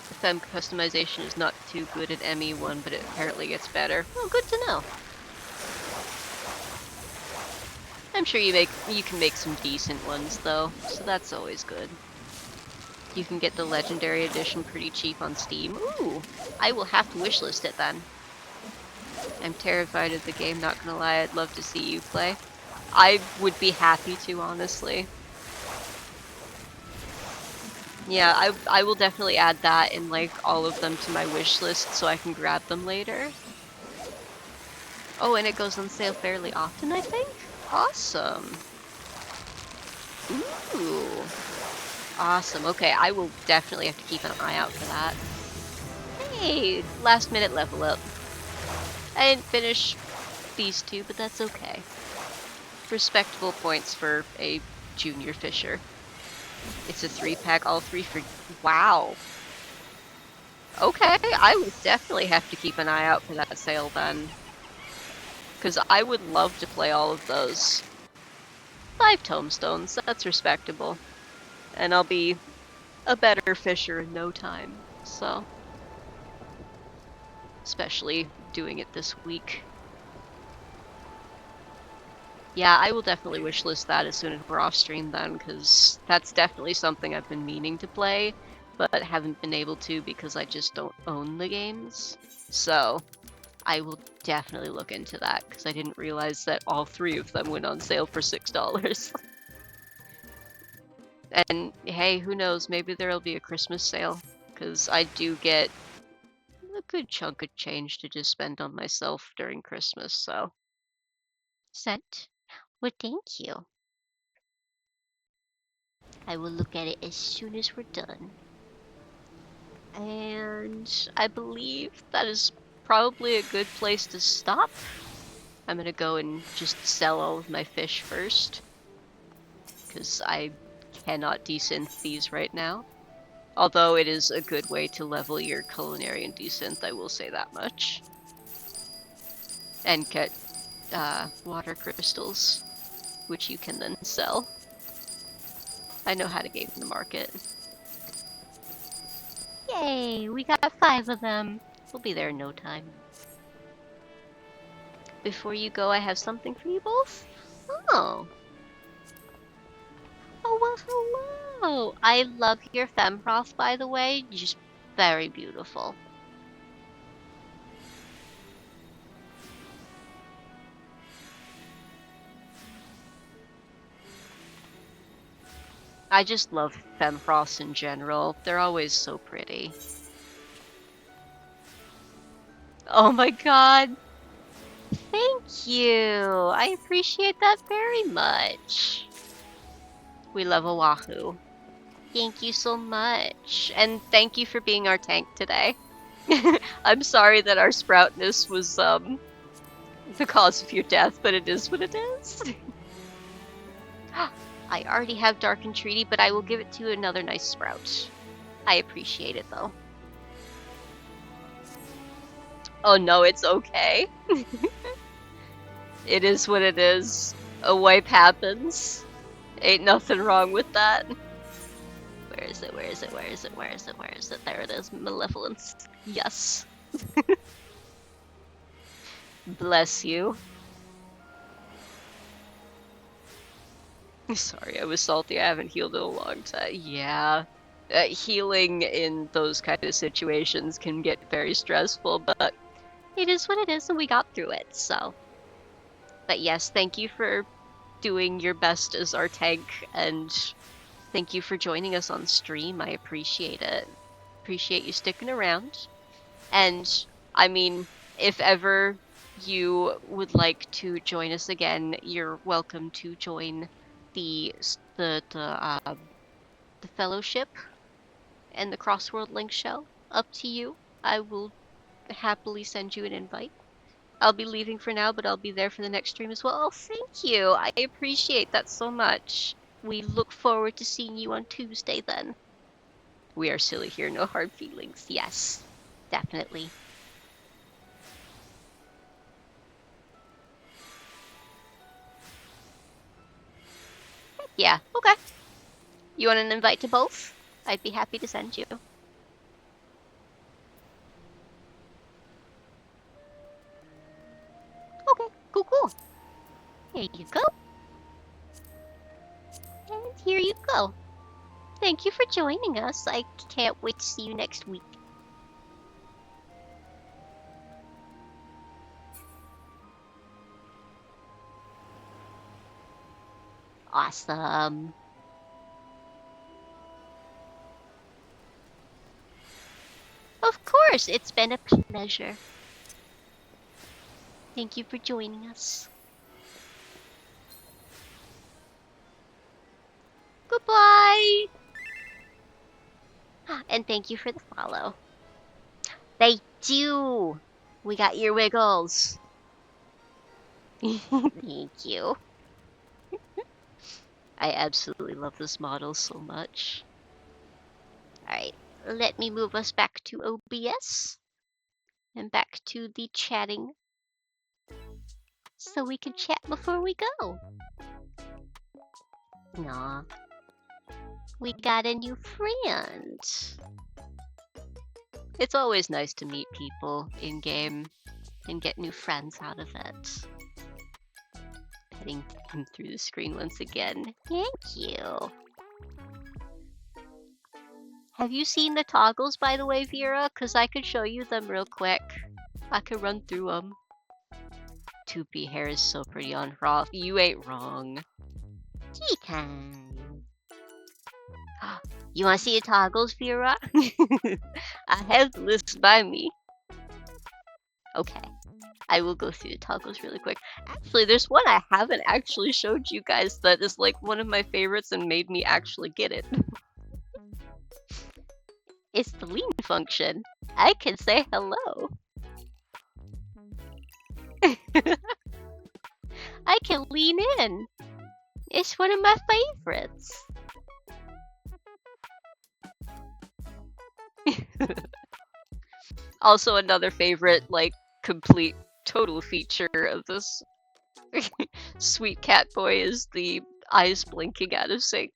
The femme customization is not too good at ME1, but it apparently gets better. Oh, good to know. I'm sure you can make some decent ones though, so that's always good. You can get the Legendary Edition pretty cheap on Steam. Ooh, I will have to wishlist it then. I'm terrified of the game, not gonna lie. I'd love to see you play. I would be happy to, honestly. Yeah, I will definitely add that and like all of them to my wish list so I can grab them later. Oh, and it goes on sale fairly often, I think? Awesome. Ooh. Awesome. Okay, I will definitely have to keep an eye out for that. Hey, last minute level up. I didn't finish these two, but that's okay. Respectable points for a junior fisher. It's a 3-pack, all 3 for... Wow. Okay, I would definitely have to keep an eye out for that sale then. Because I would love to play all of those. 5 tomestones, that's respectable. And I'll be a better fisher in no time, so. Especially doing it this week. Yeah, I will definitely wishlist that as soon as we're off stream then, because that's definitely something I've been meaning to play, but haven't been able to because I just don't own the games. So, I will definitely look into that, because I didn't realize that all 3 of them went on sale for $6. And hey, who knows, maybe there'll be a Christmas sale, because I do get a good chunk of change to just spend on myself during Christmas, so. Sent? Well, thank you. I will look at it as soon as we're done. And I believe that is probably a good place to stop. I'm gonna go and just sell all of my fish first, because I cannot desynth these right now. Although it is a good way to level your culinary and desynth, I will say that much. And get water crystals, which you can then sell. I know how to game the market. Yay! We got 5 of them. We'll be there in no time. Before you go, I have something for you both. Oh. Oh, well, hello! I love your Femfrost, by the way. Just very beautiful. I just love Femfrost in general. They're always so pretty. Oh my god! Thank you! I appreciate that very much. We love Oahu. Thank you so much. And thank you for being our tank today. I'm sorry that our sproutness was the cause of your death, but it is what it is. I already have Dark Entreaty, but I will give it to another nice sprout. I appreciate it though. Oh no, it's okay. It is what it is. A wipe happens. Ain't nothing wrong with that. Where is it? Where is it? Where is it? Where is it? Where is it? There it is. Malevolence. Yes. Bless you. Sorry, I was salty. I haven't healed in a long time. Yeah. Healing in those kind of situations can get very stressful, but it is what it is, and we got through it, so. But yes, thank you for doing your best as our tank, and thank you for joining us on stream. I appreciate it. Appreciate you sticking around. And, I mean, if ever you would like to join us again, you're welcome to join the fellowship and the Crossworld Link show. Up to you. I will happily send you an invite. I'll be leaving for now, but I'll be there for the next stream as well. Oh, thank you. I appreciate that so much. We look forward to seeing you on Tuesday then. We are silly here, no hard feelings. Yes, definitely. Yeah, okay. You want an invite to both? I'd be happy to send you. Okay, cool. Here you go. And here you go. Thank you for joining us. I can't wait to see you next week. Awesome. Of course, it's been a pleasure. Thank you for joining us. Goodbye! And thank you for the follow. They do! We got your wiggles. Thank you. I absolutely love this model so much. Alright, let me move us back to OBS. And back to the chatting. So we can chat before we go. Aw. We got a new friend. It's always nice to meet people in-game and get new friends out of it. Heading through the screen once again. Thank you. Have you seen the toggles, by the way, Vera? Because I could show you them real quick. I could run through them. 2P hair is so pretty on Roth. You ain't wrong. Tea time. You want to see the toggles, Vera? I have the list by me. Okay. I will go through the toggles really quick. Actually, there's one I haven't actually showed you guys that is like one of my favorites and made me actually get it. It's the lean function. I can say hello. I can lean in. It's one of my favorites. Also another favorite, like, complete total feature of this sweet cat boy is the eyes blinking out of sync.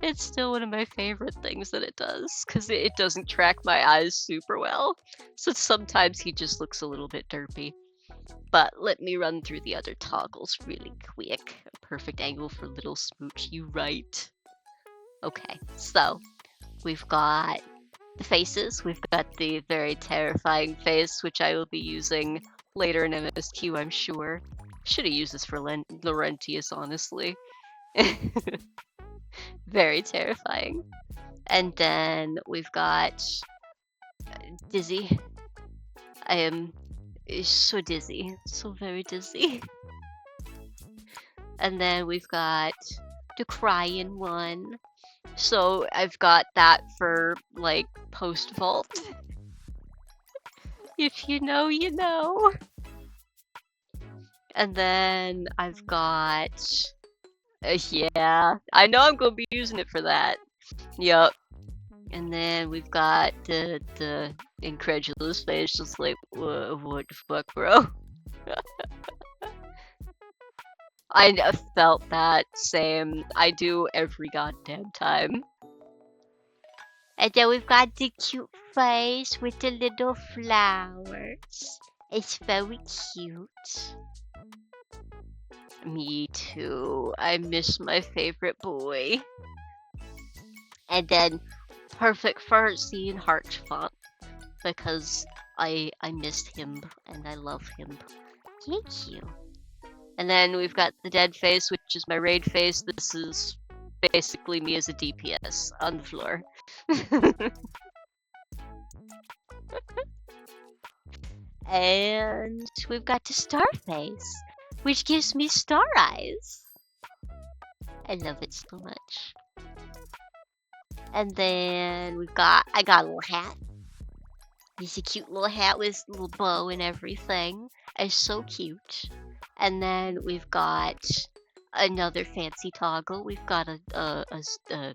It's still one of my favorite things that it does, because it doesn't track my eyes super well, so sometimes he just looks a little bit derpy. But let me run through the other toggles really quick. A perfect angle for little Smooch, you right. Okay, so we've got the faces. We've got the very terrifying face, which I will be using later in MSQ, I'm sure. Should have used this for Laurentius, honestly. Very terrifying. And then we've got Dizzy. I am so dizzy. So very dizzy. And then we've got the crying one. So I've got that for, like, post-vault. If you know, you know. And then I've got... yeah, I know I'm gonna be using it for that. Yup. And then we've got the incredulous face, just like, what the fuck, bro? I felt that same. I do every goddamn time. And then we've got the cute face with the little flowers. It's very cute. Me too. I miss my favorite boy. And then perfect for seeing heart font. because I missed him and I love him. Thank you. And then we've got the dead face, which is my raid face. This is basically me as a DPS on the floor. And we've got the star face, which gives me star eyes. I love it so much. And then I got a little hat. It's a cute little hat with a little bow and everything. It's so cute. And then we've got another fancy toggle. We've got a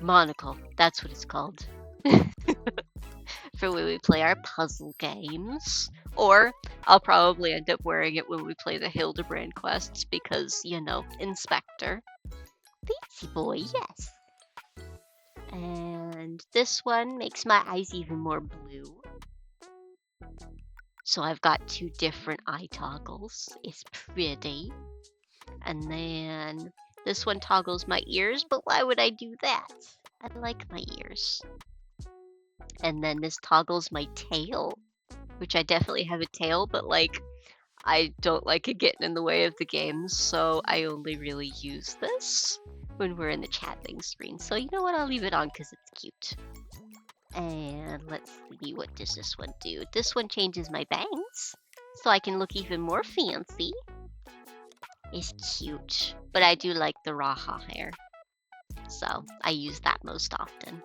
monocle. That's what it's called. For when we play our puzzle games. Or I'll probably end up wearing it when we play the Hildebrand quests because, you know, Inspector. Fancy boy, yes. And this one makes my eyes even more blue. So I've got 2 different eye toggles. It's pretty. And then this one toggles my ears, but why would I do that? I like my ears. And then this toggles my tail, which I definitely have a tail, but like I don't like it getting in the way of the games, so I only really use this when we're in the chatting screen. So you know what, I'll leave it on because it's cute. And let's see, what does this one do? This one changes my bangs, so I can look even more fancy. It's cute, but I do like the Raha hair, so I use that most often.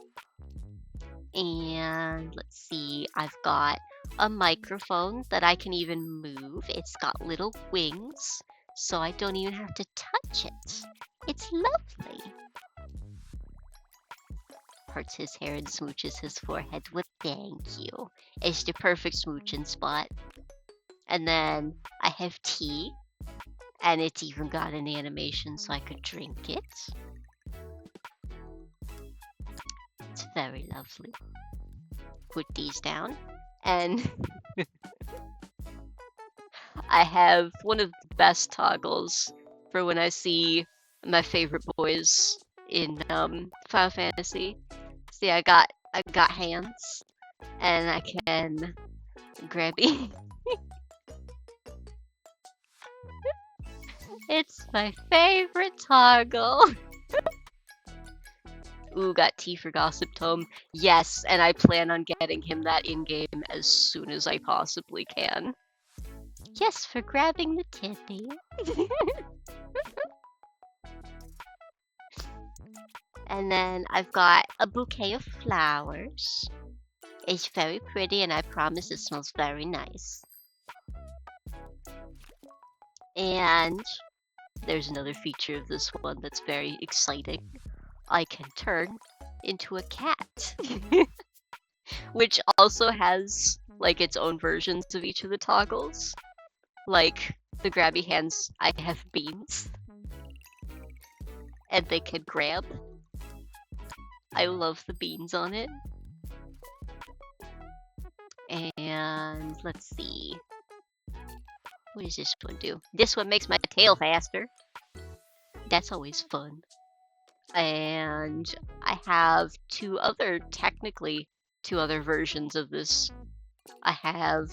And let's see, I've got a microphone that I can even move. It's got little wings, so I don't even have to touch it. It's lovely. Parts his hair and smooches his forehead. Well, thank you. It's the perfect smooching spot. And then I have tea, and it's even got an animation so I could drink it. It's very lovely. Put these down, and I have one of the best toggles for when I see my favorite boys in Final Fantasy. See, I got hands, and I can grab it. It's my favorite toggle. Ooh, got T for Gossip Tome. Yes, and I plan on getting him that in-game as soon as I possibly can. Yes, for grabbing the tippy. And then I've got a bouquet of flowers. It's very pretty, and I promise it smells very nice. And there's another feature of this one that's very exciting. I can turn into a cat. Which also has like its own versions of each of the toggles. Like the grabby hands, I have beans. And they can grab. I love the beans on it. And let's see. What does this one do? This one makes my tail faster. That's always fun. And I have technically two other versions of this. I have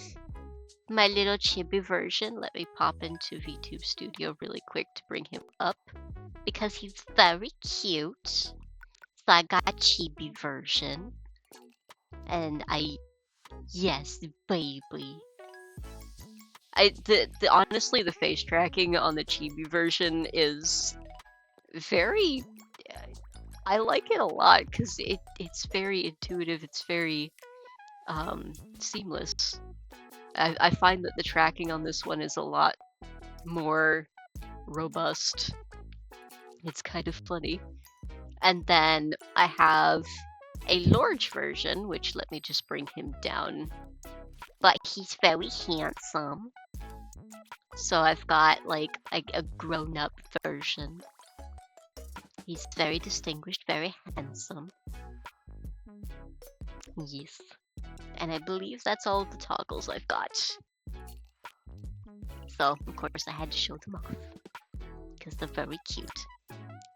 my little chibi version. Let me pop into VTube Studio really quick to bring him up because he's very cute. So I got a chibi version. And yes, baby. Honestly, the face tracking on the chibi version is very... I like it a lot because it's very intuitive. It's very seamless. I find that the tracking on this one is a lot more robust. It's kind of funny. And then I have a large version, which let me just bring him down. But he's very handsome. So I've got like a grown-up version. He's very distinguished, very handsome. Yes. And I believe that's all of the toggles I've got. So, of course, I had to show them off. Because they're very cute.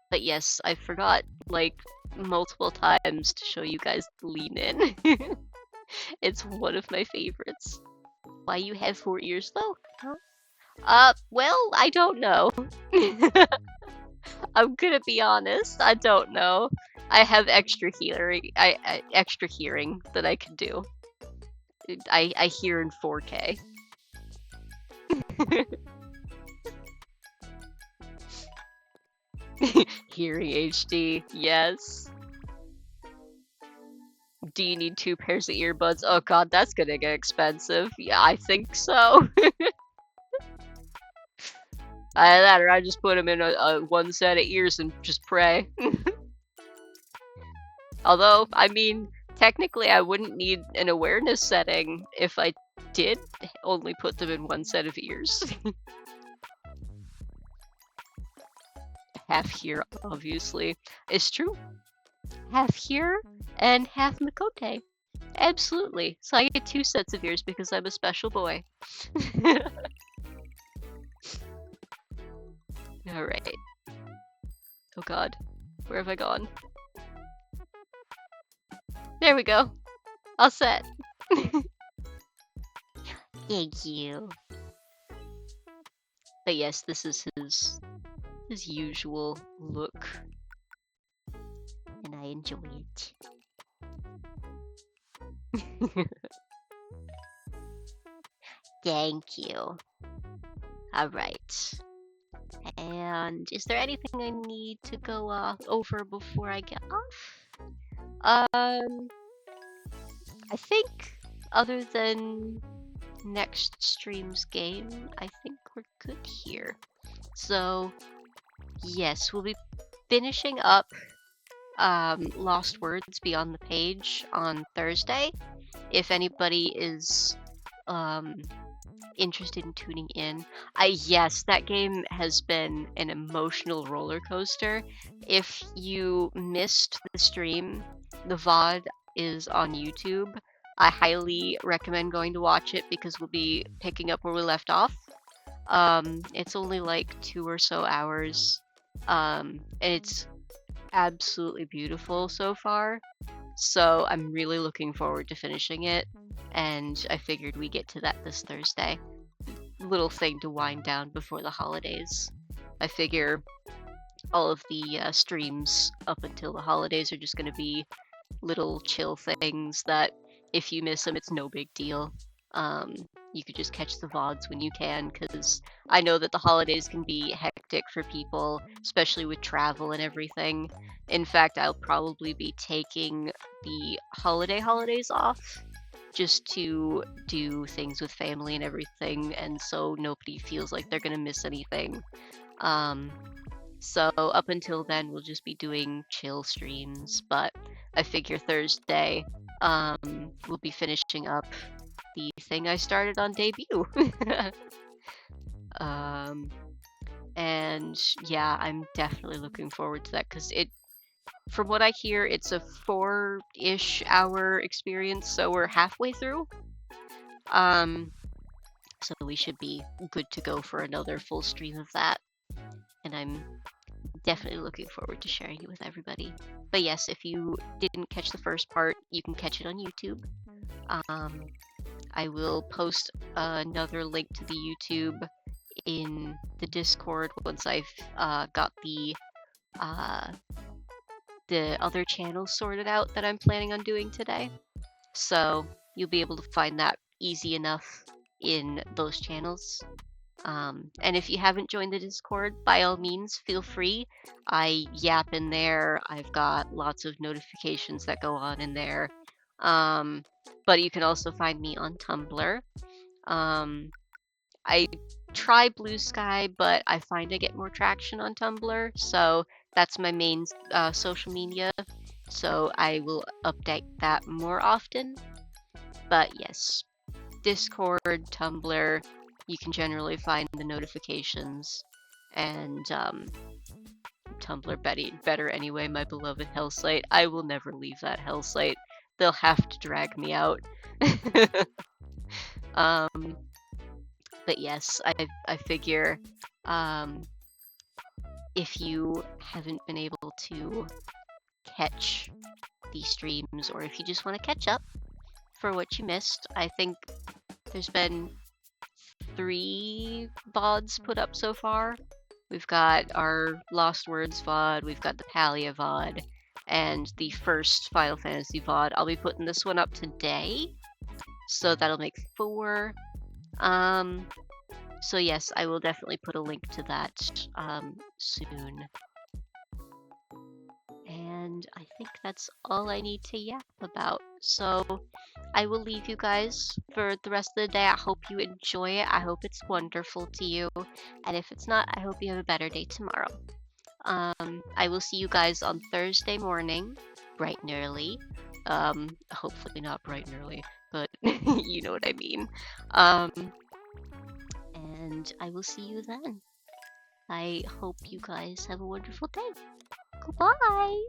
But yes, I forgot, like, multiple times to show you guys the lean in. It's one of my favorites. Why you have 4 ears though? Well, I don't know. I'm gonna be honest, I don't know. I have extra hearing, extra hearing that I can do. I hear in 4K. Hearing HD, yes. Do you need 2 pairs of earbuds? Oh god, that's gonna get expensive. Yeah, I think so. Either that, or I just put them in one set of ears and just pray. Although, I mean, technically I wouldn't need an awareness setting if I did only put them in one set of ears. Half here, obviously. It's true. Half here and half Makote. Absolutely. So I get 2 sets of ears because I'm a special boy. Alright. Oh god. Where have I gone? There we go. All set. Thank you. But yes, this is his usual look. And I enjoy it. Thank you. Alright. And is there anything I need to go over before I get off? I think other than next stream's game, I think we're good here. So yes, we'll be finishing up Lost Words Beyond the Page on Thursday. If anybody is interested in tuning in. Yes, that game has been an emotional roller coaster. If you missed the stream, the VOD is on YouTube. I highly recommend going to watch it because we'll be picking up where we left off. It's only like 2 or so hours. And it's absolutely beautiful so far. So I'm really looking forward to finishing it. And I figured we get to that this Thursday. Little thing to wind down before the holidays. I figure all of the streams up until the holidays are just going to be little chill things that if you miss them, it's no big deal. You could just catch the VODs when you can, because I know that the holidays can be hectic for people, especially with travel and everything. In fact, I'll probably be taking the holidays off just to do things with family and everything, and so nobody feels like they're gonna miss anything. So up until then, we'll just be doing chill streams, but I figure Thursday, we'll be finishing up the thing I started on debut. And yeah, I'm definitely looking forward to that, because from what I hear, it's a 4-ish hour experience, so we're halfway through. So we should be good to go for another full stream of that. And I'm definitely looking forward to sharing it with everybody. But yes, if you didn't catch the first part, you can catch it on YouTube. I will post another link to the YouTube in the Discord once I've got the other channels sorted out that I'm planning on doing today. So you'll be able to find that easy enough in those channels. And if you haven't joined the Discord, by all means, feel free. I yap in there. I've got lots of notifications that go on in there. But you can also find me on Tumblr. I try Blue Sky, but I find I get more traction on Tumblr, so that's my main social media. So I will update that more often. But yes, Discord, Tumblr, you can generally find the notifications, and Tumblr better anyway, my beloved hell site. I will never leave that hell site. They'll have to drag me out. But yes, I figure if you haven't been able to catch these streams, or if you just want to catch up, for what you missed. I think there's been 3 VODs put up so far. We've got our Lost Words VOD, we've got the Palia VOD, and the first Final Fantasy VOD. I'll be putting this one up today, so that'll make 4. So yes, I will definitely put a link to that soon. And I think that's all I need to yap about. So I will leave you guys for the rest of the day. I hope you enjoy it. I hope it's wonderful to you. And if it's not, I hope you have a better day tomorrow. I will see you guys on Thursday morning, bright and early. Hopefully not bright and early, but you know what I mean. And I will see you then. I hope you guys have a wonderful day. Goodbye!